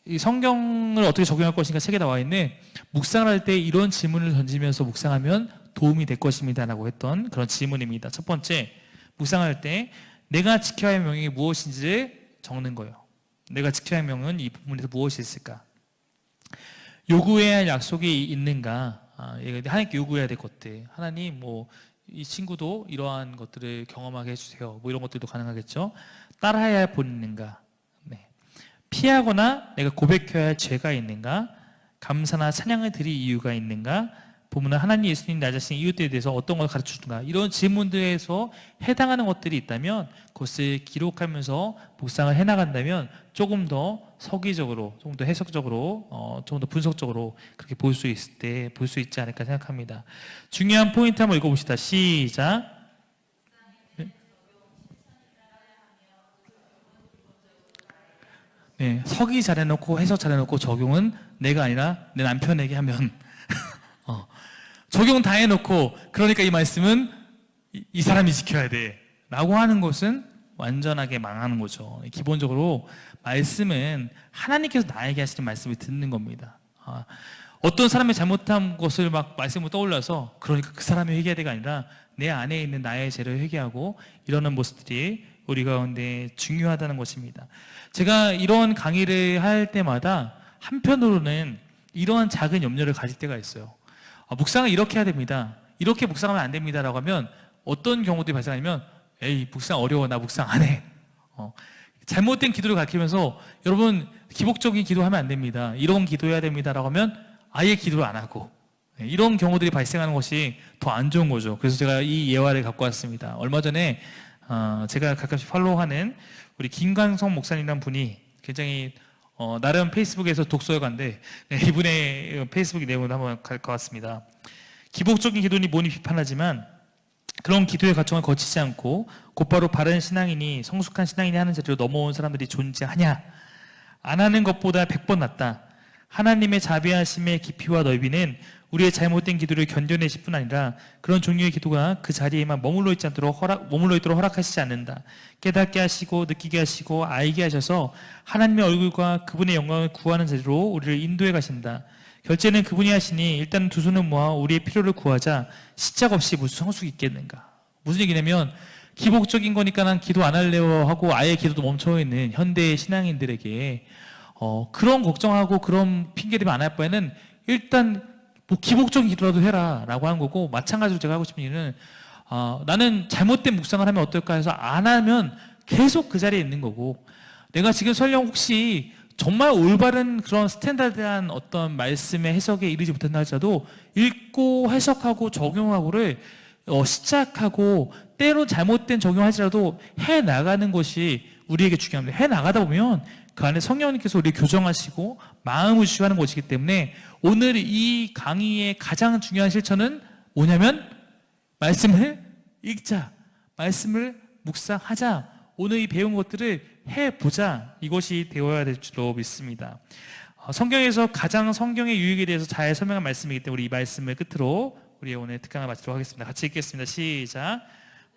이 성경을 어떻게 적용할 것인가 책에 나와 있는, 묵상을 할 때 이런 질문을 던지면서 묵상하면 도움이 될 것입니다 라고 했던 그런 질문입니다. 첫 번째, 묵상할 때 내가 지켜야 할 명령이 무엇인지를 적는 거예요. 내가 지켜야 할 명령은 이 부분에서 무엇이 있을까? 요구해야 할 약속이 있는가? 하나님께 요구해야 될 것들. 하나님, 이 친구도 이러한 것들을 경험하게 해주세요. 이런 것들도 가능하겠죠. 따라해야 할 본이 있는가? 네. 피하거나 내가 고백해야 할 죄가 있는가? 감사나 찬양을 드릴 이유가 있는가? 보면 하나님, 예수님, 나 자신, 이웃들에 대해서 어떤 걸 가르쳐주는가? 이런 질문들에서 해당하는 것들이 있다면 그것을 기록하면서 묵상을 해나간다면 조금 더 서기적으로, 조금 더 해석적으로, 조금 더 분석적으로 그렇게 볼 수 있지 않을까 생각합니다. 중요한 포인트 한번 읽어봅시다. 시작. 네, 서기 잘해놓고 해석 잘해놓고 적용은 내가 아니라 내 남편에게 하면 적용 다 해놓고, 그러니까 이 말씀은 이 사람이 지켜야 돼 라고 하는 것은 완전하게 망하는 거죠. 기본적으로 말씀은 하나님께서 나에게 하시는 말씀을 듣는 겁니다. 어떤 사람의 잘못한 것을 막 말씀으로 떠올려서 그러니까 그 사람이 회개해야가 아니라 내 안에 있는 나의 죄를 회개하고 이러는 모습들이 우리 가운데 중요하다는 것입니다. 제가 이런 강의를 할 때마다 한편으로는 이러한 작은 염려를 가질 때가 있어요. 묵상을 이렇게 해야 됩니다. 이렇게 묵상하면 안 됩니다 라고 하면 어떤 경우들이 발생하냐면, 에이, 묵상 어려워, 나 묵상 안 해. 잘못된 기도를 가르치면서 여러분 기복적인 기도하면 안 됩니다, 이런 기도해야 됩니다 라고 하면 아예 기도를 안 하고, 이런 경우들이 발생하는 것이 더 안 좋은 거죠. 그래서 제가 이 예화를 갖고 왔습니다. 얼마 전에 제가 가끔씩 팔로우하는 우리 김광성 목사님이라는 분이 굉장히 나름 페이스북에서 독서가인데 이분의 페이스북 내용을 한번 갖고 왔습니다. 기복적인 기도니 뭐니 비판하지만 그런 기도의 과정을 거치지 않고 곧바로 바른 신앙인이, 성숙한 신앙인이 하는 자리로 넘어온 사람들이 존재하냐? 안 하는 것보다 100번 낫다. 하나님의 자비하심의 깊이와 넓이는 우리의 잘못된 기도를 견뎌내실 뿐 아니라 그런 종류의 기도가 그 자리에만 머물러 있도록 허락하시지 않는다. 깨닫게 하시고 느끼게 하시고 알게 하셔서 하나님의 얼굴과 그분의 영광을 구하는 자리로 우리를 인도해 가신다. 결제는 그분이 하시니 일단 두 손을 모아 우리의 필요를 구하자. 시작 없이 무슨 성숙이 있겠는가. 무슨 얘기냐면 기복적인 거니까 난 기도 안 할래요 하고 아예 기도도 멈춰 있는 현대 신앙인들에게 그런 걱정하고 그런 핑계대면 안 할 바에는 일단 뭐 기복적인 기도라도 해라 라고 한 거고, 마찬가지로 제가 하고 싶은 일은 나는 잘못된 묵상을 하면 어떨까 해서 안 하면 계속 그 자리에 있는 거고, 내가 지금 설령 혹시 정말 올바른 그런 스탠다드한 어떤 말씀의 해석에 이르지 못한다 할지라도 읽고 해석하고 적용하고를 시작하고, 때로 잘못된 적용하지라도 해 나가는 것이 우리에게 중요합니다. 해 나가다 보면 그 안에 성령님께서 우리를 교정하시고 마음을 주시고 하는 것이기 때문에, 오늘 이 강의의 가장 중요한 실천은 뭐냐면 말씀을 읽자, 말씀을 묵상하자, 오늘 이 배운 것들을 해보자, 이것이 되어야 될 줄로 믿습니다. 성경에서 가장 성경의 유익에 대해서 잘 설명한 말씀이기 때문에 우리 이 말씀을 끝으로 우리의 오늘 특강을 마치도록 하겠습니다. 같이 읽겠습니다. 시작.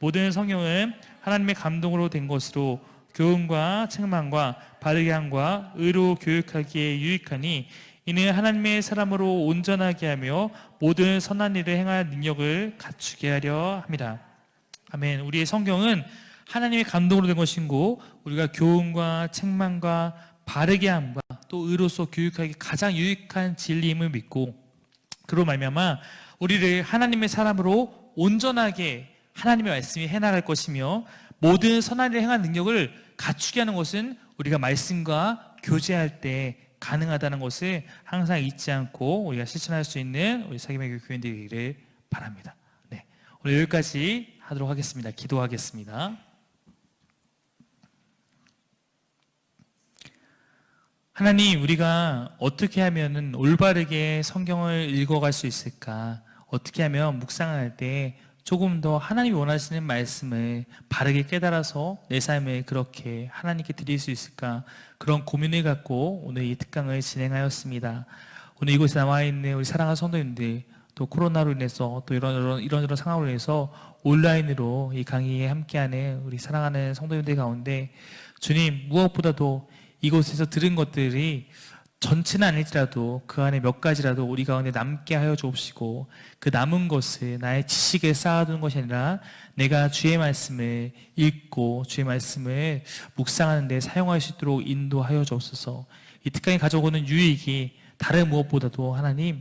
모든 성경은 하나님의 감동으로 된 것으로 교훈과 책망과 바르게 함과 의로 교육하기에 유익하니, 이는 하나님의 사람으로 온전하게 하며 모든 선한 일을 행할 능력을 갖추게 하려 합니다. 아멘. 우리의 성경은 하나님의 감동으로 된 것이고, 우리가 교훈과 책망과 바르게 함과 또 의로서 교육하기 가장 유익한 진리임을 믿고, 그로 말미암아 우리를 하나님의 사람으로 온전하게 하나님의 말씀이 해나갈 것이며, 모든 선한 일을 행할 능력을 갖추게 하는 것은 우리가 말씀과 교제할 때 가능하다는 것을 항상 잊지 않고 우리가 실천할 수 있는 우리 사기명교 교인들이 되기를 바랍니다. 네, 오늘 여기까지 하도록 하겠습니다. 기도하겠습니다. 하나님, 우리가 어떻게 하면 올바르게 성경을 읽어갈 수 있을까? 어떻게 하면 묵상할 때 조금 더 하나님이 원하시는 말씀을 바르게 깨달아서 내 삶에 그렇게 하나님께 드릴 수 있을까? 그런 고민을 갖고 오늘 이 특강을 진행하였습니다. 오늘 이곳에 나와 있는 우리 사랑하는 성도님들, 또 코로나로 인해서 또 이런 상황으로 인해서 온라인으로 이 강의에 함께하는 우리 사랑하는 성도님들 가운데, 주님, 무엇보다도 이곳에서 들은 것들이 전체는 아닐지라도 그 안에 몇 가지라도 우리 가운데 남게 하여 주옵시고, 그 남은 것을 나의 지식에 쌓아두는 것이 아니라 내가 주의 말씀을 읽고 주의 말씀을 묵상하는 데 사용할 수 있도록 인도하여 주옵소서. 이 특강이 가져오는 유익이 다른 무엇보다도 하나님,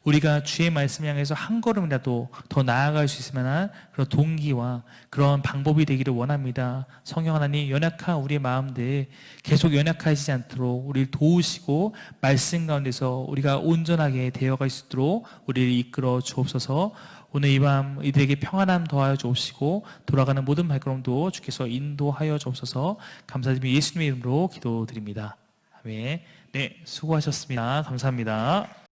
우리가 주의 말씀 향해서 한 걸음이라도 더 나아갈 수 있을 만한 그런 동기와 그런 방법이 되기를 원합니다. 성령 하나님, 연약한 우리의 마음들 계속 연약하시지 않도록 우리를 도우시고 말씀 가운데서 우리가 온전하게 되어갈 수 있도록 우리를 이끌어 주옵소서. 오늘 이 밤 이들에게 평안함 더하여 주옵시고, 돌아가는 모든 발걸음도 주께서 인도하여 주옵소서. 감사드리며 예수님의 이름으로 기도드립니다. 아멘. 네, 수고하셨습니다. 감사합니다.